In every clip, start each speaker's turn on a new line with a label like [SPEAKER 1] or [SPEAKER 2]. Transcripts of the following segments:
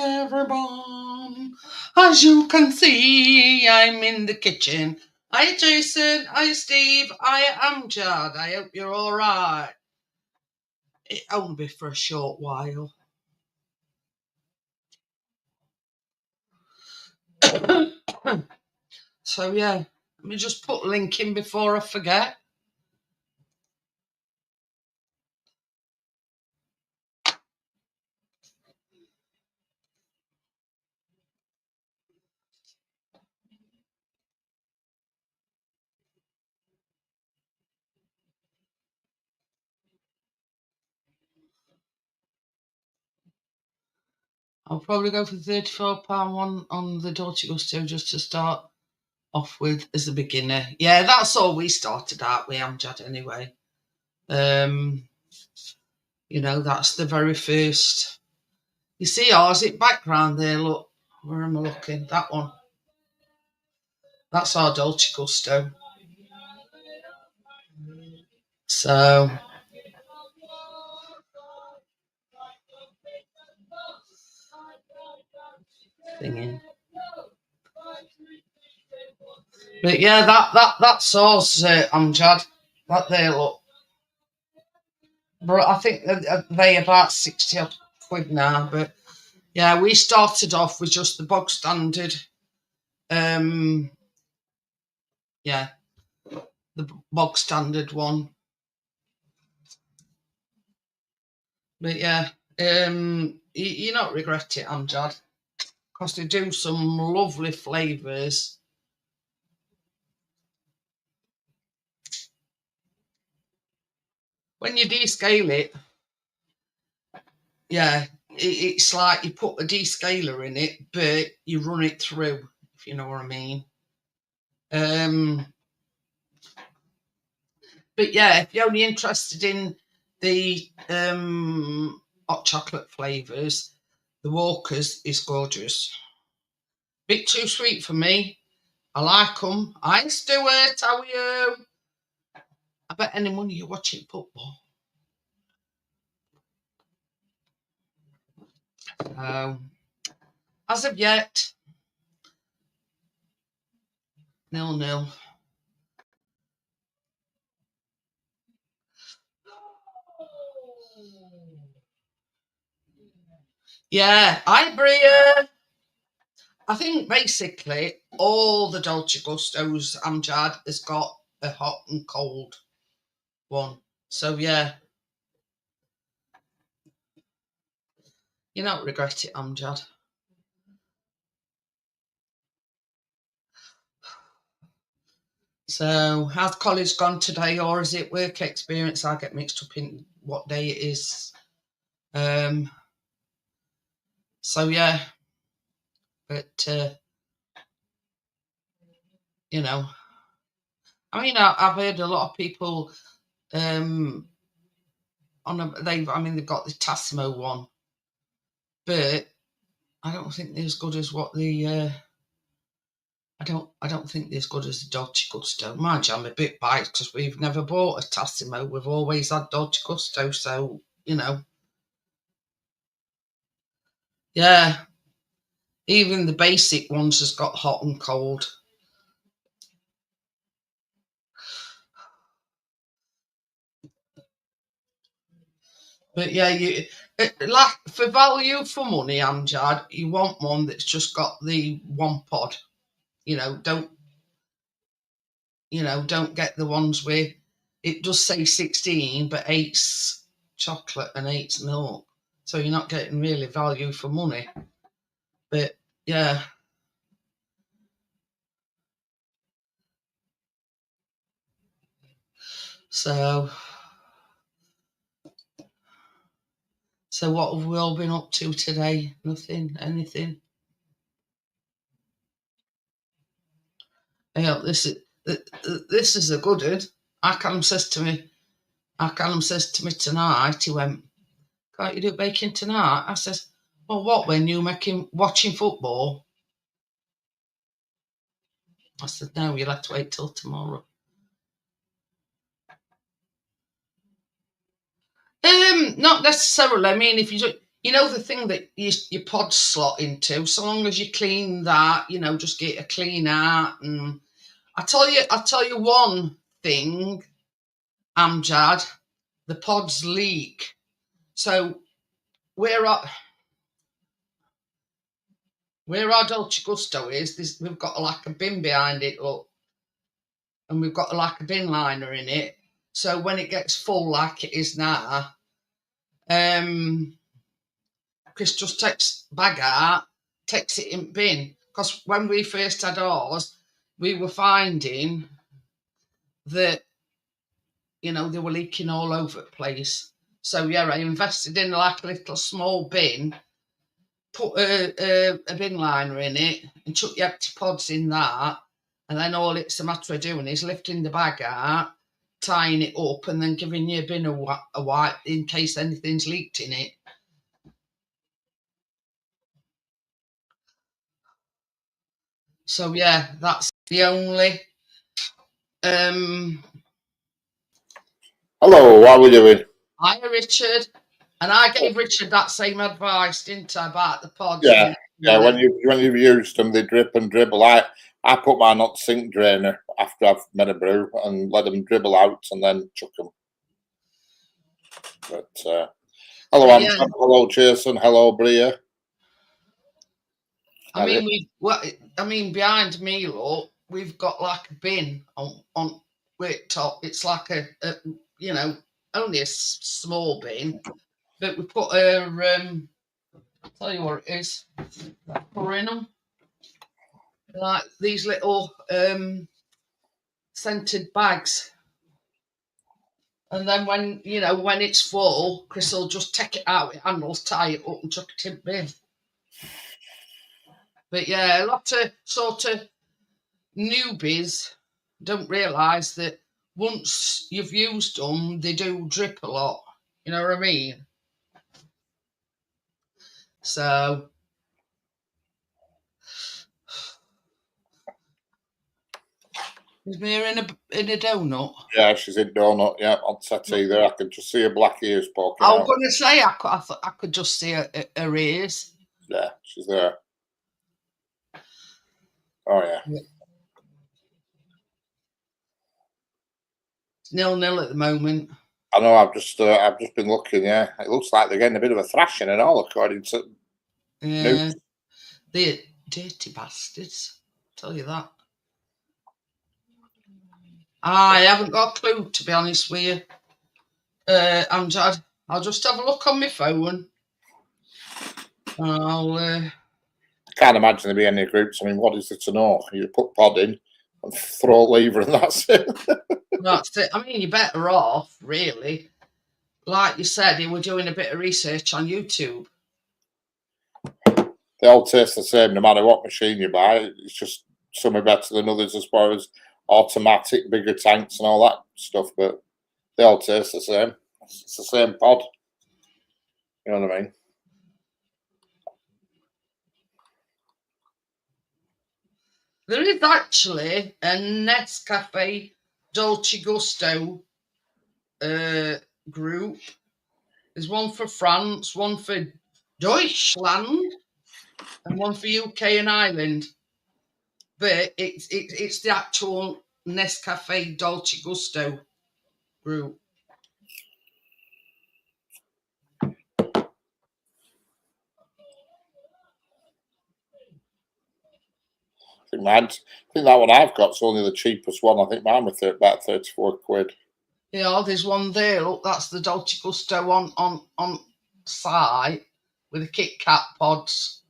[SPEAKER 1] everyone. As you can see, I'm in the kitchen. Hi, Jason. Hi, Steve. I am Jad. I hope you're all right. It only be for a short while. So, yeah, let me just put a link in before I forget. I'll probably go for the £34 one on the Dolce Gusto just to start off with as a beginner. Yeah, that's all we started out with, Amjad, anyway. That's the very first. You see ours it background there, look. Where am I looking? That one. That's our Dolce Gusto. So thinking. But yeah, that's ours, Amjad. That there, look. But I think they about 60 odd quid now. But yeah, we started off with just the bog standard. Yeah, the bog standard one. But yeah, you not regret it, Amjad, because they do some lovely flavours. When you descale it, yeah, it's like you put a descaler in it, but you run it through, if you know what I mean. But yeah, if you're only interested in the hot chocolate flavours, the Walker's is gorgeous. Bit too sweet for me. I like them. Hi, Stuart. How are you? I bet any money you're watching football. As of yet, 0-0. Yeah, hi, Bria. I think basically all the Dolce Gustos Amjad has got a hot and cold one. So yeah, you don't regret it, Amjad. So how's college gone today, or is it work experience? I get mixed up in what day it is. So yeah, but I've heard a lot of people they've got the Tassimo one, but I don't think they're as good as what the I don't think they're as good as the Dolce Gusto. Mind you, I'm a bit biased because we've never bought a Tassimo. We've always had Dolce Gusto, so yeah. Even the basic ones has got hot and cold. But yeah, like for value for money, Amjad, you want one that's just got the one pod. Don't don't get the ones with it does say 16, but 8's chocolate and 8's milk. So you're not getting really value for money. But yeah. So what have we all been up to today? Nothing, anything. Yeah, this is a good one. Callum says to me tonight, he went, "Can't you do baking tonight?" I says, "Well, what when you watching football?" I said, "No, you'll have to wait till tomorrow." Not necessarily. I mean, if you You know the thing that your pods slot into. So long as you clean that, just get a clean out. And I'll tell you one thing, Amjad. The pods leak. So where our Dolce Gusto is, we've got like a bin behind it, look, and we've got like a bin liner in it. So when it gets full, like it is now, Chris just takes bag out, takes it in bin. Because when we first had ours, we were finding that they were leaking all over the place. So yeah, I invested in like a little small bin, put a bin liner in it, and chuck the empty pods in that, and then all it's a matter of doing is lifting the bag out, tying it up, and then giving your bin a wipe in case anything's leaked in it. So yeah, that's the only.
[SPEAKER 2] Hello, how are we doing?
[SPEAKER 1] Hi, Richard. And I gave Richard that same advice, didn't I, about the pods?
[SPEAKER 2] Yeah, When you've used them, they drip and dribble. I put mine on sink drainer after I've made a brew and let them dribble out and then chuck them. But hello, Amjad. Hello, Jason. Hello, Bria.
[SPEAKER 1] I mean, behind me, look, we've got like a bin on worktop. It's like a only a small bin, but we put I'll tell you what it is. We're in them like these little scented bags. And then when it's full, Chris will just take it out with handles, tie it up, and chuck it in the bin. But yeah, a lot of sort of newbies don't realise that once you've used them, they do drip a lot. You know what I mean? So is Mia in a donut?
[SPEAKER 2] Yeah, she's in donut. Yeah, on settee there. I can just see her black ears poking
[SPEAKER 1] I
[SPEAKER 2] out.
[SPEAKER 1] was going to say I thought I could just see her ears.
[SPEAKER 2] Yeah, she's there. Oh yeah.
[SPEAKER 1] It's 0-0 at the moment.
[SPEAKER 2] I know. I've just been looking. Yeah, it looks like they're getting a bit of a thrashing and all, according to news.
[SPEAKER 1] They're dirty bastards. I'll tell you that. I haven't got a clue, to be honest with you. Amjad, I'll just have a look on my phone. I
[SPEAKER 2] can't imagine there be any groups. I mean, what is there to know? You put pod in and throw a lever, and that's it.
[SPEAKER 1] That's it. I mean, you're better off, really. Like you said, you were doing a bit of research on YouTube.
[SPEAKER 2] They all taste the same, no matter what machine you buy. It's just some are better than others as far as automatic, bigger tanks and all that stuff, but they all taste the same. It's the same pod. You know what I mean?
[SPEAKER 1] There is actually a Nescafe Dolce Gusto group. There's one for France, one for Deutschland, and one for UK and Ireland. But it's the actual Nescafe Dolce Gusto group.
[SPEAKER 2] I think that one I've got is only the cheapest one. I think mine was about 34 quid.
[SPEAKER 1] Yeah, there's one there. Look, that's the Dolce Gusto on site with the Kit Kat pods.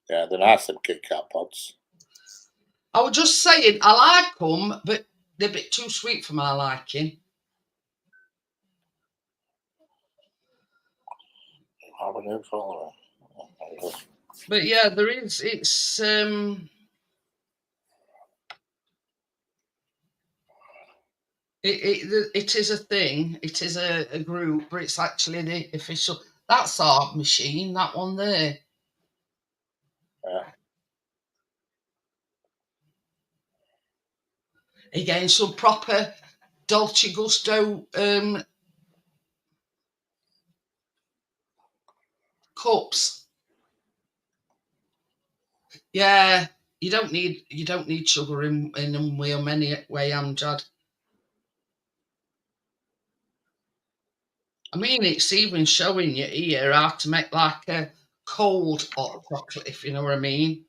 [SPEAKER 2] Yeah, they're nice, them Kit Kat pods.
[SPEAKER 1] I was just saying, I like them, but they're a bit too sweet for my liking. But yeah, there is. It is a thing. It is a group, but it's actually the official. That's our machine. That one there.
[SPEAKER 2] Yeah.
[SPEAKER 1] Again, some proper Dolce Gusto cups. Yeah, you don't need sugar in them with them anyway, Amjad. I mean, it's even showing you here how to make like a cold hot chocolate, if you know what I mean.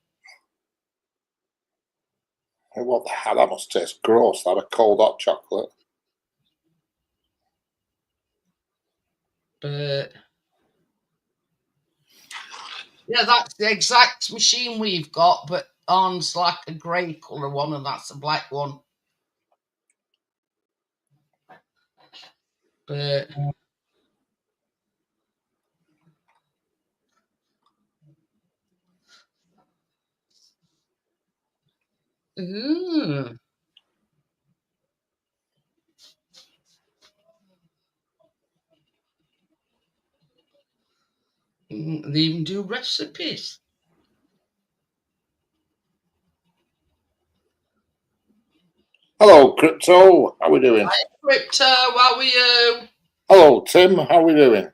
[SPEAKER 2] What the hell? That must taste gross. That a cold hot chocolate.
[SPEAKER 1] But yeah, that's the exact machine we've got, but ours like a grey colour one, and that's a black one. But they even do recipes.
[SPEAKER 2] Hello, Crypto. How we doing?
[SPEAKER 1] Hi, Crypto, how are you?
[SPEAKER 2] Hello, Tim. How we doing?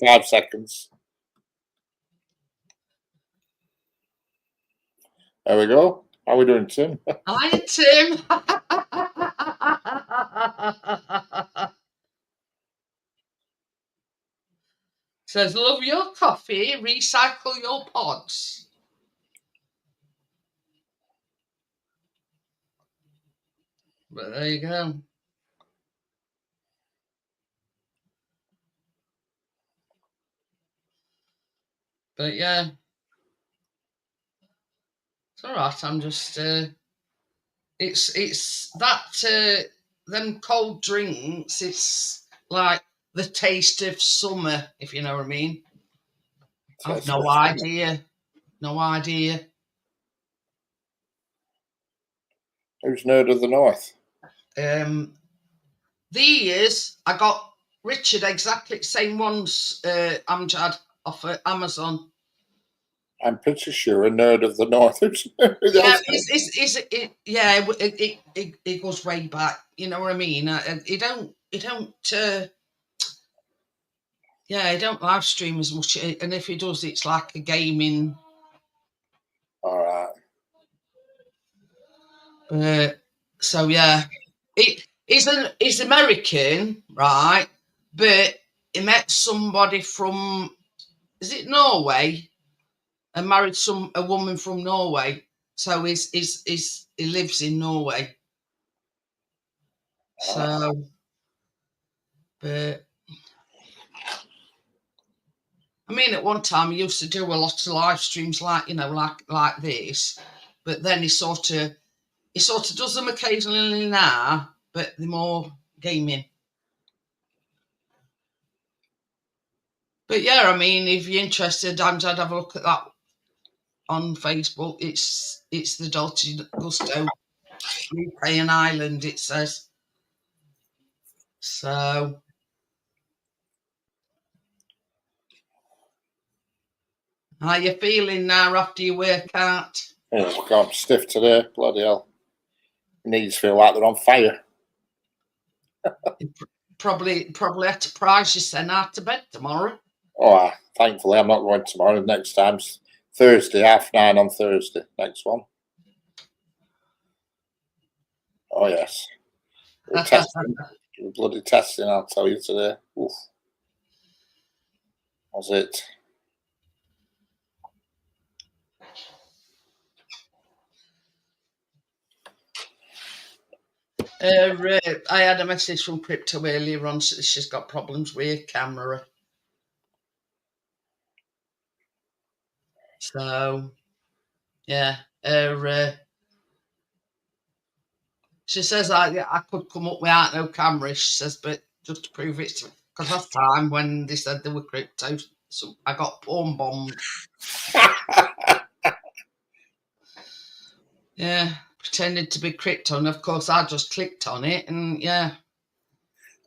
[SPEAKER 2] 5 seconds. There we go. How we doing, Tim?
[SPEAKER 1] Hi, Tim. Says, love your coffee, recycle your pods. But there you go. But yeah, it's all right. I'm just it's that them cold drinks. It's like the taste of summer, if you know what I mean. I've no idea. No idea.
[SPEAKER 2] Who's Nerd of the North?
[SPEAKER 1] These I got Richard exactly the same ones. Amjad off of Amazon.
[SPEAKER 2] I'm pretty sure a Nerd of the North.
[SPEAKER 1] Yeah, it goes way back. You know what I mean? It don't. Yeah, I don't live stream as much, and if he does, it's like a gaming.
[SPEAKER 2] All
[SPEAKER 1] right. So yeah, he's American, right? But he met somebody from, is it Norway? And married a woman from Norway. So he lives in Norway. So, but I mean, at one time he used to do a lot of live streams, like like this. But then he sort of does them occasionally now, but they're more gaming. But yeah, I mean, if you're interested, I'd have a look at that on Facebook. It's the Dolce Gusto UK and Ireland, it says. So how you feeling now after your workout?
[SPEAKER 2] Oh, God, I'm stiff today. Bloody hell. Knees feel like they're on fire.
[SPEAKER 1] Probably had to prize you send out to bed tomorrow.
[SPEAKER 2] Oh, thankfully I'm not going tomorrow. Next time's Thursday, 9:30 on Thursday. Next one. Oh yes. We're testing. We're bloody testing, I'll tell you today. Oof. Was it?
[SPEAKER 1] I had a message from Crypto earlier on. She's got problems with her camera. So, yeah. She says I could come up without no camera. She says, but just to prove it, because last time when they said they were crypto, so I got porn bombed. Yeah, pretended to be crypto, and of course I just clicked on it, and yeah.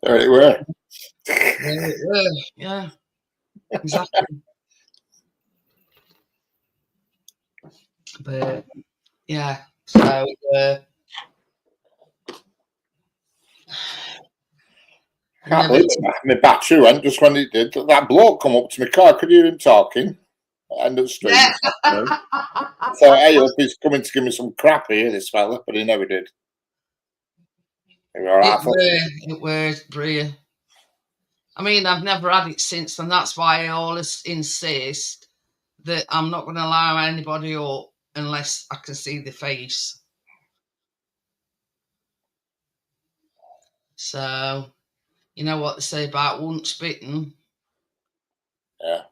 [SPEAKER 2] There it were.
[SPEAKER 1] Yeah, exactly. But yeah, so
[SPEAKER 2] Can't believe it. My battery went just when it did. That bloke come up to my car. Could hear him talking. End of the street.
[SPEAKER 1] Yeah.
[SPEAKER 2] So hey, up, he's coming to give me some crap here, this fella, but he never did. He were all right.
[SPEAKER 1] It was brilliant. I mean, I've never had it since, and that's why I always insist that I'm not going to allow anybody up unless I can see the face. So, you know what they say about once bitten?
[SPEAKER 2] Yeah.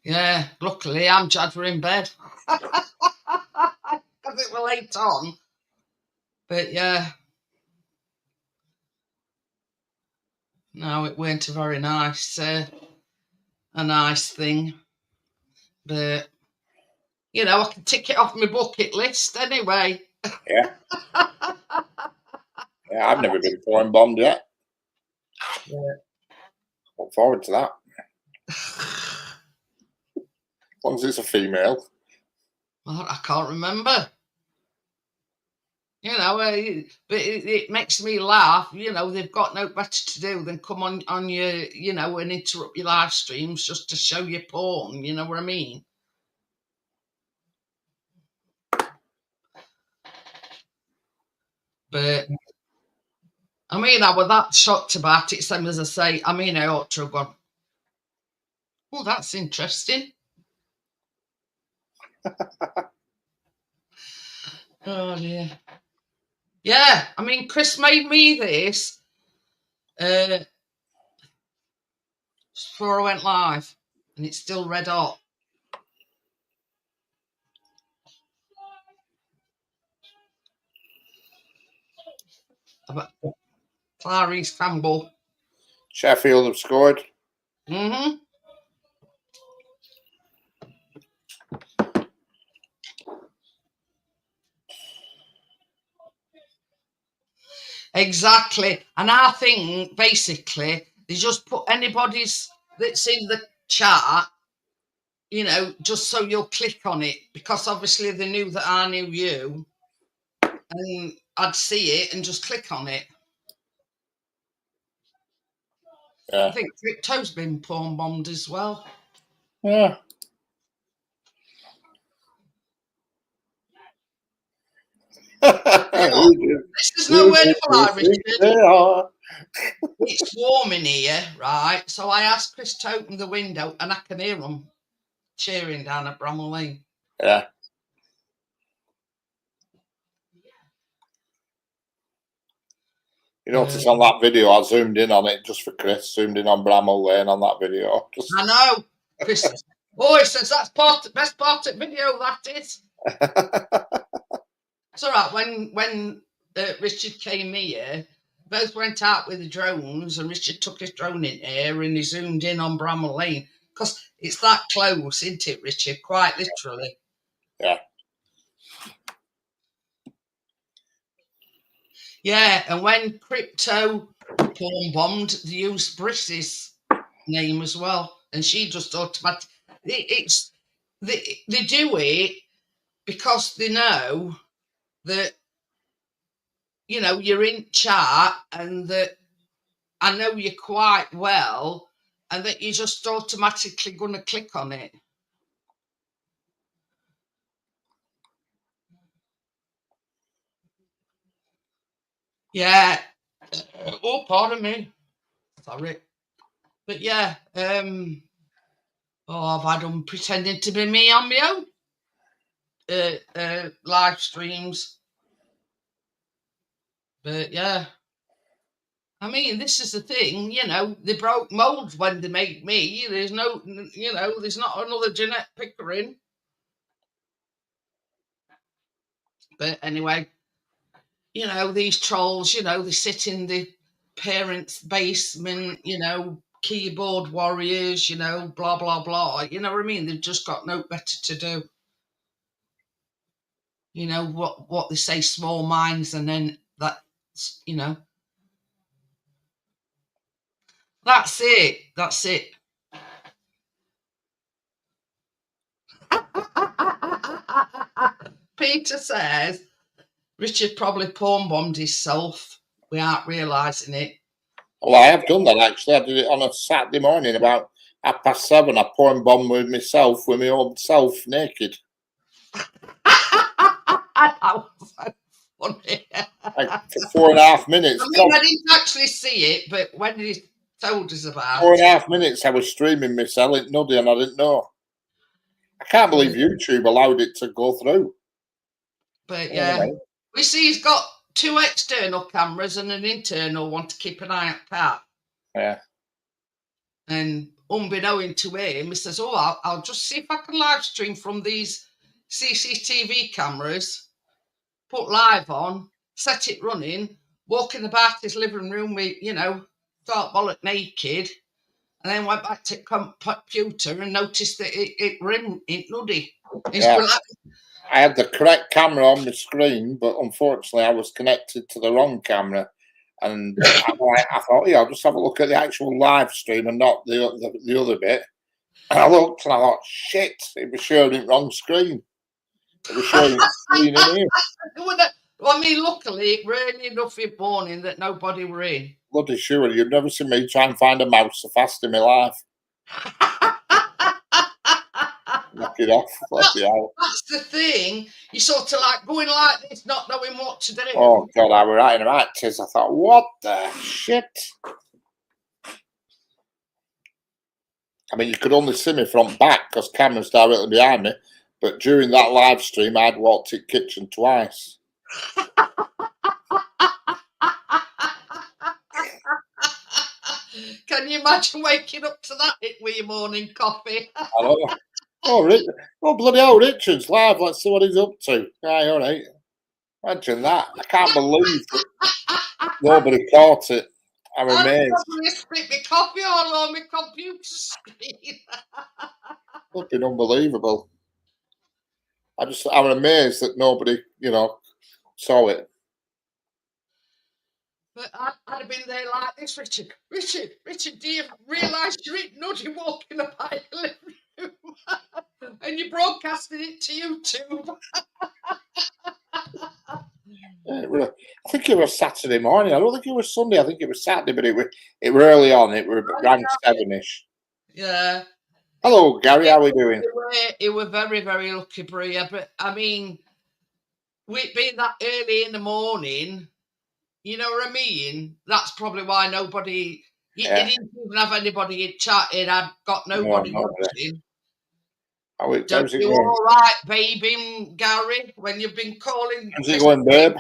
[SPEAKER 1] Yeah, luckily I'm glad we're in bed. Because it was late on. But yeah. No, it weren't a very nice, a nice thing. But, you know, I can tick it off my bucket list anyway.
[SPEAKER 2] Yeah. Yeah, I've never been foreign bombed yet.
[SPEAKER 1] Yeah.
[SPEAKER 2] Look forward to that. As long as it's a female.
[SPEAKER 1] Well, I can't remember. You know, but it makes me laugh. You know, they've got no better to do than come on your, you know, and interrupt your live streams just to show you porn. You know what I mean? But I mean, I was that shocked about it. Same as I say, I mean, I ought to have gone, oh, that's interesting. Oh dear. Yeah, I mean, Chris made me this before I went live, and it's still red hot. Clarice Campbell.
[SPEAKER 2] Sheffield have scored.
[SPEAKER 1] Mm-hmm. Exactly. And I think basically they just put anybody's that's in the chat, you know, just so you'll click on it, because obviously they knew that I knew you, and I'd see it and just click on it.
[SPEAKER 2] Yeah.
[SPEAKER 1] I think Crypto's been porn bombed as well.
[SPEAKER 2] Yeah.
[SPEAKER 1] This is no word for lie, Richard. It's warm in here, right? So I asked Chris to open the window, and I can hear them cheering down at Bramall Lane.
[SPEAKER 2] Yeah. You notice on that video, I zoomed in on it just for Chris, zoomed in on Bramall Lane on that video.
[SPEAKER 1] I know. Chris, he says that's best part of the video, that is. It's all right. When Richard came here, both went out with the drones, and Richard took his drone in here and he zoomed in on Bramall Lane, because it's that close, isn't it, Richard? Quite literally.
[SPEAKER 2] Yeah.
[SPEAKER 1] Yeah, and when Crypto porn bombed, they used Briss's name as well, and she just automatically. They do it because they know that, you know, you're in chat and that I know you quite well, and that you're just automatically going to click on it. Yeah. Oh, pardon me. Sorry. But yeah, have I done pretending to be me on my own live streams? But yeah. I mean, this is the thing, you know, they broke molds when they made me. There's no, you know, there's not another Jeanette Pickering. But anyway, you know, these trolls, you know, they sit in the parents' basement, you know, keyboard warriors, you know, blah, blah, blah. You know what I mean? They've just got no better to do. You know, what they say, small minds, and then that's, you know. That's it. That's it. Peter says Richard probably porn bombed himself. without realising it.
[SPEAKER 2] Well, I have done that actually. I did it on a Saturday morning about 7:30. I porn bomb with myself, with my own self naked.
[SPEAKER 1] That was so funny.
[SPEAKER 2] Like for 4.5 minutes.
[SPEAKER 1] I mean, I didn't actually see it, but when he told us about
[SPEAKER 2] 4.5 minutes I was streaming myself in Nuddy and I didn't know. I can't believe YouTube allowed it to go through.
[SPEAKER 1] But yeah, we see he's got 2 external cameras and an internal one to keep an eye on Cat.
[SPEAKER 2] Yeah.
[SPEAKER 1] And unbeknown to him, he says, "Oh, I'll just see if I can live stream from these CCTV cameras, put live on, set it running, walking about his living room with, start bollock naked, and then went back to computer and noticed that it were in Nuddy."
[SPEAKER 2] Yeah. I had the correct camera on my screen, but unfortunately I was connected to the wrong camera. And I thought, I'll just have a look at the actual live stream and not the other bit. And I looked and I thought, shit, it was showing it wrong screen. It was showing screen in here.
[SPEAKER 1] Well, I mean, luckily, it really enough in morning that nobody were in.
[SPEAKER 2] Bloody sure, you've never seen me try and find a mouse so fast in my life. Knock it off.
[SPEAKER 1] That's the thing. You sort of like going like this, not knowing what to do.
[SPEAKER 2] Oh, God, I was writing about it. I thought, what the shit? I mean, you could only see me from back because camera's directly behind me. But during that live stream, I'd walked in the kitchen twice.
[SPEAKER 1] Can you imagine waking up to that with your morning coffee?
[SPEAKER 2] I don't know. Oh, bloody hell, Richard's live. Let's see what he's up to. Aye, all right. Imagine that. I can't believe that nobody caught it. I'm amazed.
[SPEAKER 1] I spit my coffee all on my computer screen.
[SPEAKER 2] Fucking unbelievable. I'm amazed that nobody, saw it.
[SPEAKER 1] But I'd have been there like this, Richard. Richard, do you realise you're in Nuddy walking about your living room and you're broadcasting it to YouTube?
[SPEAKER 2] I think it was Saturday morning. I don't think it was Sunday. I think it was Saturday, but it was early on. It was around 7ish.
[SPEAKER 1] Yeah.
[SPEAKER 2] Hello, Gary. How are we doing?
[SPEAKER 1] It were very, very lucky, Bria. But I mean, with being that early in the morning, you know what I mean? That's probably why nobody. He didn't even have anybody in chat. It had got nobody watching. Don't you all right, baby, Gary? When you've been calling.
[SPEAKER 2] How's it going, babe?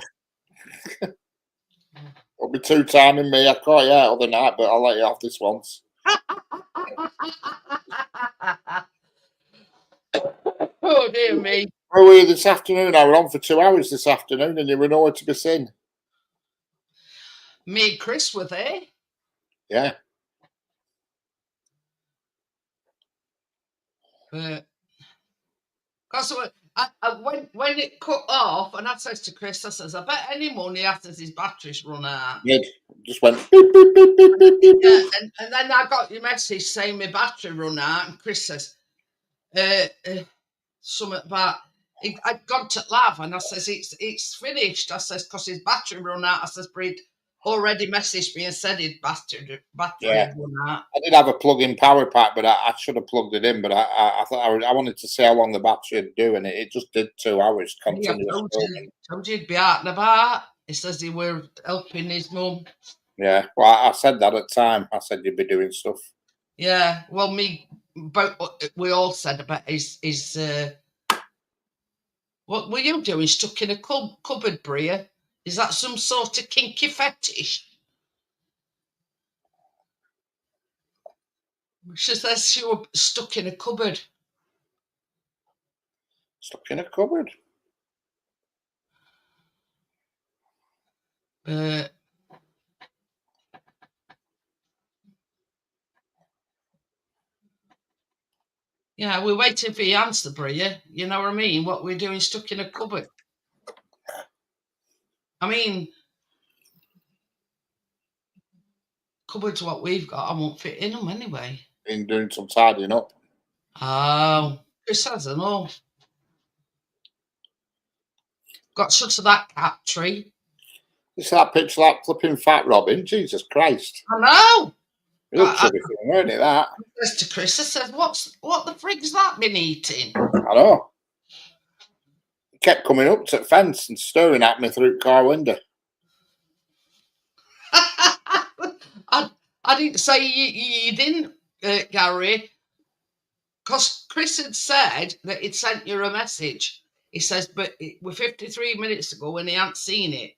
[SPEAKER 2] It'll be 2 timing me. I caught you out other night, but I'll let you off this once.
[SPEAKER 1] Oh dear me.
[SPEAKER 2] Where were you this afternoon? I were on for 2 hours this afternoon, and you were nowhere to be seen.
[SPEAKER 1] Me and Chris were there.
[SPEAKER 2] Yeah.
[SPEAKER 1] But because when it cut off, and I says to Chris, I says, I bet any money after his batteries run out.
[SPEAKER 2] It just went beep, beep, beep, beep, beep, beep.
[SPEAKER 1] Yeah, and then I got your message saying my battery run out, and Chris says, something about I'd gone to Lav, and I says it's finished. I says because his battery run out. I says Breed already messaged me and said his battery had run out.
[SPEAKER 2] I did have a plug-in power pack, but I should have plugged it in. But I thought I wanted to see how long the battery would do, and it just did 2 hours continuous.
[SPEAKER 1] Told you he'd be out and about. He says he were helping his mum.
[SPEAKER 2] Yeah, well, I said that at the time. I said you'd be doing stuff.
[SPEAKER 1] Yeah, well, we all said about his what were you doing? Stuck in a cupboard, Bria? Is that some sort of kinky fetish? She says you were stuck in a cupboard.
[SPEAKER 2] Stuck in a cupboard?
[SPEAKER 1] Yeah, we're waiting for your answer, Bria. You know what I mean? What we're doing stuck in a cupboard. I mean, cupboards what we've got, I won't fit in them anyway.
[SPEAKER 2] Been doing some tidying up.
[SPEAKER 1] Oh, Chris hasn't all. Got such of that cat tree.
[SPEAKER 2] You see that picture of that flipping fat Robin? Jesus Christ.
[SPEAKER 1] I know.
[SPEAKER 2] It looked chubby thing, weren't it, that?
[SPEAKER 1] I says to Chris, I said, what the frig's that been eating?
[SPEAKER 2] I know. He kept coming up to the fence and staring at me through the car window.
[SPEAKER 1] I didn't say you didn't, Gary, because Chris had said that he'd sent you a message. He says, but it was 53 minutes ago when he hadn't seen it.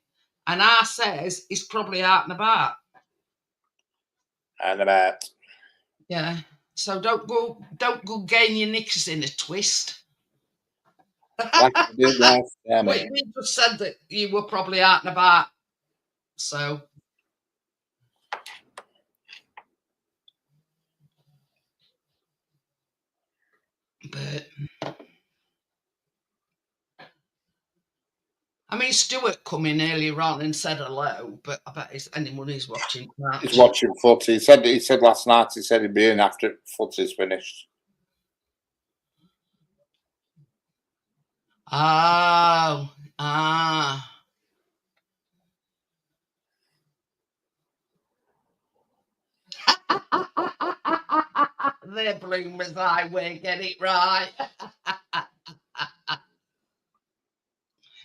[SPEAKER 1] And I says he's probably out and about.
[SPEAKER 2] And about.
[SPEAKER 1] Yeah. So don't go getting your knickers in a twist.
[SPEAKER 2] Like you did last time.
[SPEAKER 1] But you just said that you were probably out and about. So. But I mean, Stuart come in earlier on and said hello, but I bet anyone who's watching that.
[SPEAKER 2] He's watching footy. He said last night. He said he'd be in after footy's finished.
[SPEAKER 1] Oh, They're bloomers highway, get it right.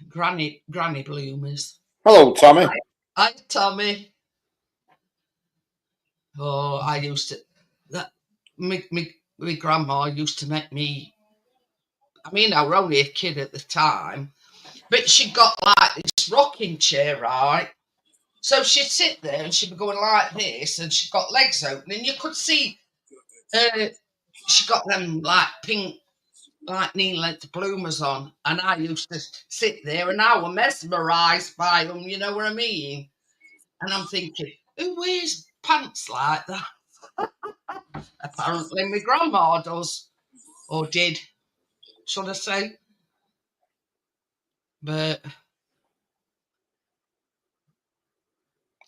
[SPEAKER 1] Granny bloomers.
[SPEAKER 2] Hello, Tommy.
[SPEAKER 1] Hi, Tommy. Oh, I used to my grandma used to make me. I mean, I was only a kid at the time, but she got like this rocking chair, right? So she'd sit there and she'd be going like this, and she'd got legs open, and you could see she got them like pink, like knee-length bloomers on, and I used to sit there and I was mesmerised by them, you know what I mean? And I'm thinking, who wears pants like that? Apparently my grandma does, or did, should I say. But,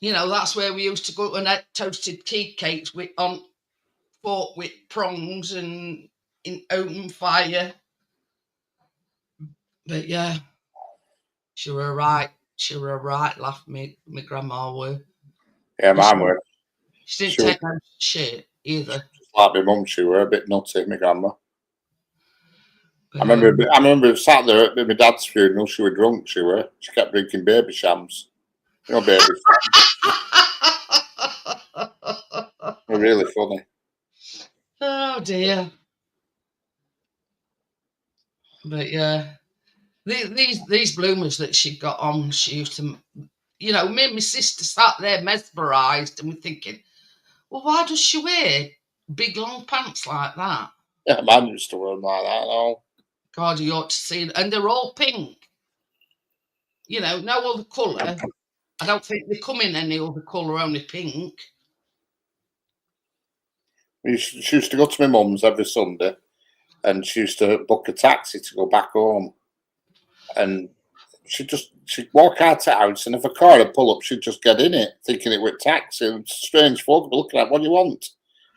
[SPEAKER 1] you know, that's where we used to go and eat toasted tea cakes on fork with prongs and in open fire. But yeah, she were right. She were a right laugh, my grandma were.
[SPEAKER 2] Yeah, mine were.
[SPEAKER 1] She didn't take no shit either.
[SPEAKER 2] Like my mum, she were a bit nutty, my grandma. I remember sat there at my dad's funeral. She was drunk. She kept drinking baby shams. You know, baby shams. They're really funny.
[SPEAKER 1] Oh dear. But yeah, these bloomers that she got on, she used to, you know, me and my sister sat there mesmerised, and we're thinking, well, why does she wear big long pants like that?
[SPEAKER 2] Yeah, man used to wear them like that. No.
[SPEAKER 1] God, you ought to see it. And they're all pink. You know, no other colour. I don't think they come in any other colour, only pink.
[SPEAKER 2] She used to go to my mum's every Sunday, and she used to book a taxi to go back home. And she'd walk out of the house, and if a car would pull up, she'd just get in it, thinking it was a taxi. And strange folk would be looking at, what do you want?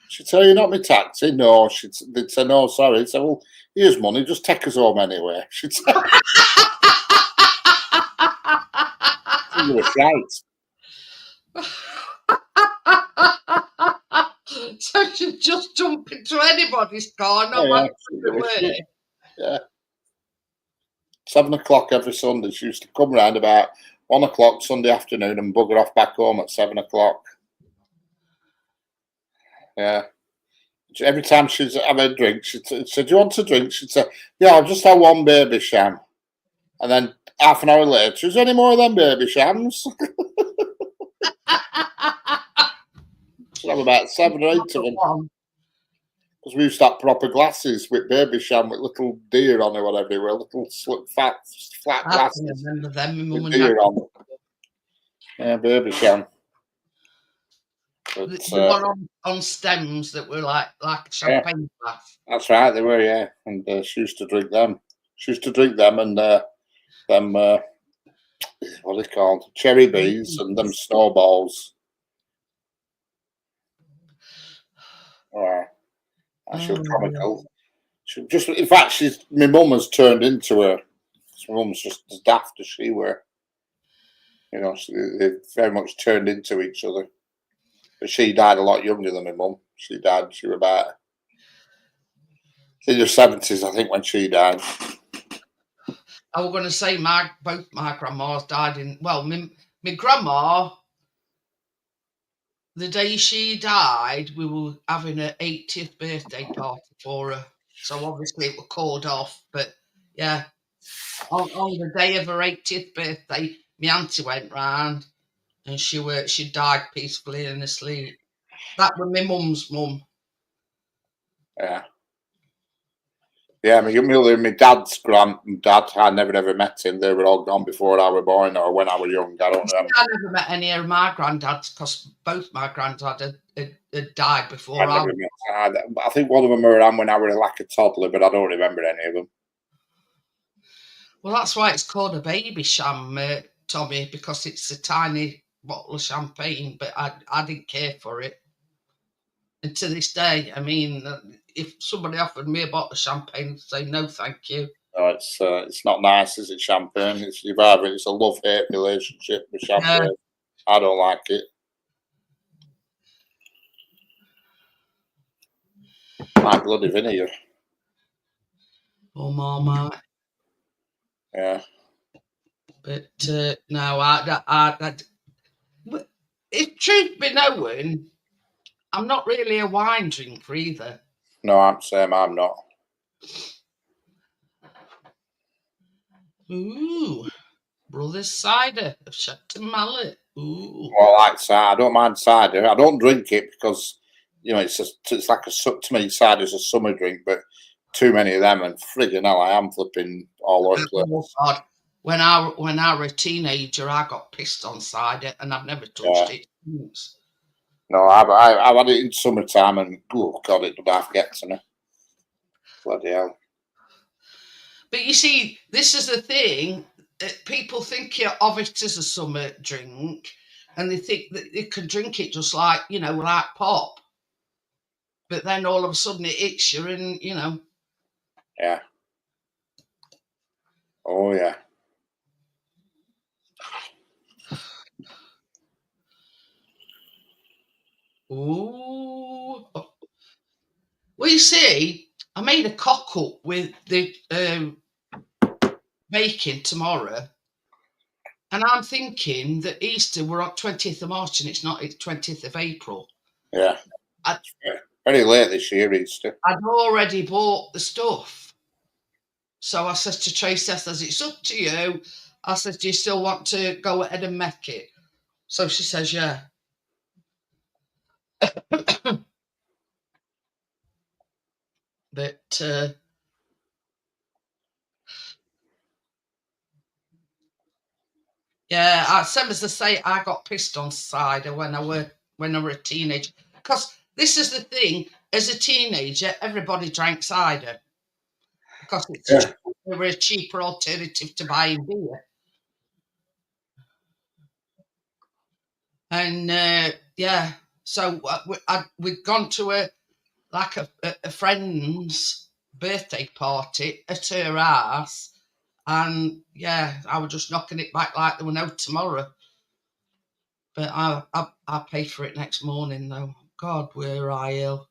[SPEAKER 2] She'd say, you're not my taxi. No, they'd say, no, sorry. They'd say, well, here's money, just take us home anyway. She'd say, you were right.
[SPEAKER 1] So she'd just jump into anybody's car, no matter the way.
[SPEAKER 2] Yeah. 7 o'clock every Sunday. She used to come round about 1 o'clock Sunday afternoon and bugger off back home at 7 o'clock. Yeah. Every time she'd have a drink, she'd say, do you want a drink? She'd say, yeah, I'll just have one baby sham. And then half an hour later, is there any more of them baby shams? She'd have about 7 or 8 of them. Because we used to have proper glasses with baby sham with little deer on or whatever they were, little flat glasses.
[SPEAKER 1] I remember them, my mum
[SPEAKER 2] with deer on. Yeah, baby sham. But,
[SPEAKER 1] they were on stems that were like champagne glass.
[SPEAKER 2] That's right, they were, yeah. And she used to drink them. She used to drink them and them, what are they called? Cherry bees and them snowballs. Right. She was comical. She just, in fact, my mum has turned into her. My mum's just as daft as she were. You know, so they very much turned into each other. But she died a lot younger than my mum. She was about in her 70s, I think, when she died.
[SPEAKER 1] I was going to say both my grandmas died in, well, my grandma, the day she died, we were having her 80th birthday party for her. So obviously it was called off. But yeah, on the day of her 80th birthday, my auntie went round and she died peacefully in her sleep. That was my mum's mum.
[SPEAKER 2] Yeah. Yeah, my mother and my dad's granddad, I never ever met him. They were all gone before I was born or when I was young. I don't remember.
[SPEAKER 1] I never met any of my granddads because both my granddads had died before I
[SPEAKER 2] never met. I think one of them were around when I was like a toddler, but I don't remember any of them.
[SPEAKER 1] Well, that's why it's called a baby sham, Tommy, because it's a tiny bottle of champagne, but I didn't care for it. And to this day, I mean, if somebody offered me a bottle of champagne, I'd say no, thank you.
[SPEAKER 2] No, it's not nice, is it, champagne? It's a love-hate relationship with champagne. Yeah. I don't like it. My bloody vinegar.
[SPEAKER 1] Oh, mama.
[SPEAKER 2] Yeah.
[SPEAKER 1] But no, if truth be known, I'm not really a wine drinker either.
[SPEAKER 2] No, I'm not.
[SPEAKER 1] Ooh, Brothers Cider of Shepton Mallet. Ooh.
[SPEAKER 2] Well, I like cider. I don't mind cider. I don't drink it because, you know, it's like to me, cider is a summer drink, but too many of them and friggin' hell, I am flipping all over the place.
[SPEAKER 1] Oh, God. When I was a teenager, I got pissed on cider and I've never touched it since.
[SPEAKER 2] No, I've had it in summertime and, oh, God, it would half get to me. Bloody hell.
[SPEAKER 1] But you see, this is the thing. People think of it as a summer drink and they think that they can drink it just like, you know, like pop. But then all of a sudden it hits you and, you know.
[SPEAKER 2] Yeah. Oh, yeah.
[SPEAKER 1] Ooh. Well, you see, I made a cock-up with the baking tomorrow. And I'm thinking that Easter, we're on 20th of March and it's not 20th of April.
[SPEAKER 2] Yeah. Very late this year, Easter.
[SPEAKER 1] I'd already bought the stuff. So I said to Tracy, I says, it's up to you. I said, do you still want to go ahead and make it? So she says, yeah. But yeah, same as I say, I got pissed on cider when I were a teenager. Because this is the thing, as a teenager, everybody drank cider. Because it's a cheaper alternative to buying beer. And yeah, so we'd gone to a friend's birthday party at her house, and yeah, I was just knocking it back like there were no tomorrow. But I paid for it next morning though. God, were I ill.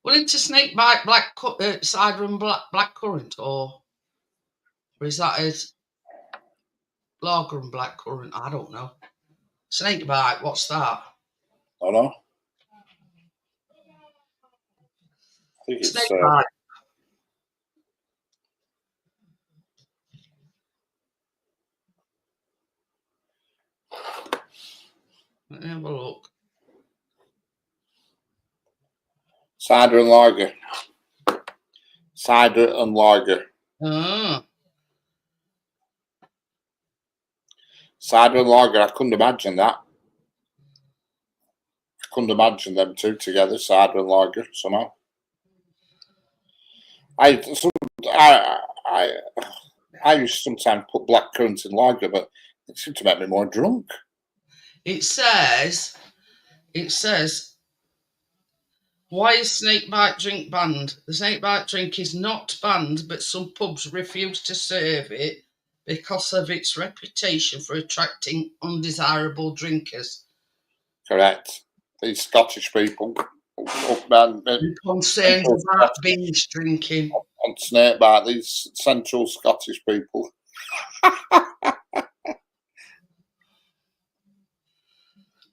[SPEAKER 1] Well, into snakebite cider and black currant, or is that as lager and black currant? I don't know. Snakebite, what's that?
[SPEAKER 2] I don't know. I think it's
[SPEAKER 1] Snakebite. Let me have a look.
[SPEAKER 2] Cider and lager. Cider and lager. Cider and lager, I couldn't imagine that. I couldn't imagine them two together, cider and lager, somehow. I used to sometimes put black currant in lager, but it seemed to make me more drunk.
[SPEAKER 1] It says Why is snakebite drink banned? The snakebite drink is not banned, but some pubs refuse to serve it because of its reputation for attracting undesirable drinkers.
[SPEAKER 2] Correct. These Scottish people up down
[SPEAKER 1] And concerns about binge drinking.
[SPEAKER 2] on snakebite, these central Scottish people.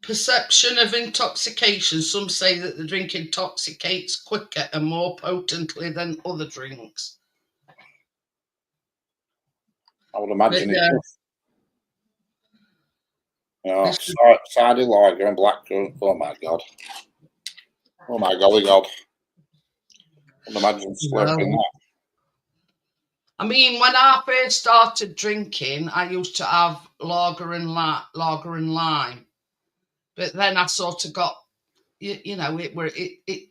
[SPEAKER 1] Perception of intoxication. Some say that the drink intoxicates quicker and more potently than other drinks.
[SPEAKER 2] I would imagine
[SPEAKER 1] But,
[SPEAKER 2] it does. You know,
[SPEAKER 1] This is-
[SPEAKER 2] cider lager and black currant. Oh my god. Oh my golly god. I would imagine slurping that.
[SPEAKER 1] I mean, when I first started drinking, I used to have lager and lime, but then I sort of got, you know, it.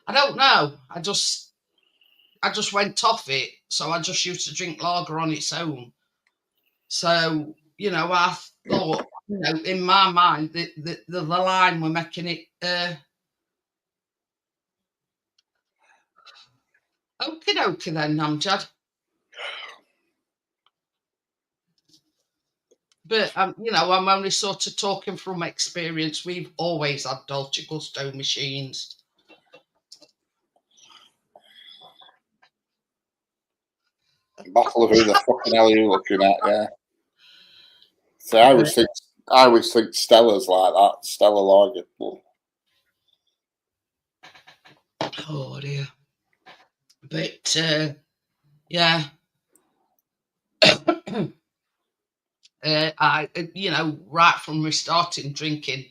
[SPEAKER 1] I don't know. I just went off it, so I just used to drink lager on its own. So you know, I thought, you know, in my mind, the lime were making it. Okie dokie then, Amjad. But you know, I'm only sort of talking from experience. We've always had Dolce Gusto machines.
[SPEAKER 2] Bottle of who the fucking hell are you looking at? Yeah. So I always think Stella's like that. Stella lager.
[SPEAKER 1] Oh dear. But yeah. I, you know, right from restarting drinking,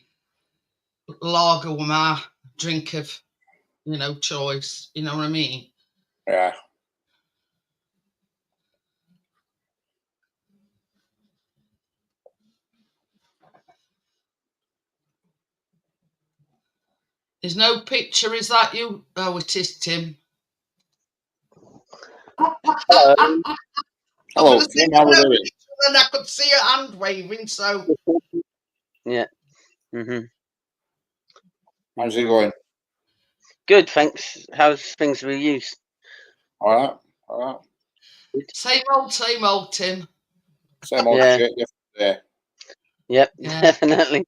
[SPEAKER 1] lager was my drink of, you know, choice. You know what I mean?
[SPEAKER 2] Yeah.
[SPEAKER 1] There's no picture. Is that you? Oh, it is Tim.
[SPEAKER 2] Hello, Tim. How are we doing?
[SPEAKER 1] And I could see her hand waving. So
[SPEAKER 3] Yeah.
[SPEAKER 2] How's it going?
[SPEAKER 3] Good, thanks. How's things with you?
[SPEAKER 2] All right. All right.
[SPEAKER 1] same old Tim.
[SPEAKER 2] Same old
[SPEAKER 3] Yeah.
[SPEAKER 2] shit yesterday.
[SPEAKER 3] Yep,
[SPEAKER 1] Yeah.
[SPEAKER 3] definitely.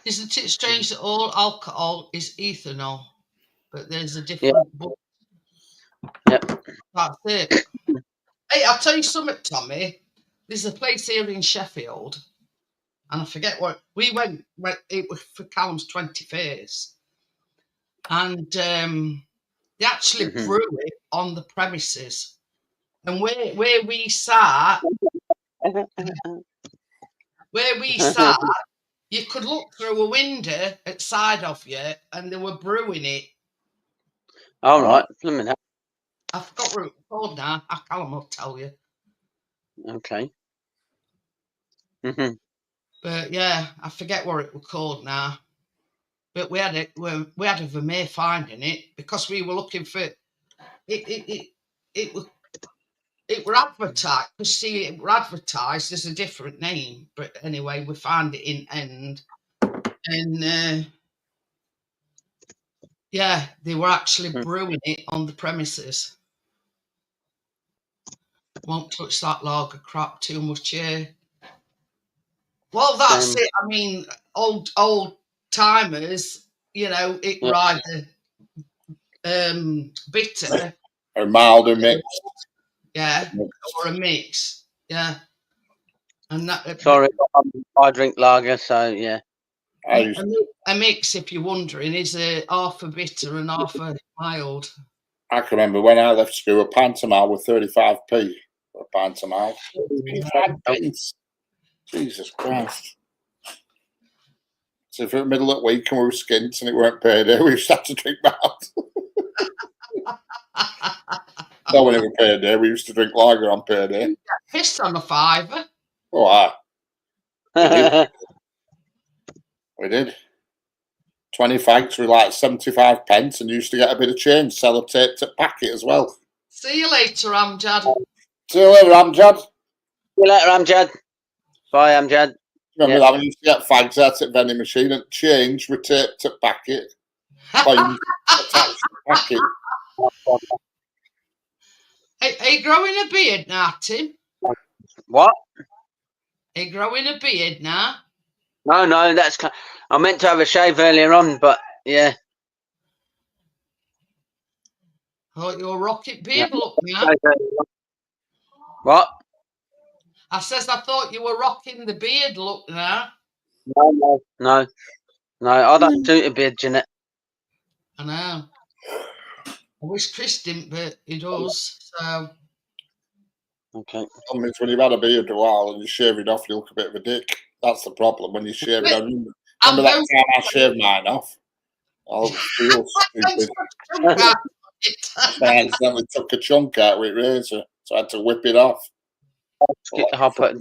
[SPEAKER 1] Isn't it strange that all alcohol is ethanol, but there's a different book?
[SPEAKER 3] Yep.
[SPEAKER 1] That's it. Hey, I'll tell you something, Tommy. There's a place here in Sheffield, and I forget what we went. It was for Callum's 21st, and they actually brew it on the premises. And where we sat, you could look through a window outside of you, and they were brewing it.
[SPEAKER 3] All right. Blooming hell.
[SPEAKER 1] I forgot what it was called now. Callum will tell you.
[SPEAKER 3] Okay.
[SPEAKER 1] But yeah, I forget what it was called now. But we had a Vermeer finding it because we were looking for it were advertised. Because see, it were advertised as a different name. But anyway, we found it in End, and yeah, they were actually brewing it on the premises. Won't touch that lager crap too much, yeah. Well, that's it. I mean, old timers, you know, it were either bitter
[SPEAKER 2] or mild or mixed.
[SPEAKER 1] Yeah, or a mix. Yeah. And that,
[SPEAKER 3] sorry, I drink lager, so yeah.
[SPEAKER 1] A mix, if you're wondering, is a half a bitter and half a mild.
[SPEAKER 2] I can remember when I left school, a pint of mild was 35p for a pint of mild. 35p. Jesus Christ. So if it was middle of the week and we were skint and it weren't payday, we used to have to drink mild. So when it was payday, we used to drink lager on payday.
[SPEAKER 1] Pissed on a fiver.
[SPEAKER 2] Oh, aye. We did. 20 fags were like 75 pence and used to get a bit of change, sellotape to packet as well.
[SPEAKER 1] See you later, Amjad.
[SPEAKER 2] See you later, Amjad.
[SPEAKER 3] See you later, Amjad. Bye, Amjad.
[SPEAKER 2] Remember that when you used to get fags out at vending machine and change were taped to packet, coins attached to packet.
[SPEAKER 1] Are you growing a beard now, Tim?
[SPEAKER 3] What?
[SPEAKER 1] Are you growing a beard now?
[SPEAKER 3] No, that's. I meant to have a shave earlier on, but yeah.
[SPEAKER 1] Thought you were rocket beard look now.
[SPEAKER 3] What?
[SPEAKER 1] I thought you were rocking the beard look now.
[SPEAKER 3] No. I don't do a beard, Jeanette.
[SPEAKER 1] I know. I wish Chris didn't, but he does. So.
[SPEAKER 3] Okay.
[SPEAKER 2] The problem is when you've had a beard a while and you shave it off, you look a bit of a dick. That's the problem. When you shave it, remember that time I shaved mine off? I'll feel stupid. I accidentally took a chunk out with razor, so I had to whip it off.
[SPEAKER 3] I'll put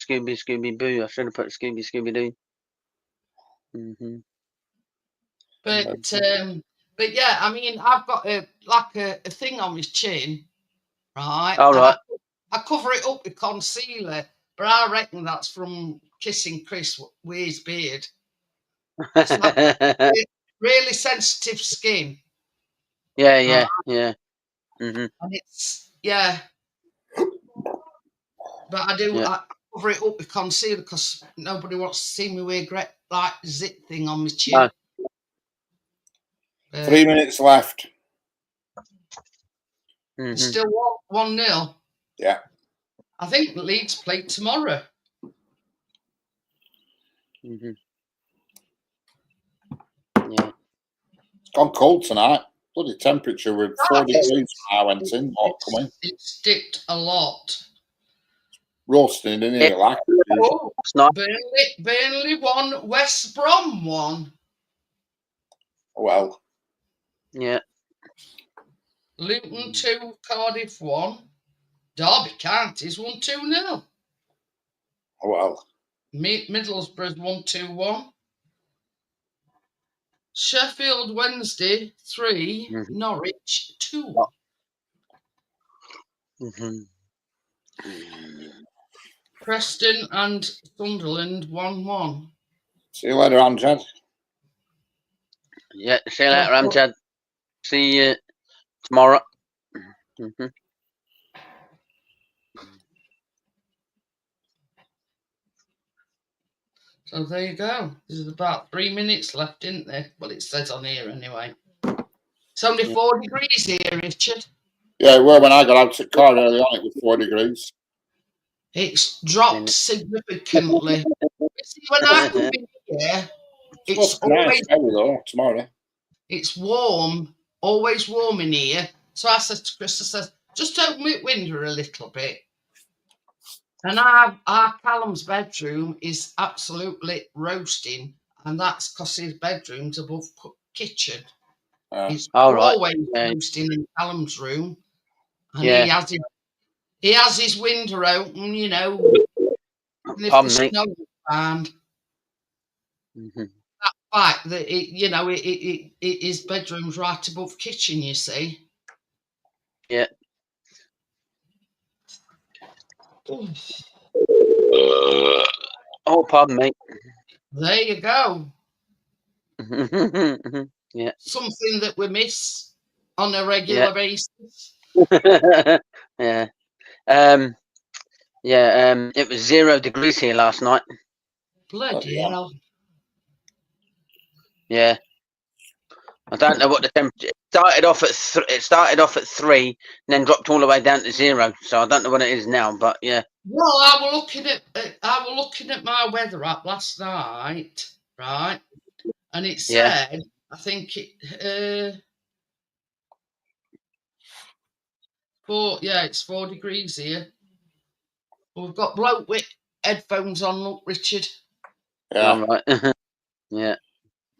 [SPEAKER 3] Scooby Boo. I should have put Scooby Doo.
[SPEAKER 1] But yeah, I mean, I've got a thing on my chin, right?
[SPEAKER 3] All right.
[SPEAKER 1] I cover it up with concealer, but I reckon that's from kissing Chris with his beard. It's like really sensitive skin.
[SPEAKER 3] Yeah.
[SPEAKER 1] And it's but I do. I cover it up with concealer because nobody wants to see me with a great zit thing on my chin.
[SPEAKER 2] No. 3 minutes left.
[SPEAKER 1] Still 1-0.
[SPEAKER 2] Yeah.
[SPEAKER 1] I think Leeds play tomorrow.
[SPEAKER 3] Yeah.
[SPEAKER 2] It's gone cold tonight. Bloody temperature with 4 degrees when I went in. Coming.
[SPEAKER 1] It's dipped a lot.
[SPEAKER 2] Roasting in here, like.
[SPEAKER 1] Oh, Burnley 1, West Brom 1.
[SPEAKER 2] Well.
[SPEAKER 3] Yeah.
[SPEAKER 1] Luton 2, Cardiff 1. Derby County's 1-2-0.
[SPEAKER 2] Well.
[SPEAKER 1] Middlesbrough's 1-2-1. Sheffield Wednesday 3, Norwich 2. Preston and Sunderland 1-1.
[SPEAKER 2] See you later, Amjad.
[SPEAKER 3] Yeah, see you later, Amjad. See you tomorrow.
[SPEAKER 1] So there you go. There's about 3 minutes left, isn't there? Well, it says on here anyway. It's only 4 degrees here, Richard.
[SPEAKER 2] Yeah, well, when I got out to the car early on, it was 4 degrees.
[SPEAKER 1] It's dropped significantly. See, when I come in here, it's always
[SPEAKER 2] tomorrow.
[SPEAKER 1] It's warm, always warm in here. So I said to Chris, just open the window a little bit. And our Callum's bedroom is absolutely roasting, and that's because his bedroom's above kitchen. It's always roasting in Callum's room, and he has his window open, you know. And if the snow around, that fact that his bedroom's right above kitchen, you see.
[SPEAKER 3] Yeah. Oh, pardon me.
[SPEAKER 1] There you go.
[SPEAKER 3] Yeah.
[SPEAKER 1] Something that we miss on a regular basis.
[SPEAKER 3] Yeah. It was 0 degrees here last night.
[SPEAKER 1] Bloody hell.
[SPEAKER 3] Yeah. I don't know what the temperature. It started off at 3, and then dropped all the way down to 0. So I don't know what it is now, but yeah.
[SPEAKER 1] Well, I was looking at my weather app last night, right? And it said, I think it's 4 degrees here. We've got bloke with headphones on, look, Richard.
[SPEAKER 2] Yeah.
[SPEAKER 3] Right. Yeah.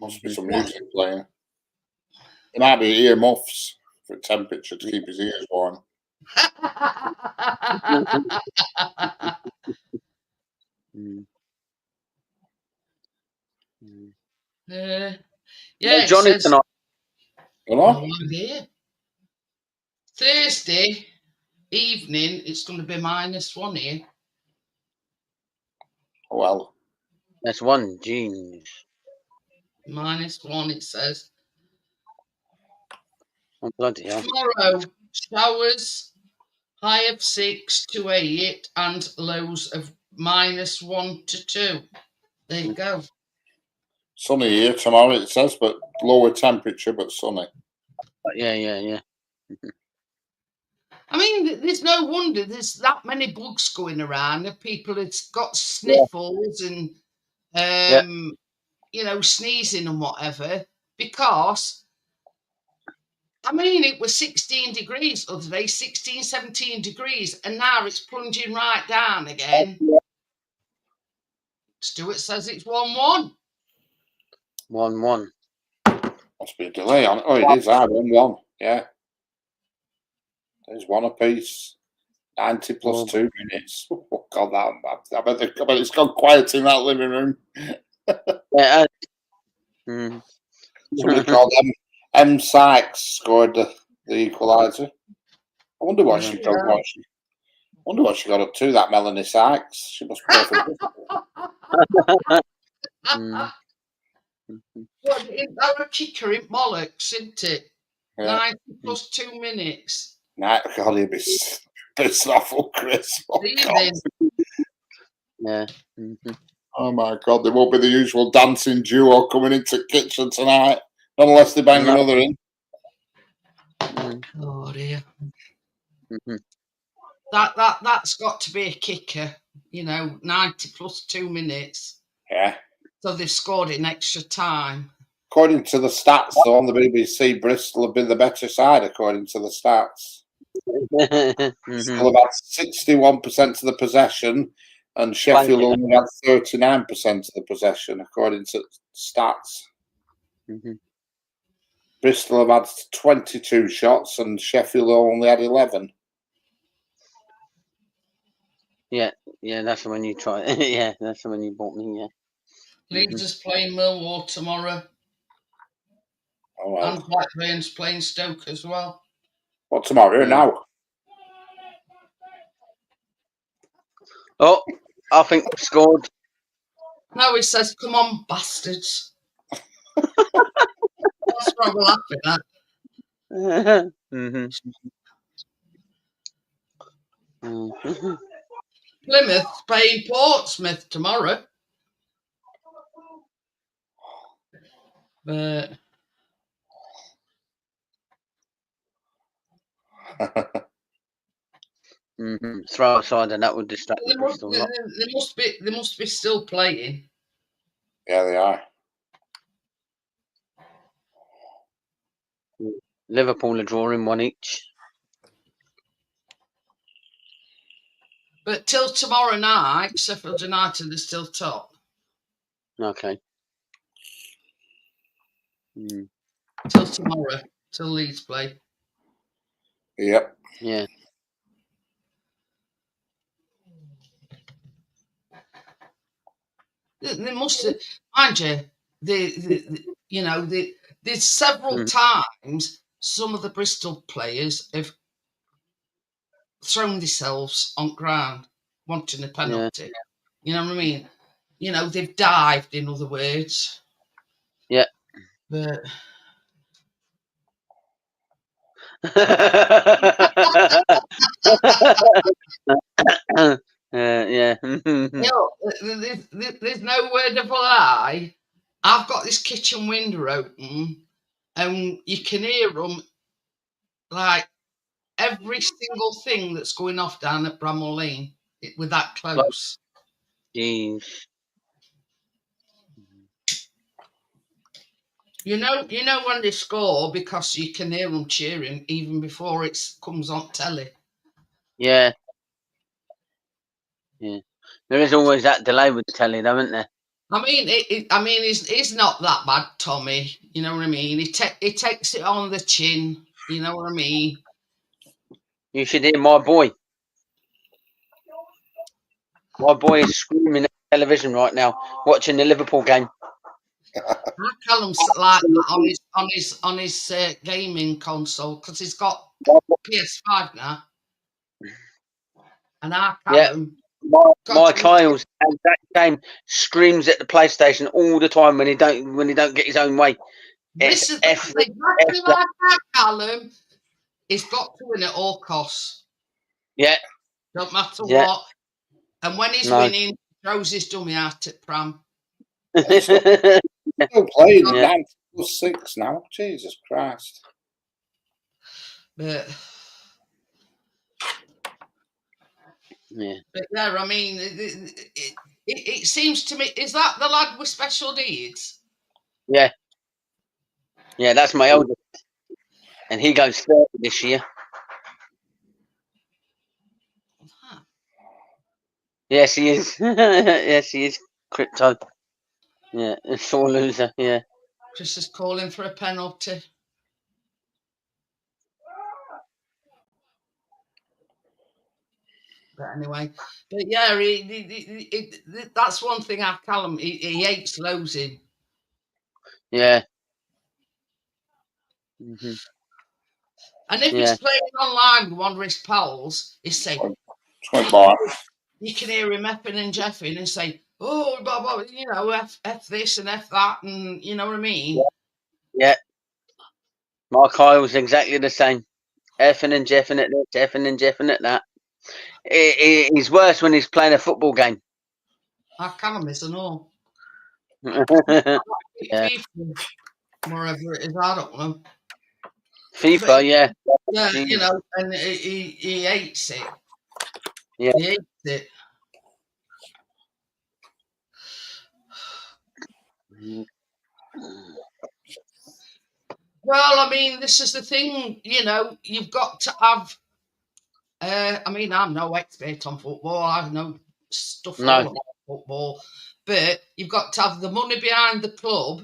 [SPEAKER 2] Must be some music playing. There might be ear muffs for temperature to keep his ears warm.
[SPEAKER 3] Johnny tonight.
[SPEAKER 1] Thursday evening, it's going to be -1 here.
[SPEAKER 2] Oh, well.
[SPEAKER 3] That's one. Jeez.
[SPEAKER 1] -1, it says.
[SPEAKER 3] Oh, bloody hell.
[SPEAKER 1] Tomorrow, showers, high of 6 to 8 and lows of -1 to 2. There you go.
[SPEAKER 2] Sunny here tomorrow, it says, but lower temperature, but sunny.
[SPEAKER 3] Yeah.
[SPEAKER 1] I mean, there's no wonder there's that many bugs going around and people have got sniffles and, you know, sneezing and whatever, because, I mean, it was 16 degrees the other day, 16, 17 degrees, and now it's plunging right down again. Stuart says it's 1-1.
[SPEAKER 3] 1-1.
[SPEAKER 2] Must be a delay on it. Oh, it is. 1-1. Yeah. There's one apiece. 90 plus 2 minutes. Oh, God, I bet it's gone quiet in that living room.
[SPEAKER 3] Yeah.
[SPEAKER 2] Somebody called M. Sykes scored the equaliser. I wonder what she got. Wonder what she got up to. That Melanie Sykes. She must play for.
[SPEAKER 1] Well, they're a kicker in bollocks, isn't it?
[SPEAKER 2] Yeah.
[SPEAKER 1] 90 plus 2 minutes.
[SPEAKER 2] Nah, God, he'd be pissed awful, Chris. Oh,
[SPEAKER 3] Yeah.
[SPEAKER 2] Oh my God, there won't be the usual dancing duo coming into the kitchen tonight, not unless they bang another in.
[SPEAKER 1] Oh dear. That's got to be a kicker, you know, 90 plus 2 minutes.
[SPEAKER 2] Yeah.
[SPEAKER 1] So they've scored in extra time.
[SPEAKER 2] According to the stats, though, on the BBC, Bristol have been the better side, according to the stats. Bristol have had 61% of the possession, and Sheffield only had 39% of the possession, according to stats. Bristol have had 22 shots, and Sheffield only had 11.
[SPEAKER 3] Yeah, that's when you try. Yeah, that's when you bought me. Yeah.
[SPEAKER 1] Leeds is playing Millwall tomorrow.
[SPEAKER 2] Oh, well.
[SPEAKER 1] And Blackburn's playing Stoke as well.
[SPEAKER 2] What, tomorrow? Now?
[SPEAKER 3] Oh, I think scored.
[SPEAKER 1] No, he says, come on, bastards. That's what we're laughing at. Plymouth playing Portsmouth tomorrow. But
[SPEAKER 3] throw outside and that would distract the Bristol.
[SPEAKER 1] They must be still playing.
[SPEAKER 2] Yeah, they are.
[SPEAKER 3] Liverpool are drawing 1 each.
[SPEAKER 1] But till tomorrow night, Sheffield United are still top.
[SPEAKER 3] Okay.
[SPEAKER 1] Till tomorrow, till Leeds play.
[SPEAKER 2] Yep.
[SPEAKER 3] Yeah.
[SPEAKER 1] They must have, mind you, there's several times some of the Bristol players have thrown themselves on ground wanting a penalty. Yeah. You know what I mean? You know, they've dived, in other words.
[SPEAKER 3] Yeah.
[SPEAKER 1] But
[SPEAKER 3] yeah.
[SPEAKER 1] You know, there's no word of a lie. I've got this kitchen window open, and you can hear them like every single thing that's going off down at Bramall Lane. We're that close.
[SPEAKER 3] Jeez.
[SPEAKER 1] You know when they score, because you can hear them cheering even before it comes on telly.
[SPEAKER 3] Yeah. Yeah. There is always that delay with the telly, though, isn't there?
[SPEAKER 1] I mean, it's not that bad, Tommy. You know what I mean? He takes it on the chin. You know what I mean?
[SPEAKER 3] You should hear my boy. My boy is screaming at television right now, watching the Liverpool game.
[SPEAKER 1] Callum's like that on his gaming console, because he's got PS5 now, and our Callum
[SPEAKER 3] Mike Kyle's that game screams at the PlayStation all the time when he don't get his own way.
[SPEAKER 1] This is exactly like that, Callum. He's got to win at all costs.
[SPEAKER 3] Yeah.
[SPEAKER 1] Don't matter what. And when he's winning, he throws his dummy out at Pram.
[SPEAKER 2] Still playing 9+6 now. Jesus Christ.
[SPEAKER 1] But
[SPEAKER 3] yeah,
[SPEAKER 1] I mean, it seems to me, is that the lad with special needs?
[SPEAKER 3] Yeah, that's my oldest, and he goes 30 this year. Huh. Yes, he is. Yes, he is. Crypto. Yeah, a sore loser. Yeah.
[SPEAKER 1] Chris is calling for a penalty. But anyway, but yeah, that's one thing I tell him. He hates losing.
[SPEAKER 3] Yeah.
[SPEAKER 1] And if he's playing online with one of his pals, he's saying, you can hear him effing and jeffing and say, oh, blah, blah, you know, F this and F that, and you know what I mean?
[SPEAKER 3] Yeah. Mark Kyle's exactly the same. Effing and jeffing at this, effing and jeffing at that. He's worse when he's playing a football game.
[SPEAKER 1] I can't miss and all.
[SPEAKER 3] Yeah.
[SPEAKER 1] Wherever it is, I don't know.
[SPEAKER 3] FIFA,
[SPEAKER 1] but,
[SPEAKER 3] yeah.
[SPEAKER 1] Yeah, you know, and he hates it.
[SPEAKER 3] Yeah.
[SPEAKER 1] He hates it. Well, I mean, this is the thing, you know, you've got to have, I mean, I'm no expert on football, I know stuff all about football, but you've got to have the money behind the club,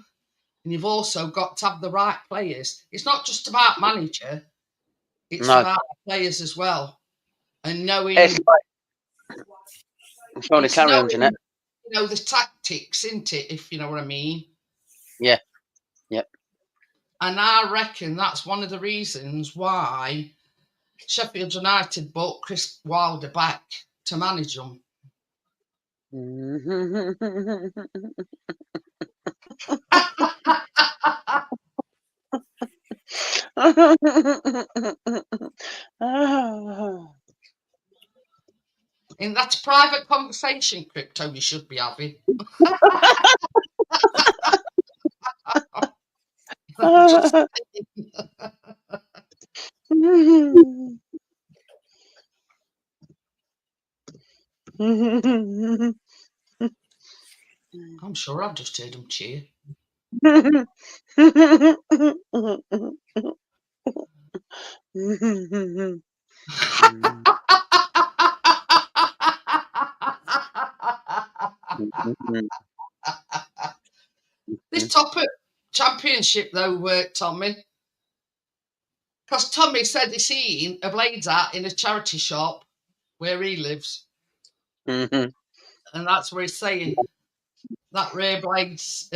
[SPEAKER 1] and you've also got to have the right players. It's not just about manager, it's about players as well. And knowing,
[SPEAKER 3] it's knowing, you
[SPEAKER 1] know, the tactics, isn't it, if you know what I mean?
[SPEAKER 3] Yeah. Yep.
[SPEAKER 1] And I reckon that's one of the reasons why Sheffield United bought Chris Wilder back to manage them. And that's a private conversation, Crypto, you should be having. I'm sure I've just heard him cheer. This Topper Championship, though, Tommy, because Tommy said he's seen a Blades hat in a charity shop where he lives. And that's where he's saying that rare blades,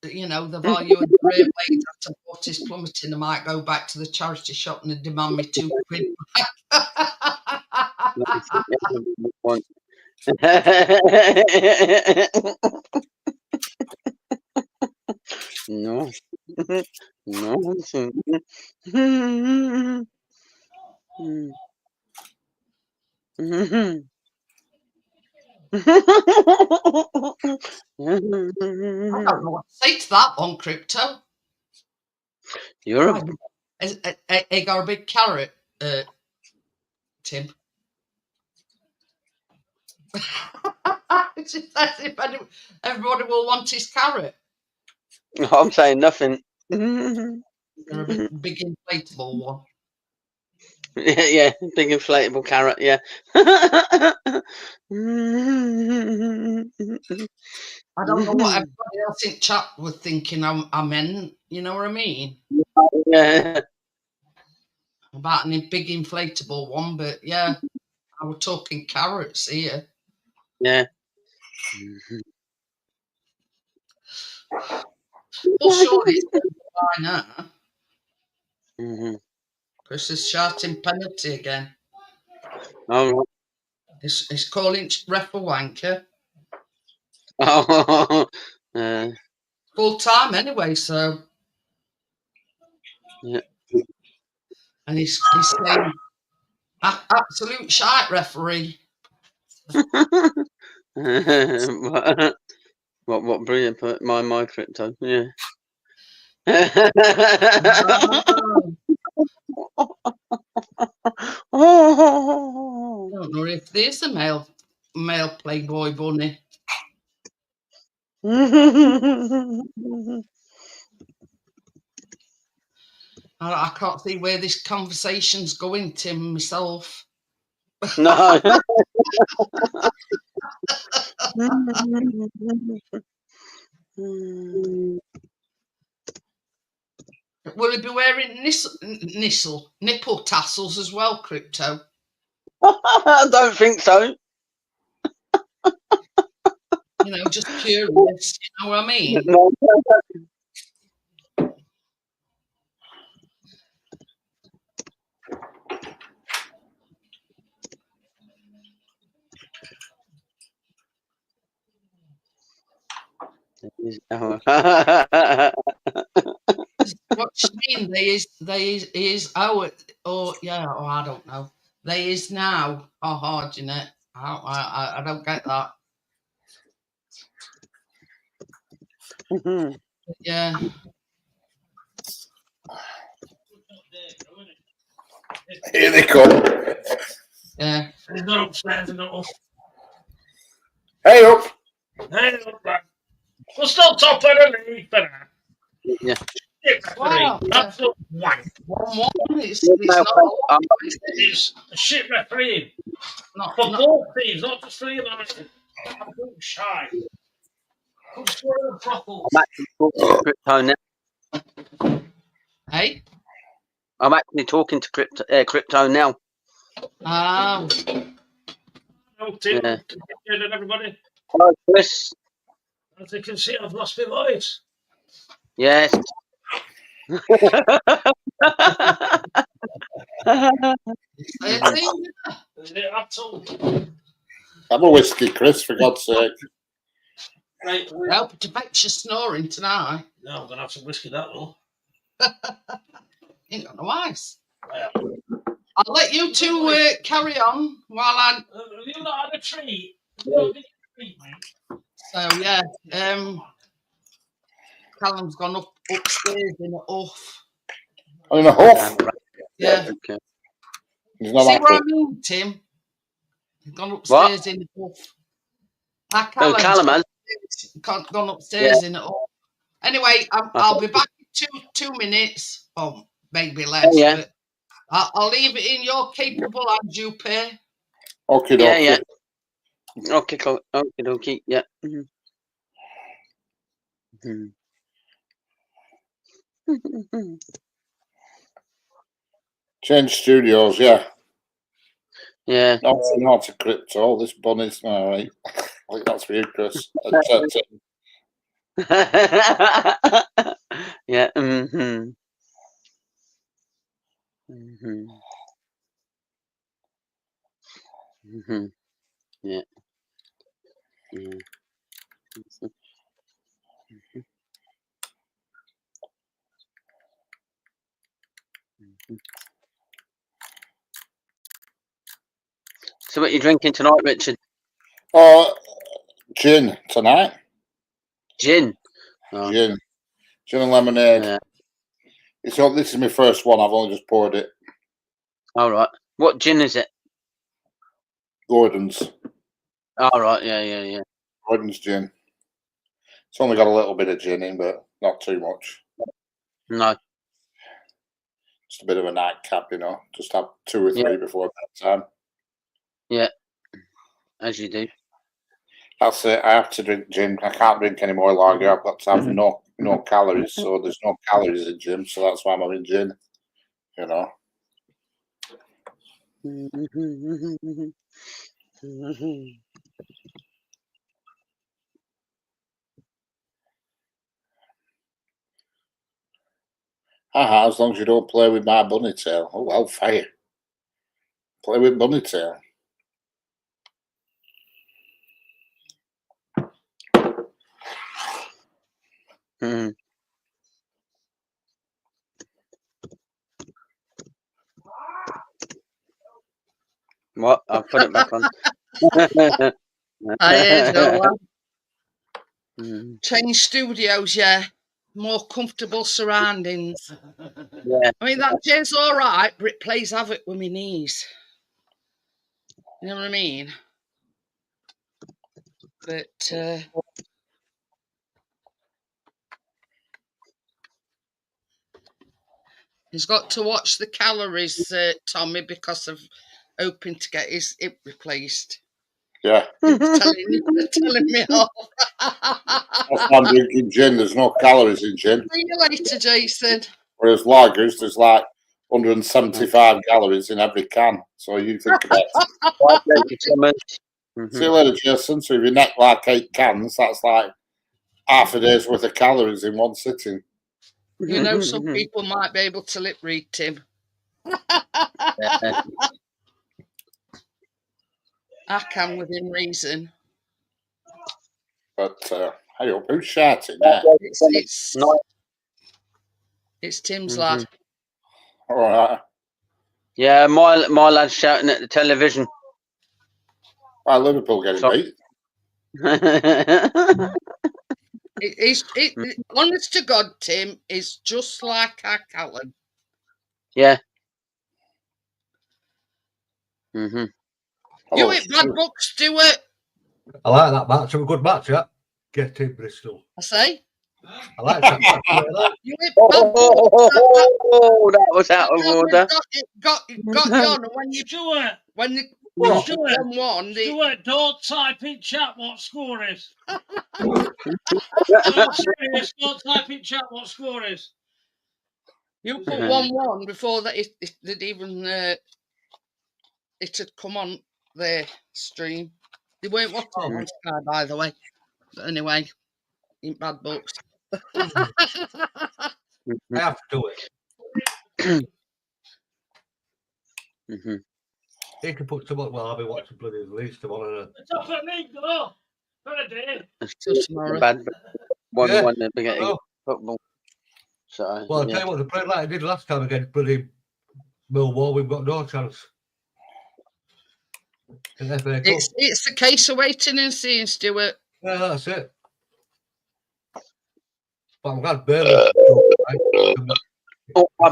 [SPEAKER 1] you know, the value of the rare blades after what is plummeting, I might go back to the charity shop and demand me £2
[SPEAKER 3] No.
[SPEAKER 1] I don't know what to say to that one, Crypto.
[SPEAKER 3] You're
[SPEAKER 1] I got a big carrot, Tim. It's just as if everybody will want his carrot.
[SPEAKER 3] I'm saying nothing.
[SPEAKER 1] They're a big inflatable one.
[SPEAKER 3] Yeah, big inflatable carrot, yeah.
[SPEAKER 1] I don't know what everybody else in chat was thinking I meant, you know what I mean?
[SPEAKER 3] Yeah.
[SPEAKER 1] About a big inflatable one, but yeah, I was talking carrots here.
[SPEAKER 3] Yeah.
[SPEAKER 1] Well, surely it's going to be by now. Chris is shouting penalty again.
[SPEAKER 3] All right.
[SPEAKER 1] He's calling ref a wanker.
[SPEAKER 3] Oh,
[SPEAKER 1] Full time anyway, so.
[SPEAKER 3] Yeah.
[SPEAKER 1] And he's saying, absolute shite referee.
[SPEAKER 3] what brilliant put my crypto, yeah.
[SPEAKER 1] I don't know if there's a male Playboy bunny. I can't see where this conversation's going, Tim, myself.
[SPEAKER 3] No.
[SPEAKER 1] Will he be wearing nipple tassels as well, Crypto?
[SPEAKER 3] I don't think so.
[SPEAKER 1] You know, just curious. You know what I mean?
[SPEAKER 3] No.
[SPEAKER 1] What do you mean? They is I don't know. They is now. Oh, hard, you know. I don't get that. Yeah.
[SPEAKER 2] Here they come.
[SPEAKER 1] Yeah.
[SPEAKER 4] He's not upstairs enough.
[SPEAKER 2] Hey up.
[SPEAKER 4] Hey, look, lad. We're still top of the league for that.
[SPEAKER 3] Yeah.
[SPEAKER 4] Shit referee.
[SPEAKER 1] Wow.
[SPEAKER 4] Absolute wank.
[SPEAKER 1] 1-1. It's
[SPEAKER 3] No,
[SPEAKER 1] not a lot.
[SPEAKER 4] It's a shit referee.
[SPEAKER 1] Not,
[SPEAKER 4] For
[SPEAKER 1] not,
[SPEAKER 4] both teams, not just for you, man. Absolute shy. Could score a brothel.
[SPEAKER 3] I'm actually talking to crypto now.
[SPEAKER 1] hey?
[SPEAKER 3] I'm actually talking to crypto now.
[SPEAKER 1] Oh.
[SPEAKER 4] No, Tim.
[SPEAKER 3] Yeah.
[SPEAKER 4] Good and everybody.
[SPEAKER 3] Hello, Chris.
[SPEAKER 4] As you can see, I've lost my voice.
[SPEAKER 3] Yes.
[SPEAKER 4] Is it absolute?
[SPEAKER 2] Have a whiskey, Chris, for God's sake.
[SPEAKER 4] Right.
[SPEAKER 1] Help to fetch your snoring tonight.
[SPEAKER 4] No, I'm going to have some whiskey, that will.
[SPEAKER 1] Ain't got no ice.
[SPEAKER 4] Yeah.
[SPEAKER 1] I'll let you two carry on while I.
[SPEAKER 4] Have you not had a treat? Have you not had a treat, mate?
[SPEAKER 1] So yeah, Callum's gone upstairs in a huff.
[SPEAKER 2] In a huff.
[SPEAKER 1] Yeah.
[SPEAKER 3] Okay.
[SPEAKER 2] He's not
[SPEAKER 1] See
[SPEAKER 2] that
[SPEAKER 1] what I
[SPEAKER 2] good.
[SPEAKER 1] mean, Tim? He's gone upstairs in a huff.
[SPEAKER 3] Oh, Callum has.
[SPEAKER 1] Gone upstairs in a huff. Anyway, I'll be back in 2 minutes, or maybe less.
[SPEAKER 3] Yeah.
[SPEAKER 1] But I'll leave it in your capable hands, you pair.
[SPEAKER 2] Okay,
[SPEAKER 3] Yeah. Okay, cool. Okay. Yeah.
[SPEAKER 2] Change studios, yeah.
[SPEAKER 3] Yeah.
[SPEAKER 2] Not a crypto. This bunny's all right. I think that's for you, Chris.
[SPEAKER 3] Yeah. Yeah. So what are you drinking tonight, Richard?
[SPEAKER 2] Gin tonight.
[SPEAKER 3] Gin. Oh.
[SPEAKER 2] Gin and lemonade.
[SPEAKER 3] Yeah.
[SPEAKER 2] This is my first one. I've only just poured it.
[SPEAKER 3] All right. What gin is it?
[SPEAKER 2] Gordon's.
[SPEAKER 3] All right. Yeah.
[SPEAKER 2] Gordon's gin. It's only got a little bit of gin in, but not too much.
[SPEAKER 3] No.
[SPEAKER 2] Just a bit of a nightcap, you know. Just have 2 or 3 before bedtime.
[SPEAKER 3] Yeah. As you do.
[SPEAKER 2] That's it. I have to drink gin. I can't drink any more lager. I've got to have no calories, so there's no calories in gin. So that's why I'm having gin. You know. As long as you don't play with my bunny tail. Oh, well, fire. Play with bunny tail.
[SPEAKER 3] Mm. What? I'll put it back on.
[SPEAKER 1] I heard all that.
[SPEAKER 3] Mm.
[SPEAKER 1] Change studios, yeah. More comfortable surroundings.
[SPEAKER 3] Yeah.
[SPEAKER 1] I mean, that chair's all right, but it plays havoc with my knees. You know what I mean? But he's got to watch the calories, Tommy, because of hoping to get his hip replaced.
[SPEAKER 2] Yeah.
[SPEAKER 1] telling me off.
[SPEAKER 2] That's why I'm drinking gin. There's no calories in gin.
[SPEAKER 1] See you later, Jason.
[SPEAKER 2] Whereas lagers, there's like 175 calories in every can. So you think about it. See you later, Jason. So if you neck like 8 cans, that's like half a day's worth of calories in one sitting.
[SPEAKER 1] You know, some people might be able to lip read, Tim. I can within reason.
[SPEAKER 2] But hey up, who's shouting there?
[SPEAKER 1] It's Tim's lad.
[SPEAKER 2] All right.
[SPEAKER 3] Yeah, my lad's shouting at the television.
[SPEAKER 2] Why Liverpool getting beat?
[SPEAKER 1] Honest to God, Tim, is just like our Callum.
[SPEAKER 3] Yeah. Mm-hmm.
[SPEAKER 1] You ain't bad book, Stuart.
[SPEAKER 5] I like that match. It was a good match, yeah. Get in Bristol.
[SPEAKER 1] I say.
[SPEAKER 5] I like that match.
[SPEAKER 1] You ain't bad book.
[SPEAKER 3] Oh, that was out of order.
[SPEAKER 1] Got you on, and when you
[SPEAKER 4] Stuart,
[SPEAKER 1] when the
[SPEAKER 4] Stuart,
[SPEAKER 1] 1-1,
[SPEAKER 4] Stuart, don't type in chat what score is. No, serious, don't type in chat what score is.
[SPEAKER 1] you put 1-1 before that it even it had come on their stream. They weren't watching it on Sky, by the way. But anyway, in bad books.
[SPEAKER 5] I have to do it. He can put some. Well, I'll be watching bloody Leeds tomorrow.
[SPEAKER 4] It's off at me, go. For a day.
[SPEAKER 1] Till tomorrow.
[SPEAKER 3] Bad one
[SPEAKER 5] Yeah.
[SPEAKER 3] when they're beginning football. So,
[SPEAKER 5] Well, I'll tell you what, they played like they did last time against bloody Millwall. We've got no chance.
[SPEAKER 1] It's the case of waiting and seeing, Stuart.
[SPEAKER 5] Yeah, that's it. But I'm glad Burnley.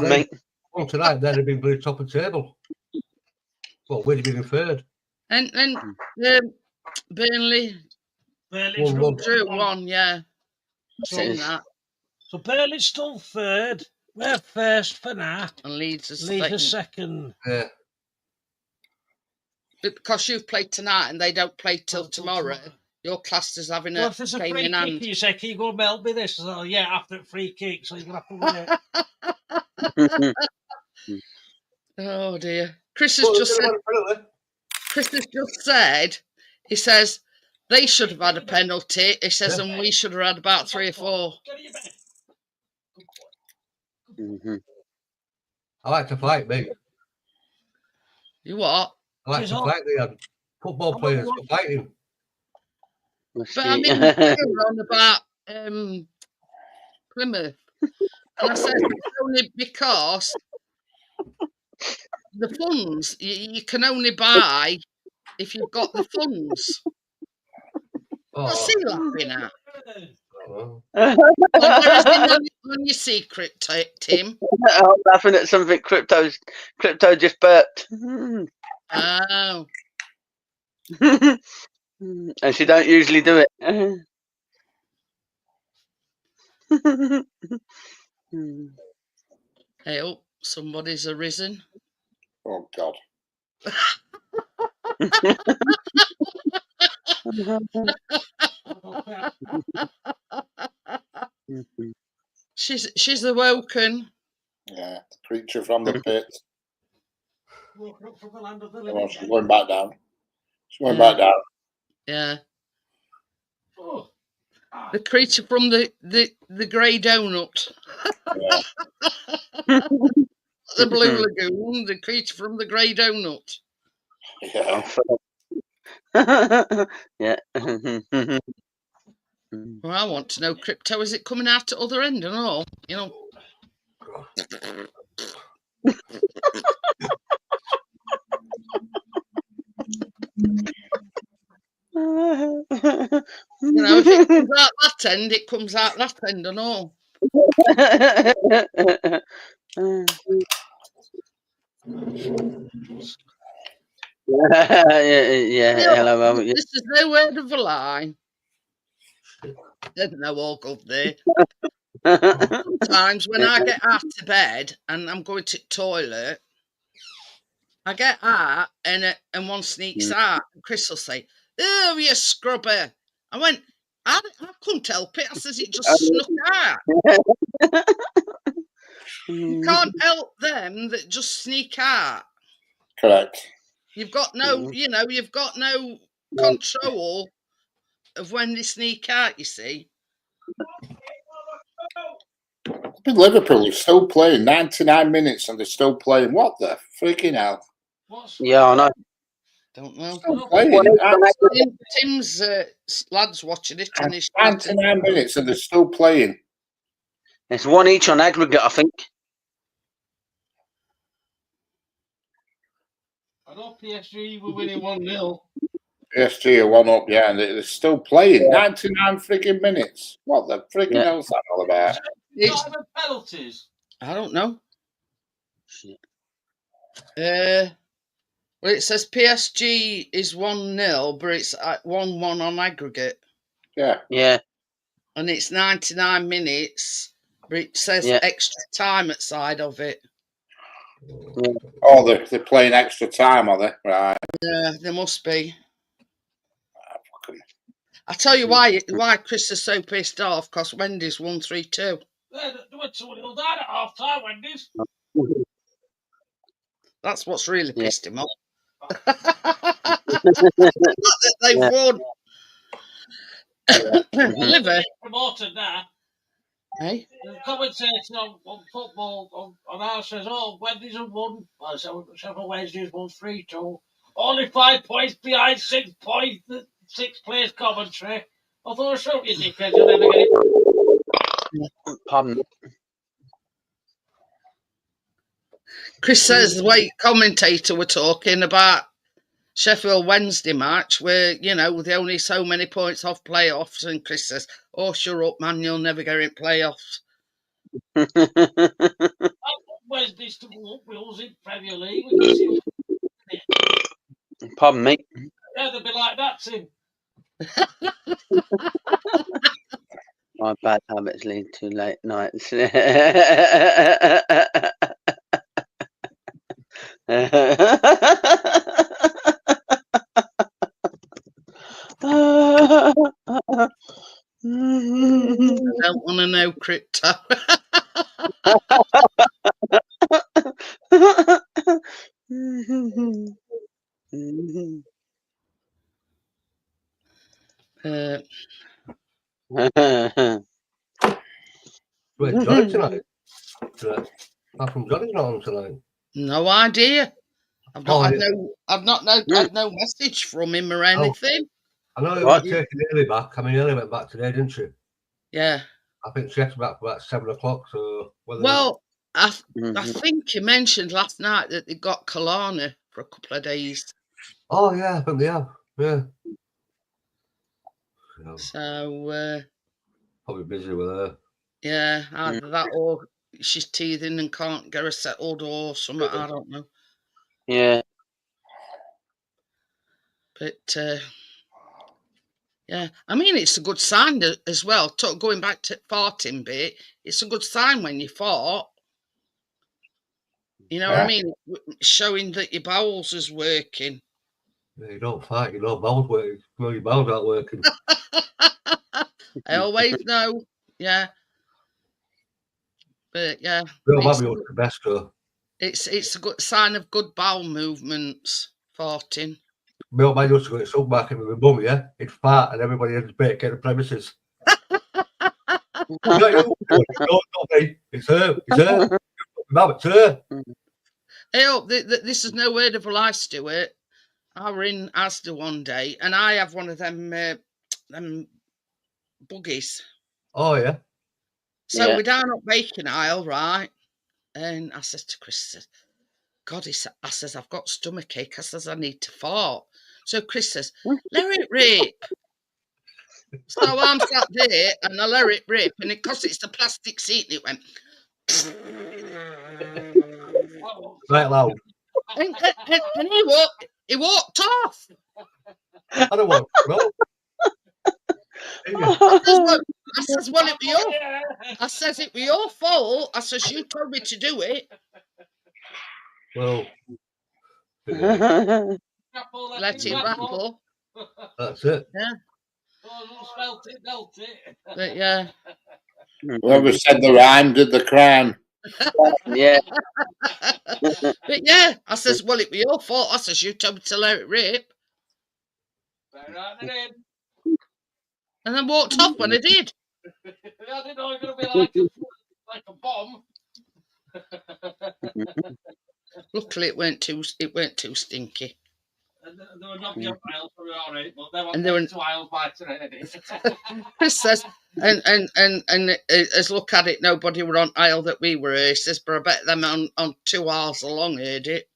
[SPEAKER 3] mate.
[SPEAKER 5] Well, tonight they'd have been bloody top of table. Well, we'd have been in third.
[SPEAKER 1] And Burnley drew 1, yeah. Seen that.
[SPEAKER 4] So Burnley's still third. We're first for now.
[SPEAKER 1] And Leeds is
[SPEAKER 4] second.
[SPEAKER 5] Yeah.
[SPEAKER 1] But because you've played tonight and they don't play till tomorrow, your class is having
[SPEAKER 4] Well, if there's a
[SPEAKER 1] game
[SPEAKER 4] free
[SPEAKER 1] in hand.
[SPEAKER 4] kick, you say, can you go and help me this? So, yeah, after a free kick, so you're going to have to win it.
[SPEAKER 1] Oh, dear. Chris has just said, he says, they should have had a penalty. He says, and we should have had about 3 or 4.
[SPEAKER 5] I like to fight, mate.
[SPEAKER 1] You what?
[SPEAKER 5] I like to fight. They had football players for fighting.
[SPEAKER 1] But I mean, we're on about Plymouth. And I said, it's only because the funds, you can only buy if you've got the funds. What's he laughing at? Where is it on your secret, Tim?
[SPEAKER 3] I'm laughing at something Crypto just burped.
[SPEAKER 1] Oh.
[SPEAKER 3] And she don't usually do it.
[SPEAKER 1] Hey, oh, somebody's arisen.
[SPEAKER 2] Oh, God.
[SPEAKER 1] She's awoken.
[SPEAKER 2] Yeah, the creature from the pit.
[SPEAKER 4] Woken up from the land of the
[SPEAKER 2] Well,
[SPEAKER 4] living.
[SPEAKER 2] she's going back down. She's going back down.
[SPEAKER 1] Yeah.
[SPEAKER 4] Oh.
[SPEAKER 1] The creature from the grey donut.
[SPEAKER 2] Yeah.
[SPEAKER 1] The Blue Lagoon, the creature from the grey donut.
[SPEAKER 2] Yeah.
[SPEAKER 3] Yeah.
[SPEAKER 1] Well, I want to know, Crypto, is it coming out at other end and all? You know. You know, if it comes out that end, it comes out that end and all.
[SPEAKER 3] Hello, Mum.
[SPEAKER 1] This is no word of a lie. There's no all good there. Sometimes when I get out of bed and I'm going to the toilet, I get out and one sneaks out. And Chris will say, "Oh, you scrubber." I went, I couldn't help it. I says, it just snuck out. You can't help them that just sneak out.
[SPEAKER 2] Correct.
[SPEAKER 1] You've got no, you know, you've got no control of when they sneak out, you see.
[SPEAKER 2] Liverpool is still playing 99 minutes and they're still playing. What the freaking hell?
[SPEAKER 3] Yeah, I know.
[SPEAKER 1] Don't know.
[SPEAKER 2] Still playing.
[SPEAKER 1] Tim's lad's watching it and he's
[SPEAKER 2] 99 minutes and they're still playing.
[SPEAKER 3] It's one each on aggregate, I think.
[SPEAKER 4] I know PSG were winning 1-0.
[SPEAKER 2] PSG are 1 up, yeah, and they're still playing 99 freaking minutes. What the freaking hell's that all about?
[SPEAKER 1] It's,
[SPEAKER 4] Penalties.
[SPEAKER 1] I don't know.
[SPEAKER 3] Shit.
[SPEAKER 1] Well, it says PSG is 1-0, but it's at 1-1 on aggregate.
[SPEAKER 2] Yeah.
[SPEAKER 3] Yeah.
[SPEAKER 1] And it's 99 minutes, but it says extra time at side of it.
[SPEAKER 3] Yeah.
[SPEAKER 2] Oh, they're playing extra time, are they? Right.
[SPEAKER 1] Yeah, there must be. I tell you why Chris is so pissed off, because Wendy's won 3-2.
[SPEAKER 4] They went 2-0 down at half time, Wendy's.
[SPEAKER 1] That's what's really pissed him off. They've won. Liver.
[SPEAKER 4] Promoted now.
[SPEAKER 1] Hey?
[SPEAKER 4] The commentator on football on ours says, "Oh, Wendy's have won. Well, several Wednesdays won 3-2. Only 5 points behind 6 points. The 6th place commentary. I thought, show you, dickhead, you'll never get it."
[SPEAKER 3] Pardon.
[SPEAKER 1] Chris says the way commentator were talking about Sheffield Wednesday match where, you know, they're only so many points off playoffs, and Chris says, "Oh, shut up, man, you'll never get in playoffs."
[SPEAKER 4] Wednesdays to go up with us in Premier League.
[SPEAKER 3] Pardon me.
[SPEAKER 4] Yeah, they'll be like that, Tim.
[SPEAKER 3] My bad habits lead to late nights.
[SPEAKER 1] I don't want to know, Crypto.
[SPEAKER 5] Where's Johnny tonight? How come Johnny's not on tonight?
[SPEAKER 1] No idea. I've not had
[SPEAKER 5] yeah.
[SPEAKER 1] had no message from him or anything.
[SPEAKER 5] I know he was taking Haley back. I mean, Haley went back today, didn't she?
[SPEAKER 1] Yeah.
[SPEAKER 5] I think she had to back about 7 o'clock. So
[SPEAKER 1] I think you mentioned last night that they got Kalana for a couple of days.
[SPEAKER 5] Oh yeah, I think they have. Yeah.
[SPEAKER 1] So
[SPEAKER 5] probably busy with her.
[SPEAKER 1] Yeah, either that or she's teething and can't get her settled or something. I don't know.
[SPEAKER 3] Yeah.
[SPEAKER 1] But yeah, I mean, it's a good sign as well. Going back to farting bit, it's a good sign when you fart. You know what I mean? Showing that your bowels is working.
[SPEAKER 5] Yeah, you don't fart, you know bowels working. Well, your bowels aren't working.
[SPEAKER 1] I always know. Yeah. But yeah.
[SPEAKER 5] The best,
[SPEAKER 1] it's a good sign of good bowel movements, farting.
[SPEAKER 5] My old man used to go to the supermarket with my mum, yeah? He'd fart and everybody had to break at the premises. It's her. Mum, it's her.
[SPEAKER 1] Hey, this is no word of a lie, Stuart. I were in Asda one day and I have one of them buggies.
[SPEAKER 5] Oh, yeah.
[SPEAKER 1] So
[SPEAKER 3] Yeah.
[SPEAKER 1] we're down at Bacon Isle, right? And I says to Chris, says, God, I says, I've got stomach ache. I says, I need to fart. So Chris says, let it rip. So I'm sat there and I let it rip. And because it's the plastic seat, it went.
[SPEAKER 5] Right loud.
[SPEAKER 1] And he walked off.
[SPEAKER 5] I don't want no.
[SPEAKER 1] I says, well, it was your. I says, it was your fault. I says, you told me to do it.
[SPEAKER 5] Well,
[SPEAKER 1] Let it rattle.
[SPEAKER 5] that's it.
[SPEAKER 1] But yeah.
[SPEAKER 2] Whoever said the rhyme did the crime.
[SPEAKER 3] Yeah.
[SPEAKER 1] But yeah, I says, well, it was your fault. I says, you told me to let it rip. And then walked off when I did.
[SPEAKER 4] I didn't know it was going to be like a bomb.
[SPEAKER 1] Luckily, it weren't too stinky.
[SPEAKER 4] And there were not your aisles for all right, but there
[SPEAKER 1] And
[SPEAKER 4] were
[SPEAKER 1] there were
[SPEAKER 4] 2 aisles by today.
[SPEAKER 1] Chris says, and as look at it, nobody were on aisle that we were. He says, but I bet them on 2 aisles along heard it.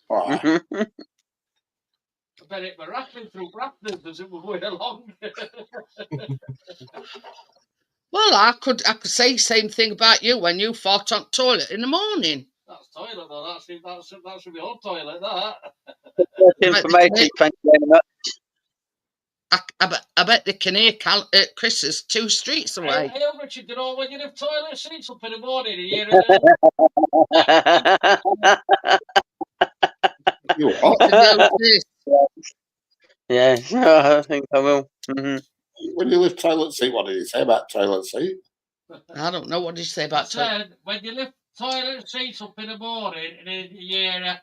[SPEAKER 2] Right.
[SPEAKER 4] I bet it were rattling through Braftons as it was going along.
[SPEAKER 1] Well, I could say the same thing about you when you fart on toilet in the morning.
[SPEAKER 4] That's toilet though. That should be your toilet. That.
[SPEAKER 3] Informative. Thank you very much.
[SPEAKER 1] I bet they can hear Chris's 2 streets away.
[SPEAKER 4] Hey, Richard, you know when you have toilet seats up in the morning, you hear
[SPEAKER 2] You what?
[SPEAKER 3] Yeah, I think I will.
[SPEAKER 2] When you lift toilet seat, what did he say about toilet seat?
[SPEAKER 1] I don't know. What did you say about toilet?
[SPEAKER 4] said when you lift toilet seats up in the morning and then you hear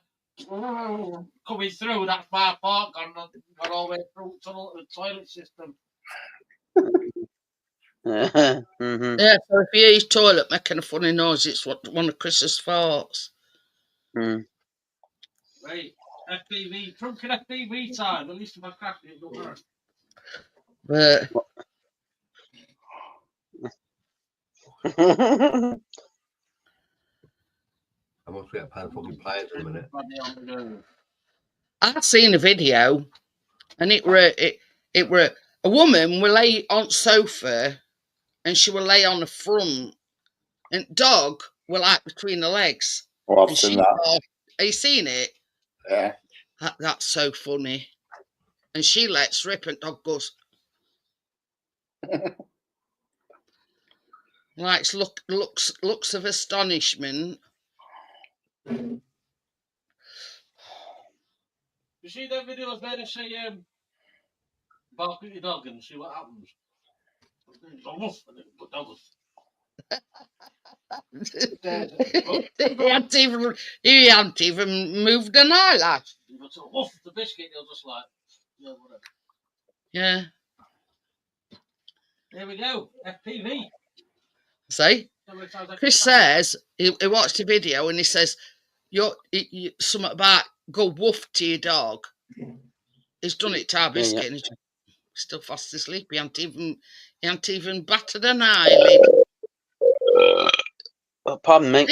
[SPEAKER 4] coming through, that's my fart gone all the way through the toilet system.
[SPEAKER 1] Yeah, so if you hear his toilet making a funny noise, it's one of Chris's farts.
[SPEAKER 4] Right, FPV, drunken FPV time. At least if I crack it, don't worry.
[SPEAKER 1] But
[SPEAKER 5] I must get a pan of fucking pliers in a minute.
[SPEAKER 1] I seen a video, and it were a woman will lay on sofa, and she will lay on the front, and dog will like between the legs.
[SPEAKER 2] Well, I've
[SPEAKER 1] And
[SPEAKER 2] seen
[SPEAKER 1] she
[SPEAKER 2] that.
[SPEAKER 1] thought, have you seen it?
[SPEAKER 2] Yeah.
[SPEAKER 1] That's so funny. And she lets rip, and dog goes. Likes looks of astonishment.
[SPEAKER 4] You see that video where they say bark at your dog and see what happens?
[SPEAKER 1] He hadn't even moved an eyelash.
[SPEAKER 4] But a woof the biscuit, he'll just like, yeah, whatever.
[SPEAKER 1] Yeah.
[SPEAKER 4] There we go, FPV.
[SPEAKER 1] See? Chris says he watched the video and he says, you something about go woof to your dog. He's done it to our biscuit and he's still fast asleep. He ain't even battered an eyelid.
[SPEAKER 3] Pardon me.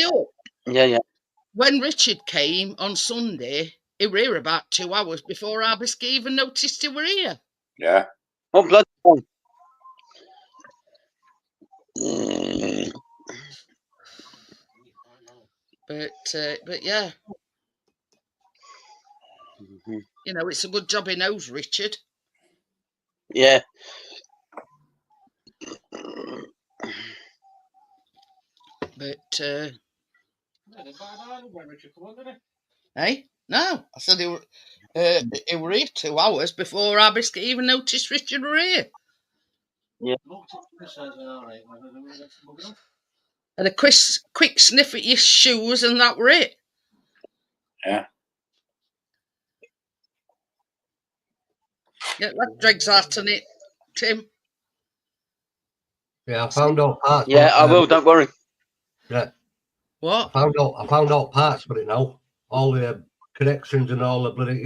[SPEAKER 3] Yeah.
[SPEAKER 1] When Richard came on Sunday, he were here about 2 hours before our biscuit even noticed he were here.
[SPEAKER 2] Yeah.
[SPEAKER 3] Oh, blood.
[SPEAKER 1] But yeah. You know, it's a good job he knows Richard.
[SPEAKER 3] Yeah.
[SPEAKER 1] But hey, no, I said he were here 2 hours before our biscuit even noticed Richard were here.
[SPEAKER 3] Yeah.
[SPEAKER 1] And a quick sniff at your shoes, and that were it.
[SPEAKER 2] Yeah.
[SPEAKER 1] Get that dregs out on it, Tim.
[SPEAKER 5] Yeah, I found out parts.
[SPEAKER 3] Yeah, I will. Don't worry.
[SPEAKER 5] Yeah.
[SPEAKER 1] What?
[SPEAKER 5] I found out parts for it now. All the connections and all the bloody,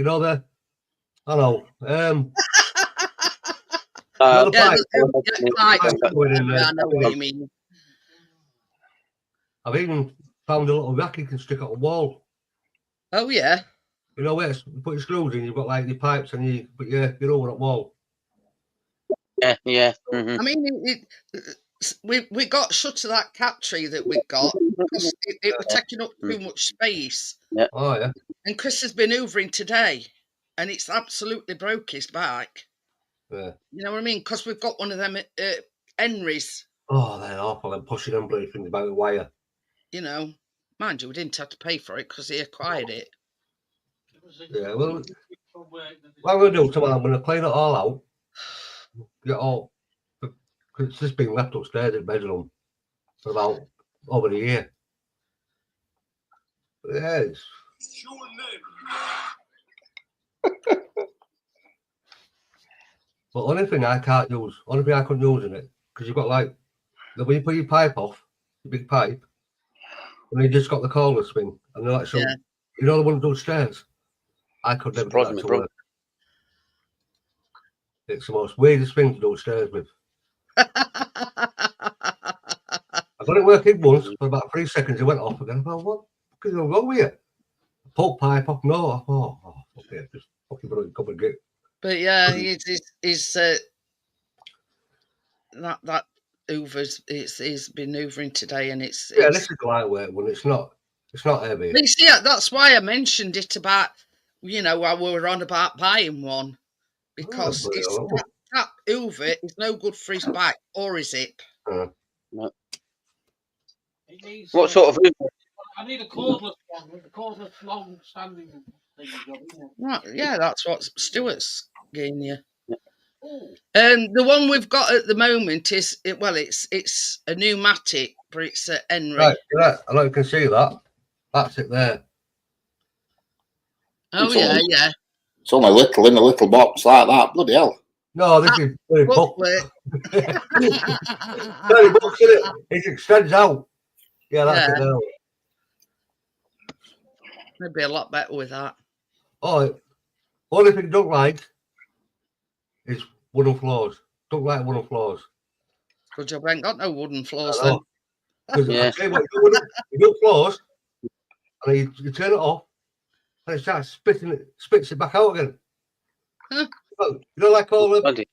[SPEAKER 5] I know.
[SPEAKER 3] Uh,
[SPEAKER 5] The
[SPEAKER 1] Yeah,
[SPEAKER 5] pipe.
[SPEAKER 1] I know what you mean.
[SPEAKER 5] I've even found a little rack you can stick on a wall.
[SPEAKER 1] Oh yeah.
[SPEAKER 5] You know where you put your screws in, you've got like your pipes and you put your over that wall.
[SPEAKER 3] yeah.
[SPEAKER 1] I mean, we got shut of that cat tree that we got because it was taking up too much space.
[SPEAKER 5] Oh yeah.
[SPEAKER 1] And Chris has been hoovering today, and it's absolutely broke his back.
[SPEAKER 5] Yeah.
[SPEAKER 1] You know what I mean? Because we've got one of them Henrys.
[SPEAKER 5] Oh, they're awful. I'm pushing them bloody things about the wire.
[SPEAKER 1] You know, mind you, we didn't have to pay for it because he acquired it.
[SPEAKER 5] Yeah, well, what I'm going to do tomorrow, I'm going to clean it all out. Get all, because it's just been left upstairs in bedroom for about over a year. Yeah, it's... But only thing I can't use, only thing I couldn't use in it, because you've got like, when you put your pipe off, your big pipe, and you just got the collar swing, and they're like, so, you know the one downstairs? I could never get that to work. It's the most weirdest thing to do upstairs with. I got it working once for about 3 seconds. It went off again. I thought, what is wrong with you? Pull pipe off. No, I thought, oh, okay, just fucking put it in cover and get.
[SPEAKER 1] But yeah, he's that Hoover's he's been hoovering today, and it's
[SPEAKER 5] this is a lightweight one. It's not heavy.
[SPEAKER 1] You see, that's why I mentioned it about, you know, while we were on about buying one, because that Hoover is no good for his back or his hip.
[SPEAKER 3] No. What sort of Hoover?
[SPEAKER 4] I need a cordless one with a cordless long standing thing.
[SPEAKER 1] Right, yeah, that's what Stuart's getting you. The one we've got at the moment is it's a pneumatic, but it's a Henry.
[SPEAKER 5] Right, I know you can see that. That's it there.
[SPEAKER 1] Oh yeah.
[SPEAKER 2] It's only little in a little box like that. Bloody hell.
[SPEAKER 5] No, this is very box. 30 bucks in it. It extends out. Yeah, that's it there.
[SPEAKER 1] Maybe a lot better with that.
[SPEAKER 5] Oh, only thing I don't like is wooden floors. Don't like wooden floors.
[SPEAKER 1] Good job, I ain't got no wooden floors then.
[SPEAKER 5] Because I tell you what, you do floors, and you turn it off, and it starts spits it back out again.
[SPEAKER 1] Huh?
[SPEAKER 5] You know, like all the like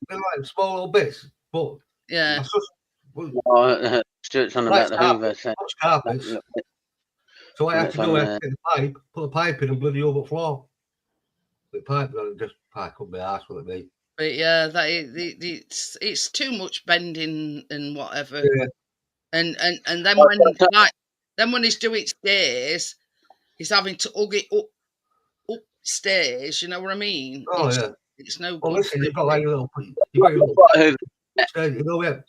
[SPEAKER 5] small little bits, but
[SPEAKER 1] yeah.
[SPEAKER 3] Stuart's on about the Hoover.
[SPEAKER 5] Carpets. So what I have to do is get the pipe, put the pipe in and bloody over floor. The pipe couldn't be arsed, will it be?
[SPEAKER 1] But yeah, it's too much bending and whatever.
[SPEAKER 5] Yeah.
[SPEAKER 1] And then when he's doing stairs, he's having to hug it upstairs. You know what I mean?
[SPEAKER 5] Oh yeah.
[SPEAKER 1] It's no good.
[SPEAKER 5] Well, listen, you've got like a little. You know where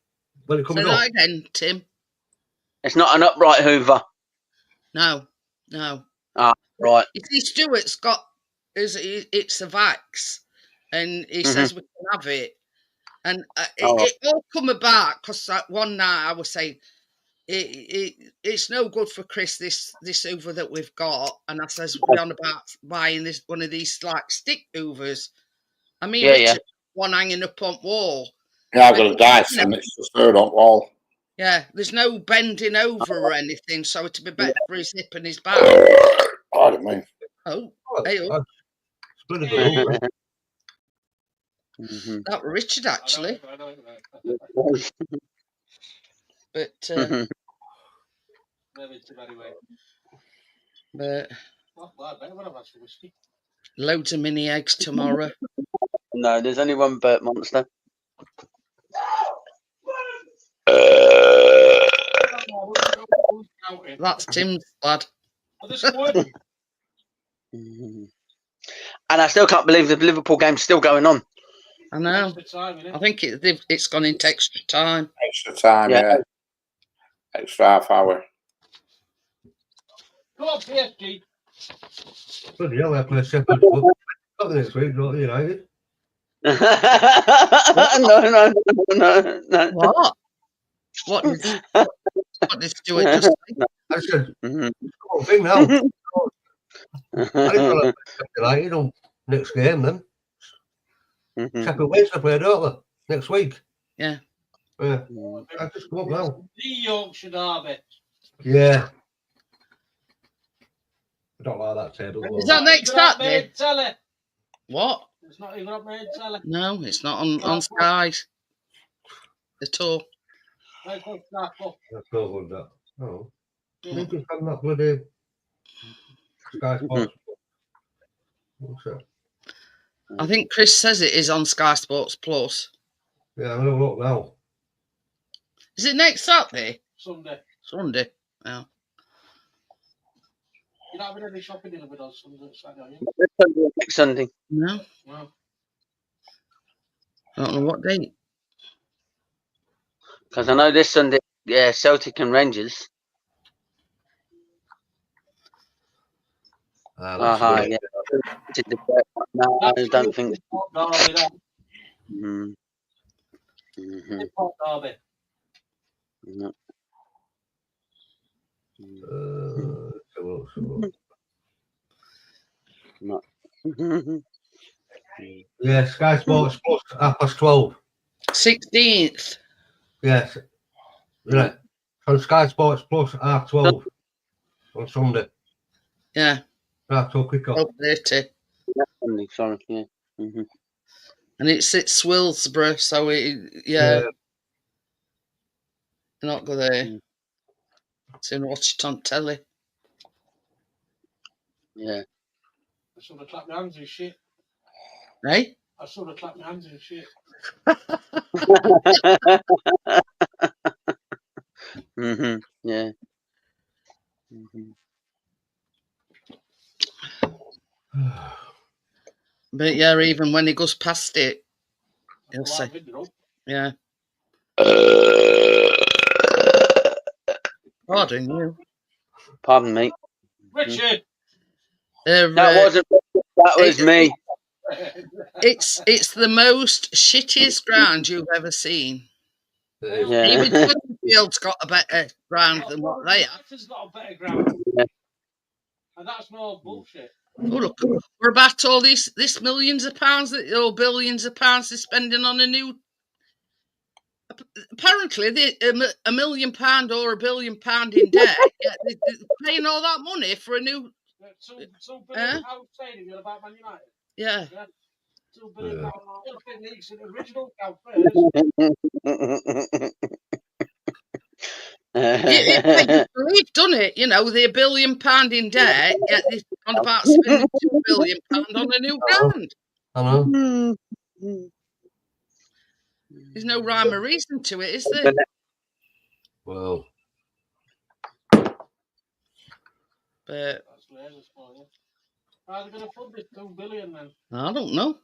[SPEAKER 5] when it comes up.
[SPEAKER 1] Say that again, Tim.
[SPEAKER 3] It's not an upright Hoover.
[SPEAKER 1] No.
[SPEAKER 3] Ah, right.
[SPEAKER 1] You see, Stuart's got it's a Vax, and he says we can have it, and it all come about because one night I was saying it's no good for Chris this Hoover that we've got, and I says we're on about buying one of these like stick Hoovers. I mean, Richard, one hanging up on wall.
[SPEAKER 2] Yeah, I've got a dice and it's just third on wall.
[SPEAKER 1] Yeah, there's no bending over or anything, so it'd be better for his hip and his back.
[SPEAKER 2] Pardon me.
[SPEAKER 1] Oh, hey, that was Richard actually. But loads of mini eggs tomorrow.
[SPEAKER 3] No, there's only one Burt Monster.
[SPEAKER 1] That's Tim's lad.
[SPEAKER 3] And I still can't believe the Liverpool game's still going on.
[SPEAKER 1] I know. I think it's gone into extra time.
[SPEAKER 2] Extra time, yeah. Extra half hour.
[SPEAKER 4] Come on, PSG.
[SPEAKER 5] Bloody hell, I play Sheffield. Not the next week, not United.
[SPEAKER 3] No.
[SPEAKER 1] What? What did Stuart just say?
[SPEAKER 5] I said, thing now. I didn't know United on next game then. Sheffield Wednesday play, don't next week.
[SPEAKER 1] Yeah.
[SPEAKER 5] Yeah. I just come up now.
[SPEAKER 4] The Yorkshire Derby.
[SPEAKER 5] Yeah. I don't like that table.
[SPEAKER 1] Is that next
[SPEAKER 4] It's not
[SPEAKER 1] Saturday?
[SPEAKER 4] made telly.
[SPEAKER 1] What?
[SPEAKER 4] It's not even up made telly.
[SPEAKER 1] No, it's not on Sky at all.
[SPEAKER 4] Like what's that for?
[SPEAKER 5] That's all good, that. Oh.
[SPEAKER 4] Yeah.
[SPEAKER 5] You just had that bloody Sky Sports. What's that?
[SPEAKER 1] I think Chris says it is on Sky Sports Plus.
[SPEAKER 5] Yeah, I'm going to look now.
[SPEAKER 1] Is it next Saturday?
[SPEAKER 4] Sunday.
[SPEAKER 1] Sunday. Oh.
[SPEAKER 4] You're not having any shopping in with us Saturday, are you?
[SPEAKER 3] Next Sunday.
[SPEAKER 1] No,
[SPEAKER 4] No.
[SPEAKER 1] I don't know what date.
[SPEAKER 3] Because I know this Sunday, yeah, Celtic and Rangers.
[SPEAKER 5] That's
[SPEAKER 3] Yeah. No, I don't think.
[SPEAKER 4] Derby, that.
[SPEAKER 3] Mm. Mhm.
[SPEAKER 4] Import Derby.
[SPEAKER 3] No. No.
[SPEAKER 5] Yeah, Sky Sports Plus, 12:30.
[SPEAKER 1] 16th.
[SPEAKER 5] Yes. Right. On Sky Sports Plus, 12:30 on Sunday.
[SPEAKER 1] Yeah.
[SPEAKER 5] Right, so quick up.
[SPEAKER 1] 12:30.
[SPEAKER 3] Sunday, sorry, yeah. Mm-hmm.
[SPEAKER 1] And it's at Swilsborough, so yeah. You're not go there. So you watch it on telly.
[SPEAKER 3] Yeah.
[SPEAKER 4] I sort of clap my hands and shit.
[SPEAKER 1] Right?
[SPEAKER 4] I sort of clap my hands and shit.
[SPEAKER 3] Mm-hmm. Yeah. Mm-hmm.
[SPEAKER 1] But yeah, even when he goes past it, he'll say, yeah. Pardon you.
[SPEAKER 3] Pardon me.
[SPEAKER 4] Richard.
[SPEAKER 3] That was me.
[SPEAKER 1] It's the most shittiest ground you've ever seen.
[SPEAKER 3] Yeah.
[SPEAKER 1] Even Huddersfield's got a better ground than what they have.
[SPEAKER 4] Has got a better ground.
[SPEAKER 3] Yeah.
[SPEAKER 4] And that's no bullshit.
[SPEAKER 1] Oh, look, we're about all this millions of pounds or billions of pounds they're spending on a new. Apparently, £1 million or £1 billion in debt. Yeah, they're paying all that money for a new.
[SPEAKER 4] £2 billion stadium about Man United.
[SPEAKER 1] Yeah.
[SPEAKER 4] £2 billion.
[SPEAKER 5] Yeah.
[SPEAKER 4] It needs an original count first.
[SPEAKER 1] We've done it, you know, the £1 billion in debt, yet they're on about spending £2 billion on a new ground.
[SPEAKER 5] I know.
[SPEAKER 1] There's no rhyme or reason to it, is there?
[SPEAKER 5] Well.
[SPEAKER 1] But
[SPEAKER 4] That's latest for you. How are they going to fund this $2 billion then?
[SPEAKER 1] I don't know.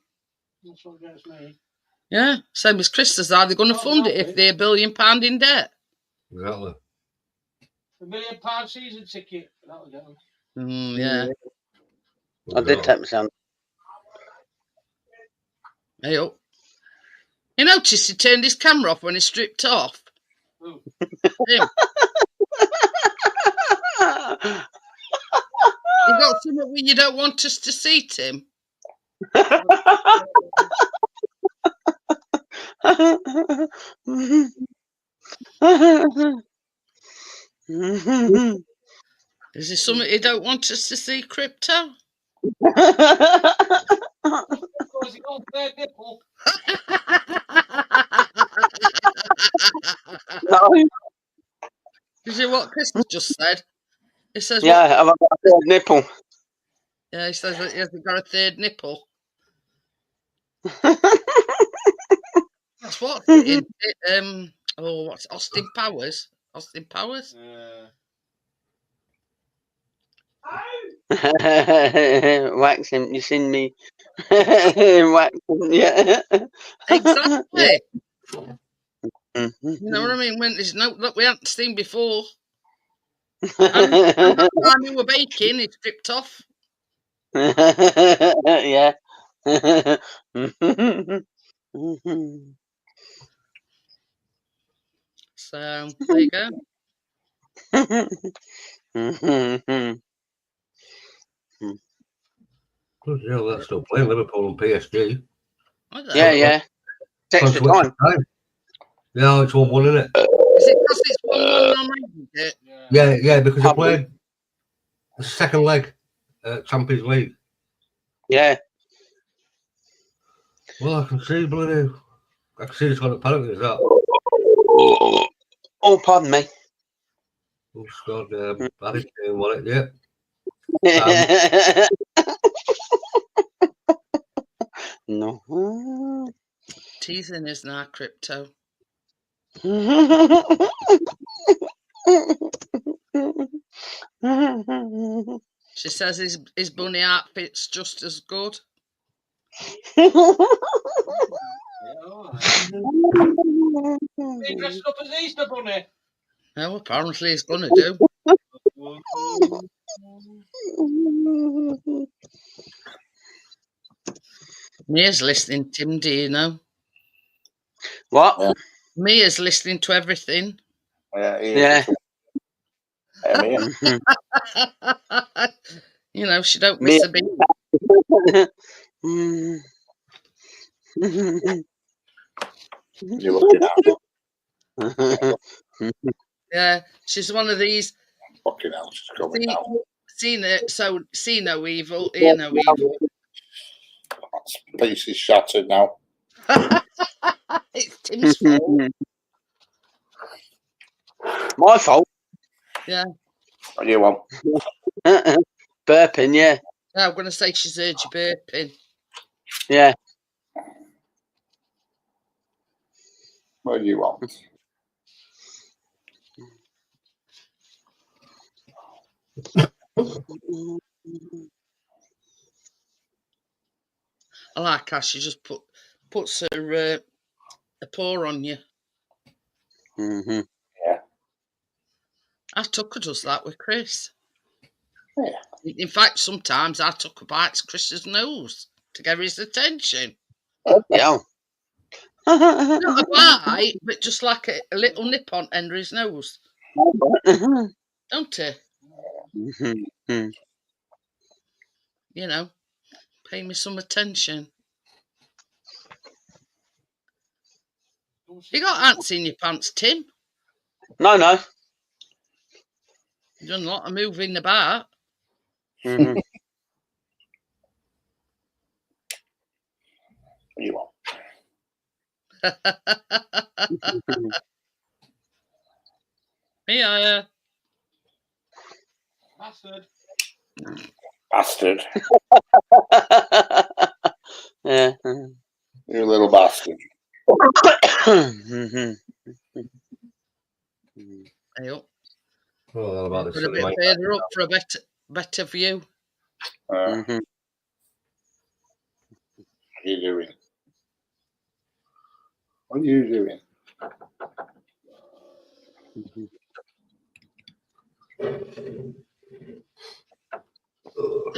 [SPEAKER 4] That's what gets me.
[SPEAKER 1] Yeah, same as Chris says, are they going to fund it if they're £1 billion in debt?
[SPEAKER 5] Exactly.
[SPEAKER 4] £1 million season ticket. That'll get them.
[SPEAKER 1] Yeah.
[SPEAKER 3] I did take my sound.
[SPEAKER 1] Hey, oh. You noticed he turned his camera off when he stripped off?
[SPEAKER 4] Ooh.
[SPEAKER 1] Him. You got something where you don't want us to see, Tim? Is there something you don't want us to see, Crypto?
[SPEAKER 4] Because he got third nipple.
[SPEAKER 3] No.
[SPEAKER 1] Did you hear what Chris just said? He says,
[SPEAKER 3] Yeah, I've got a third nipple.
[SPEAKER 1] Yeah, he says that he hasn't got a third nipple. That's what in what's Austin Powers? Austin Powers?
[SPEAKER 3] Wax him, you seen me? Wax him, yeah.
[SPEAKER 1] Exactly.
[SPEAKER 3] Yeah.
[SPEAKER 1] You know what I mean? When there's no that we haven't seen before. And that time we were baking, it stripped off.
[SPEAKER 3] Yeah.
[SPEAKER 1] So there you go.
[SPEAKER 5] Good hell, they're still playing Liverpool and PSG.
[SPEAKER 1] What the
[SPEAKER 3] Yeah,
[SPEAKER 1] hell?
[SPEAKER 3] yeah. extra
[SPEAKER 5] Gone to
[SPEAKER 3] time.
[SPEAKER 5] extra time. Yeah, it's 1-1, isn't it?
[SPEAKER 1] Is it because it's 1-1 on aggregate?
[SPEAKER 5] Yeah, because they
[SPEAKER 3] Probably.
[SPEAKER 5] played the second leg Champions League.
[SPEAKER 3] Yeah.
[SPEAKER 5] Well, I can see it's got a penalty, is that?
[SPEAKER 3] Oh, pardon me.
[SPEAKER 5] Who scored? Harry Kane won it, yeah.
[SPEAKER 3] No.
[SPEAKER 1] Teasing is now crypto. She says his bunny outfit's just as good.
[SPEAKER 4] He dressed up as Easter Bunny.
[SPEAKER 1] No, apparently he's going to do. Mia's listening, Tim, do you know?
[SPEAKER 3] What?
[SPEAKER 2] Yeah.
[SPEAKER 1] Mia's listening to everything.
[SPEAKER 3] Yeah.
[SPEAKER 1] You know, she don't miss a beat.
[SPEAKER 2] You're looking at me.
[SPEAKER 1] Yeah, she's one of these.
[SPEAKER 2] Fucking hell, she's coming now.
[SPEAKER 1] See no evil, hear no evil.
[SPEAKER 2] That piece is shattered now.
[SPEAKER 1] It's Tim's fault.
[SPEAKER 3] My fault.
[SPEAKER 1] Yeah.
[SPEAKER 2] What do you want?
[SPEAKER 3] Burping, yeah.
[SPEAKER 1] I'm going to say she's heard you burping.
[SPEAKER 3] Yeah.
[SPEAKER 2] What do you want?
[SPEAKER 1] I like how she just puts her a paw on you.
[SPEAKER 3] Mm-hmm.
[SPEAKER 1] Our Tucker does that with Chris.
[SPEAKER 2] Yeah.
[SPEAKER 1] In fact, sometimes our Tucker bites Chris's nose to get his attention.
[SPEAKER 3] Yeah.
[SPEAKER 1] Not a bite, but just like a little nip on under his nose. Don't he?
[SPEAKER 3] Mm-hmm.
[SPEAKER 1] You know, pay me some attention. You got ants in your pants, Tim?
[SPEAKER 3] No.
[SPEAKER 1] You've done a lot of moving about.
[SPEAKER 3] Mm-hmm.
[SPEAKER 2] What do you want?
[SPEAKER 1] Yeah.
[SPEAKER 4] Bastard.
[SPEAKER 2] Bastard.
[SPEAKER 3] Yeah.
[SPEAKER 2] You little bastard.
[SPEAKER 3] Mm-hmm.
[SPEAKER 1] Hey up.
[SPEAKER 5] Oh, about this
[SPEAKER 1] Put a bit further up for a better view.
[SPEAKER 3] Mm-hmm.
[SPEAKER 2] What are you doing? What are you doing?
[SPEAKER 1] Oh,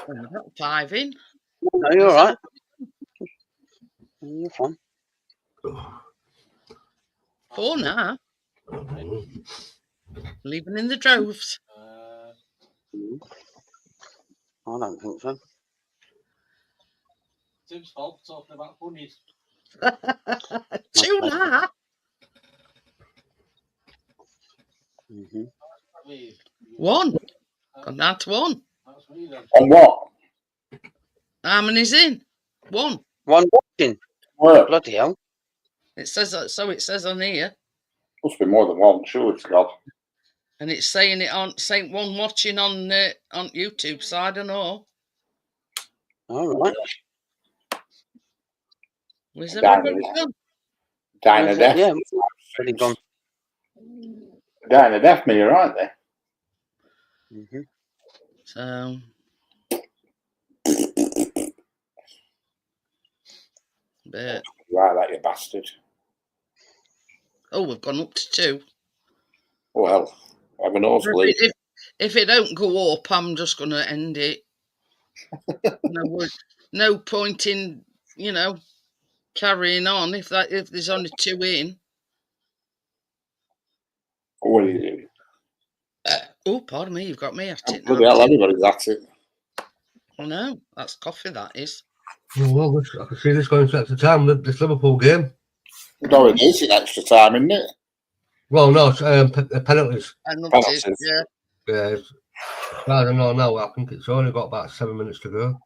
[SPEAKER 1] I got 5 in.
[SPEAKER 3] No, you're all right. You're fine.
[SPEAKER 1] 4 now. Leaving in the droves.
[SPEAKER 3] I don't think so.
[SPEAKER 4] Tim's fault for talking about bunnies.
[SPEAKER 1] 2 now.
[SPEAKER 3] Mm-hmm.
[SPEAKER 1] 1. Gone down to 1.
[SPEAKER 4] That's me then.
[SPEAKER 2] On what?
[SPEAKER 1] How many's in? 1.
[SPEAKER 3] One watching.
[SPEAKER 2] Where?
[SPEAKER 3] Bloody hell.
[SPEAKER 1] It says that, so it says on here.
[SPEAKER 2] Must be more than one, sure it's God.
[SPEAKER 1] And it's saying one watching on YouTube, so I don't know.
[SPEAKER 3] All right.
[SPEAKER 1] Where's everybody gone?
[SPEAKER 2] Dying of death.
[SPEAKER 3] Yeah, pretty gone.
[SPEAKER 2] Dying of death, me, you're right there.
[SPEAKER 3] Mm-hmm.
[SPEAKER 1] So but
[SPEAKER 2] Right, that you bastard.
[SPEAKER 1] we've gone up to 2.
[SPEAKER 2] Well, have a nosebleed.
[SPEAKER 1] If it don't go up, I'm just going to end it. No point in, carrying on if there's only 2 in.
[SPEAKER 2] What are you doing?
[SPEAKER 1] Oh, pardon me, you've got me at it
[SPEAKER 2] Bloody
[SPEAKER 1] now.
[SPEAKER 2] hell, everybody's at it.
[SPEAKER 1] Oh no, that's coffee. That is.
[SPEAKER 5] Oh, well, I can see this going to extra time. This Liverpool game.
[SPEAKER 2] No, it is in extra time, isn't it?
[SPEAKER 5] Well, no, it's, penalties.
[SPEAKER 1] Penalties.
[SPEAKER 2] Penalties.
[SPEAKER 1] Yeah.
[SPEAKER 5] Yeah, I don't know now. I think it's only got about 7 minutes to go.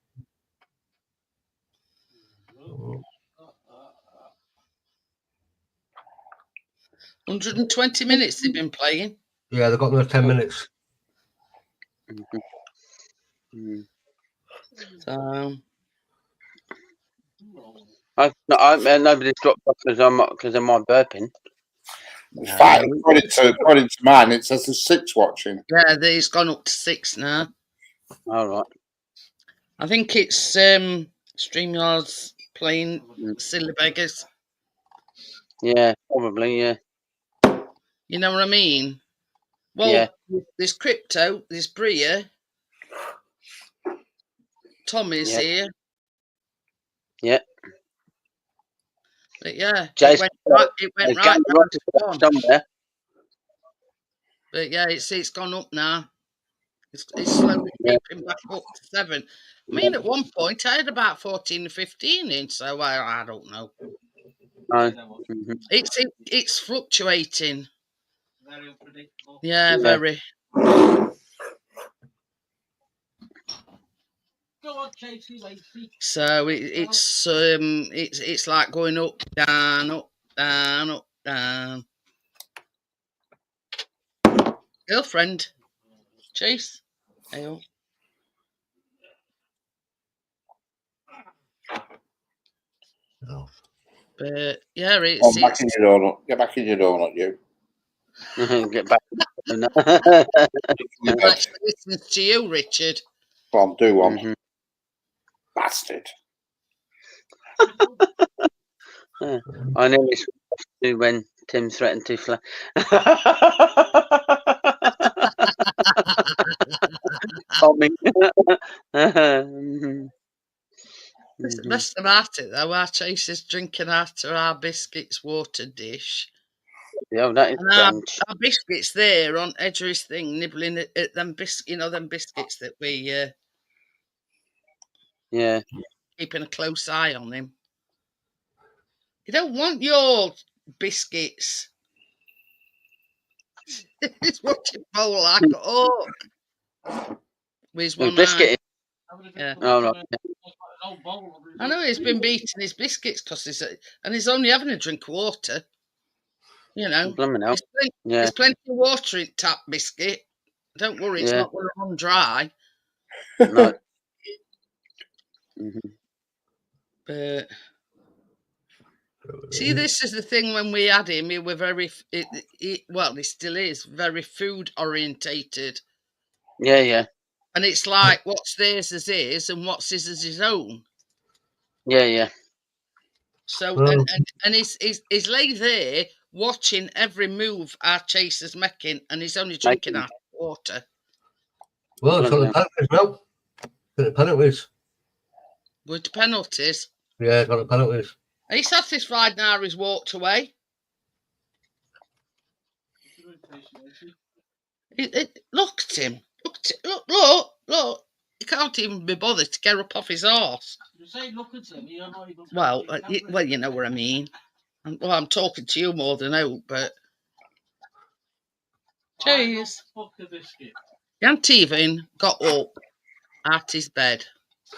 [SPEAKER 1] 120 minutes they've been playing.
[SPEAKER 5] Yeah, they've got another 10 minutes.
[SPEAKER 1] So
[SPEAKER 3] Nobody's dropped off because I'm burping.
[SPEAKER 2] It's fine. According to mine, it says there's 6 watching.
[SPEAKER 1] yeah, it's gone up to 6 now.
[SPEAKER 3] All right.
[SPEAKER 1] I think it's StreamYard's playing silly beggars.
[SPEAKER 3] Yeah, probably. Yeah.
[SPEAKER 1] You know what I mean? Well,
[SPEAKER 3] Yeah.
[SPEAKER 1] there's Crypto, there's Bria, Tommy's
[SPEAKER 3] Yeah.
[SPEAKER 1] here.
[SPEAKER 3] Yeah.
[SPEAKER 1] But yeah,
[SPEAKER 3] Jason,
[SPEAKER 1] it went right down to 1.
[SPEAKER 3] somewhere.
[SPEAKER 1] But yeah, it's gone up now. It's slowly creeping back up to 7. I mean, at one point I had about 14 or 15 in, so I don't know. It's fluctuating.
[SPEAKER 4] Very unpredictable.
[SPEAKER 1] Yeah,
[SPEAKER 3] Yeah.
[SPEAKER 1] very.
[SPEAKER 4] Go on, Chasey Lacey.
[SPEAKER 1] So it's like going up, down, up, down, up, down. Girlfriend, Chase. Hey,
[SPEAKER 5] No.
[SPEAKER 1] but yeah,
[SPEAKER 2] Get back in your donut. Get back in your donut, you.
[SPEAKER 3] Get back.
[SPEAKER 1] actually listens to you, Richard.
[SPEAKER 2] Go on, do one.
[SPEAKER 3] Mhm.
[SPEAKER 2] Bastard.
[SPEAKER 3] I know this when Tim threatened to fly.
[SPEAKER 1] The best about it though, our Chase is drinking out of our biscuits water dish.
[SPEAKER 3] Yeah, that is
[SPEAKER 1] And our biscuits there on edge of his thing, nibbling at them them biscuits that we
[SPEAKER 3] yeah.
[SPEAKER 1] keeping a close eye on him. You don't want your biscuits. He's watching bowl like a hawk. With his one
[SPEAKER 3] Biscuit.
[SPEAKER 1] Yeah.
[SPEAKER 3] Oh, right.
[SPEAKER 1] I know he's been beating his biscuits because he's only having a drink of water. You know,
[SPEAKER 3] There's
[SPEAKER 1] there's plenty of water in tap biscuit. Don't worry, it's not going to run dry.
[SPEAKER 3] No.
[SPEAKER 1] But see, this is the thing. When we had him, he were very well. He still is very food orientated.
[SPEAKER 3] Yeah.
[SPEAKER 1] And it's like what's theirs is his, and what's his is his own.
[SPEAKER 3] Yeah.
[SPEAKER 1] So and he's laid there watching every move our Chaser's making, and he's only drinking our water.
[SPEAKER 5] Well, it's got the penalties now. Got the penalties.
[SPEAKER 1] With the penalties.
[SPEAKER 5] Yeah, got the penalties.
[SPEAKER 1] Are you satisfied now he's walked away? Look at him. Look. He can't even be bothered to get up off his horse.
[SPEAKER 4] You say look at him, you're not even...
[SPEAKER 1] Well, you know what I mean. I'm talking to you more than out, but... Cheers. He hadn't even got up at his bed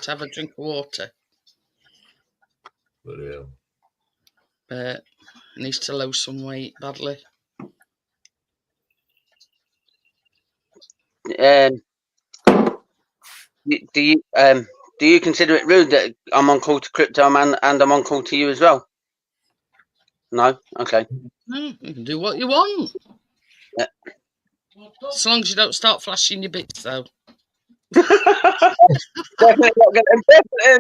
[SPEAKER 1] to have a drink of water. But he needs to lose some weight badly.
[SPEAKER 3] Do you consider it rude that I'm on call to Crypto Man and I'm on call to you as well? No? Okay.
[SPEAKER 1] No, you can do what you want.
[SPEAKER 3] Yeah.
[SPEAKER 1] As long as you don't start flashing your bits, though.
[SPEAKER 3] Definitely not gonna,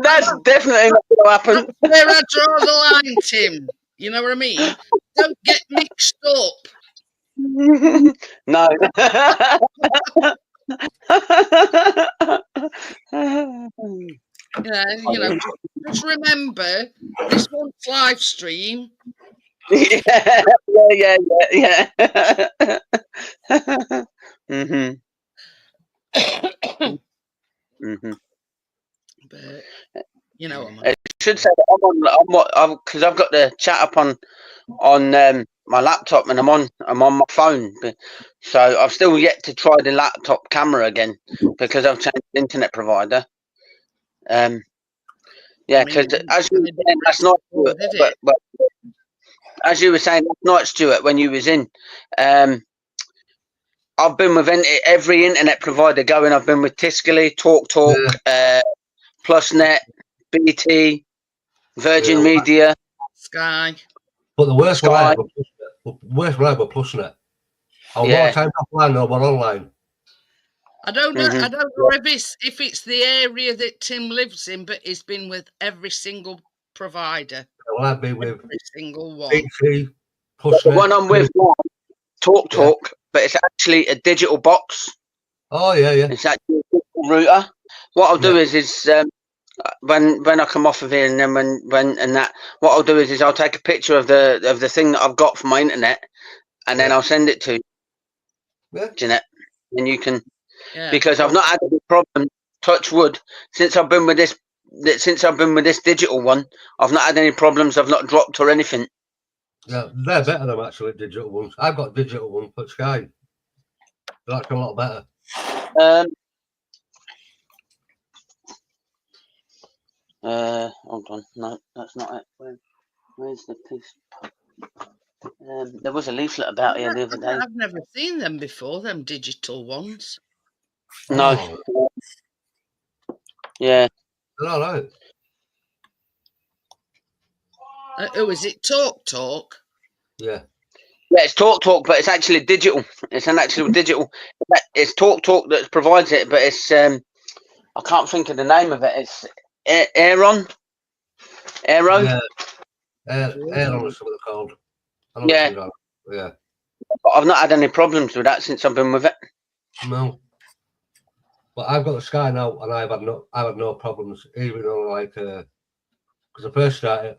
[SPEAKER 3] that's definitely not going to happen.
[SPEAKER 1] Where I draw the line, Tim. You know what I mean? Don't get mixed up.
[SPEAKER 3] No.
[SPEAKER 1] Yeah, you know, just remember this one's live stream.
[SPEAKER 3] Yeah.
[SPEAKER 1] But You know what I mean?
[SPEAKER 3] I should say that because I've got the chat up on my laptop and I'm on my phone, so I've still yet to try the laptop camera again because I've changed the internet provider. Yeah, because as you were saying last night, but as you were saying last night, Stuart, when you was in, I've been with every internet provider going. I've been with Tiscali, TalkTalk, PlusNet, BT, Virgin Media,
[SPEAKER 1] Sky.
[SPEAKER 5] But the worst one
[SPEAKER 3] Sky.
[SPEAKER 5] were PlusNet. I was more time offline than one online.
[SPEAKER 1] I don't know. I don't know if it's the area that Tim lives in, but he's been with every single provider.
[SPEAKER 5] Well, I've been with
[SPEAKER 1] every single one.
[SPEAKER 5] BT,
[SPEAKER 3] PlusNet. The one I'm with now, TalkTalk, but it's actually a digital box.
[SPEAKER 5] Oh yeah.
[SPEAKER 3] It's actually a digital router. What I'll do is when I come off of here, and then when what I'll do is I'll take a picture of the thing that I've got from my internet, and then I'll send it to Jeanette, and you can because I've not had any problem. Touch wood, since I've been with this digital one, I've not had any problems. I've not dropped or anything.
[SPEAKER 5] Yeah, they're better than actually digital ones. I've got digital ones for Sky. They're actually a lot better.
[SPEAKER 3] Hold on. No, that's not it. Where's the piece? There was a leaflet about here the other day.
[SPEAKER 1] I've never seen them before, them digital ones.
[SPEAKER 3] No.
[SPEAKER 5] Oh.
[SPEAKER 3] Yeah.
[SPEAKER 5] They're all right.
[SPEAKER 1] Who is it? TalkTalk?
[SPEAKER 5] Yeah.
[SPEAKER 3] Yeah, it's TalkTalk, but it's actually digital. It's an actual digital. It's TalkTalk that provides it, but it's I can't think of the name of it. It's Aeron. Aero.
[SPEAKER 5] Yeah. Aeron is what they're called.
[SPEAKER 3] Yeah.
[SPEAKER 5] Yeah.
[SPEAKER 3] But I've not had any problems with that since I've been with it.
[SPEAKER 5] No. But I've got the Sky now, and I've had no problems, even though because I first started,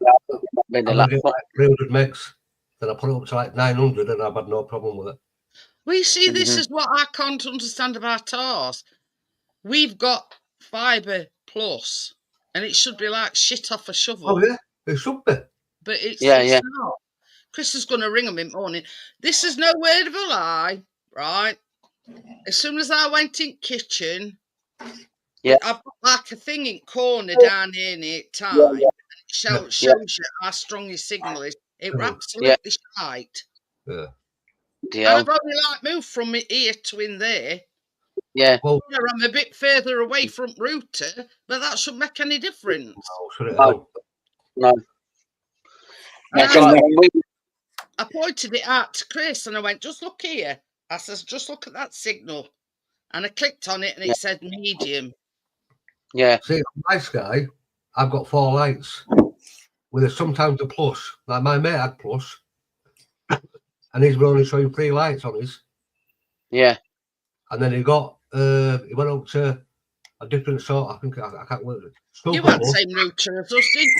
[SPEAKER 5] I get like 300 megs, then I put it up to like 900, and I've had no problem with it.
[SPEAKER 1] Well, you see, this is what I can't understand about ours. We've got Fibre Plus, and it should be like shit off a shovel.
[SPEAKER 5] Oh yeah, it should be.
[SPEAKER 1] But it's
[SPEAKER 3] yeah.
[SPEAKER 1] not. Chris is going to ring them in the morning. This is no word of a lie, right? As soon as I went in kitchen, I've got like a thing in corner down here near time, and it shows you how strong your signal is. It absolutely shite.
[SPEAKER 5] Yeah.
[SPEAKER 1] And I've only like moved from here to in there.
[SPEAKER 3] Yeah.
[SPEAKER 5] Well,
[SPEAKER 1] I'm a bit further away from router, but that shouldn't make any difference.
[SPEAKER 5] No, should it?
[SPEAKER 3] No.
[SPEAKER 1] I pointed it out to Chris and I went, just look here. I says, just look at that signal. And I clicked on it and it said medium.
[SPEAKER 3] Yeah.
[SPEAKER 5] See, on my Sky, I've got 4 lights with sometimes a plus. Like my mate had plus, and he's only showing 3 lights on his.
[SPEAKER 3] Yeah.
[SPEAKER 5] And then he went up to a different sort. I think I can't remember.
[SPEAKER 1] You had the same router as us, didn't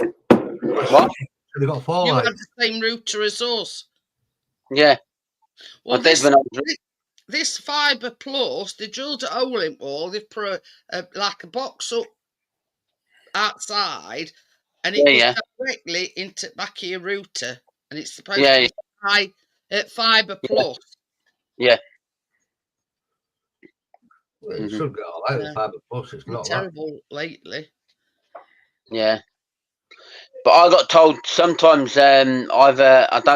[SPEAKER 1] you?
[SPEAKER 3] What?
[SPEAKER 5] They got 4
[SPEAKER 1] you
[SPEAKER 5] lights.
[SPEAKER 1] had the same router as us.
[SPEAKER 3] Yeah.
[SPEAKER 1] Well, this Fibre Plus, they drilled a hole in wall. They put like a box up outside, and it goes directly into back of your router, and it's supposed to be Fibre Plus.
[SPEAKER 3] Yeah.
[SPEAKER 5] Well, it should get all right with Fibre Plus. It's not
[SPEAKER 1] terrible lately.
[SPEAKER 3] Yeah. But I got told sometimes, I don't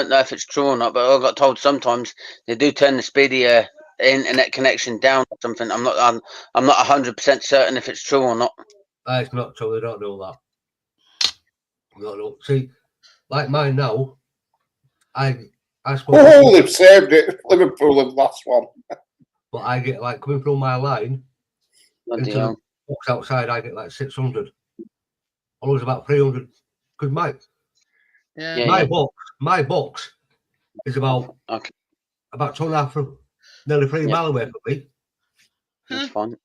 [SPEAKER 3] know if it's true or not, but I got told sometimes they do turn the speedy internet connection down or something. I'm not 100% certain if it's true or not.
[SPEAKER 5] It's not true. They don't do that. No. See, like mine now, I suppose.
[SPEAKER 2] Oh, they've saved it. Liverpool have lost one.
[SPEAKER 5] But I get like coming through my line into the box outside. I get like 600. I lose about 300. Because my box is about 2.5, nearly 3 miles away from me.
[SPEAKER 3] That's fun.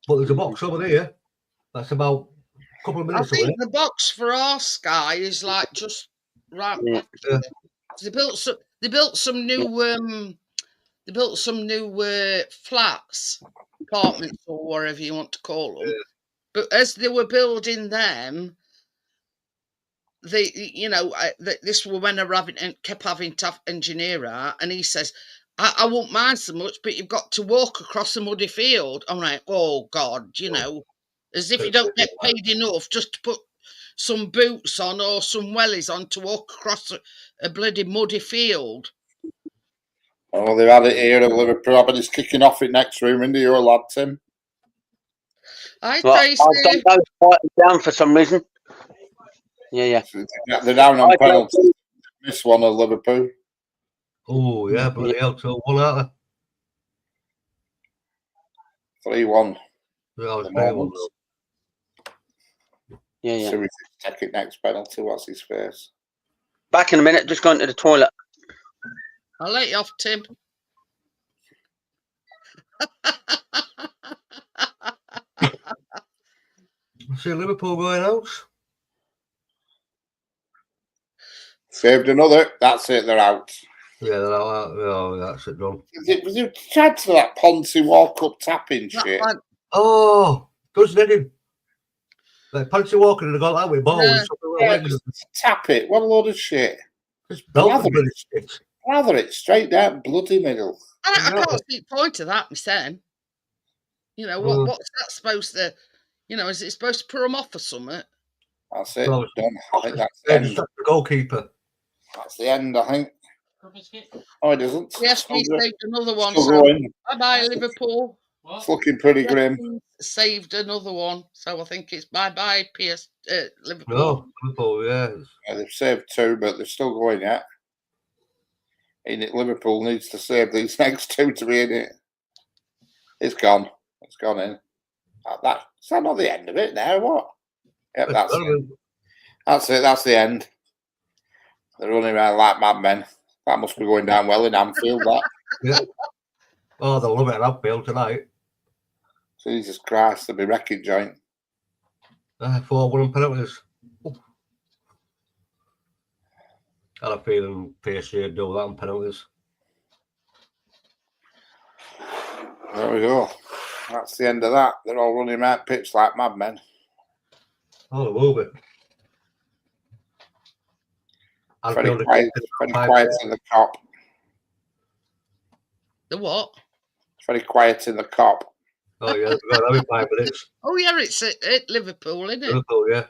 [SPEAKER 5] But there's a box over there that's about a couple of minutes away.
[SPEAKER 1] I think the box for our Sky is like just right. Yeah. They built some new flats, apartments, or whatever you want to call them. But as they were building them, this was when I kept having to engineer out, and he says, I won't mind so much, but you've got to walk across a muddy field. I'm like, oh God, as if you don't get paid enough just to put some boots on or some wellies on to walk across a bloody muddy field.
[SPEAKER 2] Oh, they've had it here at Liverpool, but it's kicking off in next room, isn't it, your lad, Tim?
[SPEAKER 1] Hi,
[SPEAKER 3] Well,
[SPEAKER 1] Tracy.
[SPEAKER 3] I don't know, fighting down for some reason. Yeah.
[SPEAKER 2] They're down on penalty. Missed one at Liverpool.
[SPEAKER 5] Oh, yeah, bloody hell, 2-1, aren't
[SPEAKER 2] 3-1.
[SPEAKER 5] they? Yeah,
[SPEAKER 2] The moment.
[SPEAKER 3] Yeah.
[SPEAKER 2] So we take it next penalty. What's his face?
[SPEAKER 3] Back in a minute, just going to the toilet.
[SPEAKER 1] I'll let you off, Tim.
[SPEAKER 5] See Liverpool going out.
[SPEAKER 2] Saved another. That's it. They're out.
[SPEAKER 5] Yeah, they're out. Oh, that's it done.
[SPEAKER 2] Was it tried to that Ponty walk-up tapping shit?
[SPEAKER 5] Oh, doesn't it? Like Ponty walking and they got that with balls.
[SPEAKER 2] Yeah, tap it. What a load of shit.
[SPEAKER 5] Just belting bloody shit.
[SPEAKER 2] Rather it straight down bloody middle.
[SPEAKER 1] I can't see the point of that, Miss Em. What's that supposed to? Is it supposed to put them off or something?
[SPEAKER 2] That's it.
[SPEAKER 5] No,
[SPEAKER 2] Done. I think that's the end.
[SPEAKER 5] The goalkeeper.
[SPEAKER 2] That's the end, I think. Oh, it doesn't.
[SPEAKER 1] Yes, we saved another one.
[SPEAKER 2] Still
[SPEAKER 1] So
[SPEAKER 2] going.
[SPEAKER 1] bye-bye, Liverpool.
[SPEAKER 2] It's looking pretty grim.
[SPEAKER 1] Saved another one. So I think it's bye-bye, Liverpool.
[SPEAKER 5] No, Liverpool, yeah.
[SPEAKER 2] They've saved 2, but they're still going yet. Liverpool needs to save these next 2 to be in it. It's gone. It's gone in. Is that not the end of it now? What? Yep, that's it. That's it. That's the end. They're running around like madmen. That must be going down well in Anfield, that.
[SPEAKER 5] Yeah. Oh, they'll love it at Anfield tonight.
[SPEAKER 2] Jesus Christ, they'll be wrecking joint.
[SPEAKER 5] 4-1 penalties. I had a feeling PSG would do that on penalties.
[SPEAKER 2] There we go. That's the end of that. They're all running around pitch like madmen.
[SPEAKER 5] Oh, they will be.
[SPEAKER 2] Very quiet in the cop.
[SPEAKER 1] The what?
[SPEAKER 2] Very quiet in the cop.
[SPEAKER 5] Oh, yeah, they've got every 5 minutes.
[SPEAKER 1] Oh, yeah, it's at Liverpool, isn't it?
[SPEAKER 5] Liverpool, yeah.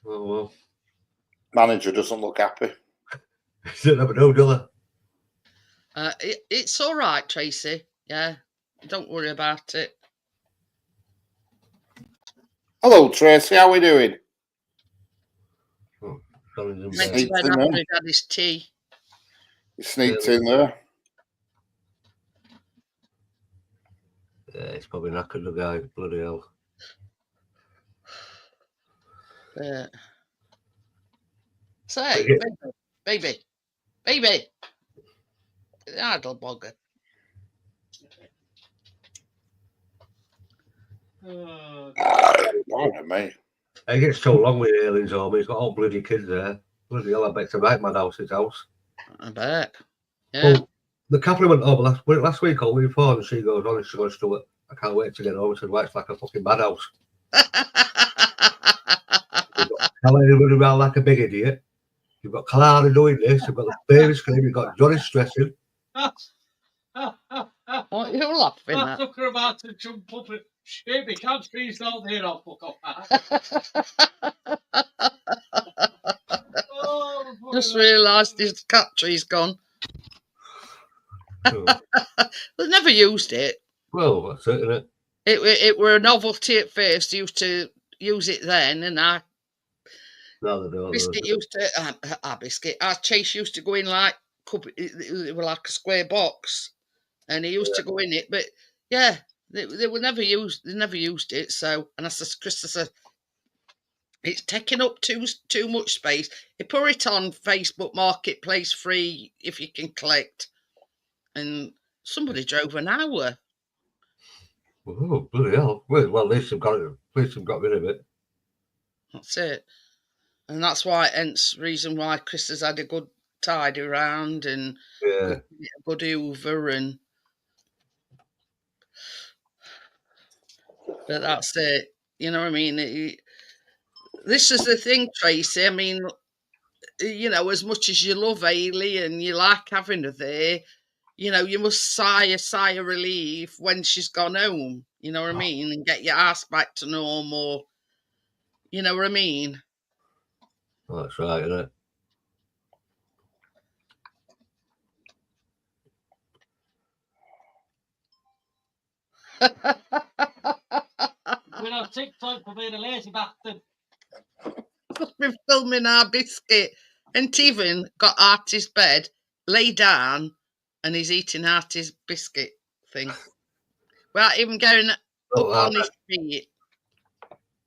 [SPEAKER 5] Oh, well.
[SPEAKER 2] Manager doesn't look happy.
[SPEAKER 5] They never know, do they?
[SPEAKER 1] It's all right, Tracy. Yeah, don't worry about it.
[SPEAKER 2] Hello, Tracy. How are we doing?
[SPEAKER 1] Went to bed after he'd had his tea.
[SPEAKER 2] You sneaked in there.
[SPEAKER 5] Yeah, it's probably knackered, the guy. Bloody hell.
[SPEAKER 1] Say, baby. Idle bugger.
[SPEAKER 2] Pardon me.
[SPEAKER 5] It gets so long with Aileen's home. He's got all bloody kids there. Bloody hell, I bet to right my his house.
[SPEAKER 1] I bet. Yeah.
[SPEAKER 5] Well, the couple went over last week or week before, and she goes, honestly, goes, Stuart, I can't wait to get home. I said, well, it's like a fucking madhouse. Kelly running around like a big idiot. You've got Clara doing this. You've got the baby screaming. You've got Johnny stressing.
[SPEAKER 1] What are you laughing
[SPEAKER 4] I
[SPEAKER 1] at?
[SPEAKER 4] took her about to jump up and shit, me can't squeeze down there, I'll fuck off.
[SPEAKER 1] Just realised his cat tree's gone. They've never used it.
[SPEAKER 5] Well, that's it, isn't it?
[SPEAKER 1] It were a novelty at first. Used to use it then, and our biscuit used to. Our Chase used to go in like it were like a square box, and he used to go in it. But yeah, they were never used. They never used it. So, and I said, Chris, said, it's taking up too much space. You put it on Facebook Marketplace free if you can collect, and somebody drove an hour.
[SPEAKER 5] Oh, bloody hell. Well, at least they've got it. At least they've got rid of it.
[SPEAKER 1] That's it. And that's why, hence reason why Chris has had a good tidy around and a good hoover and But that's it. You know what I mean? This is the thing, Tracy. I mean, you know, as much as you love Hayley and you like having her there, you know, you must sigh of relief when she's gone home. You know what I mean? And get your ass back to normal. You know what I mean?
[SPEAKER 5] Oh, that's right, isn't it?
[SPEAKER 4] We're on TikTok for being a lazy bastard.
[SPEAKER 1] We're filming our biscuit. And Steven got Artie's bed, lay down, and he's eating Artie's biscuit thing. Without even going up on his feet.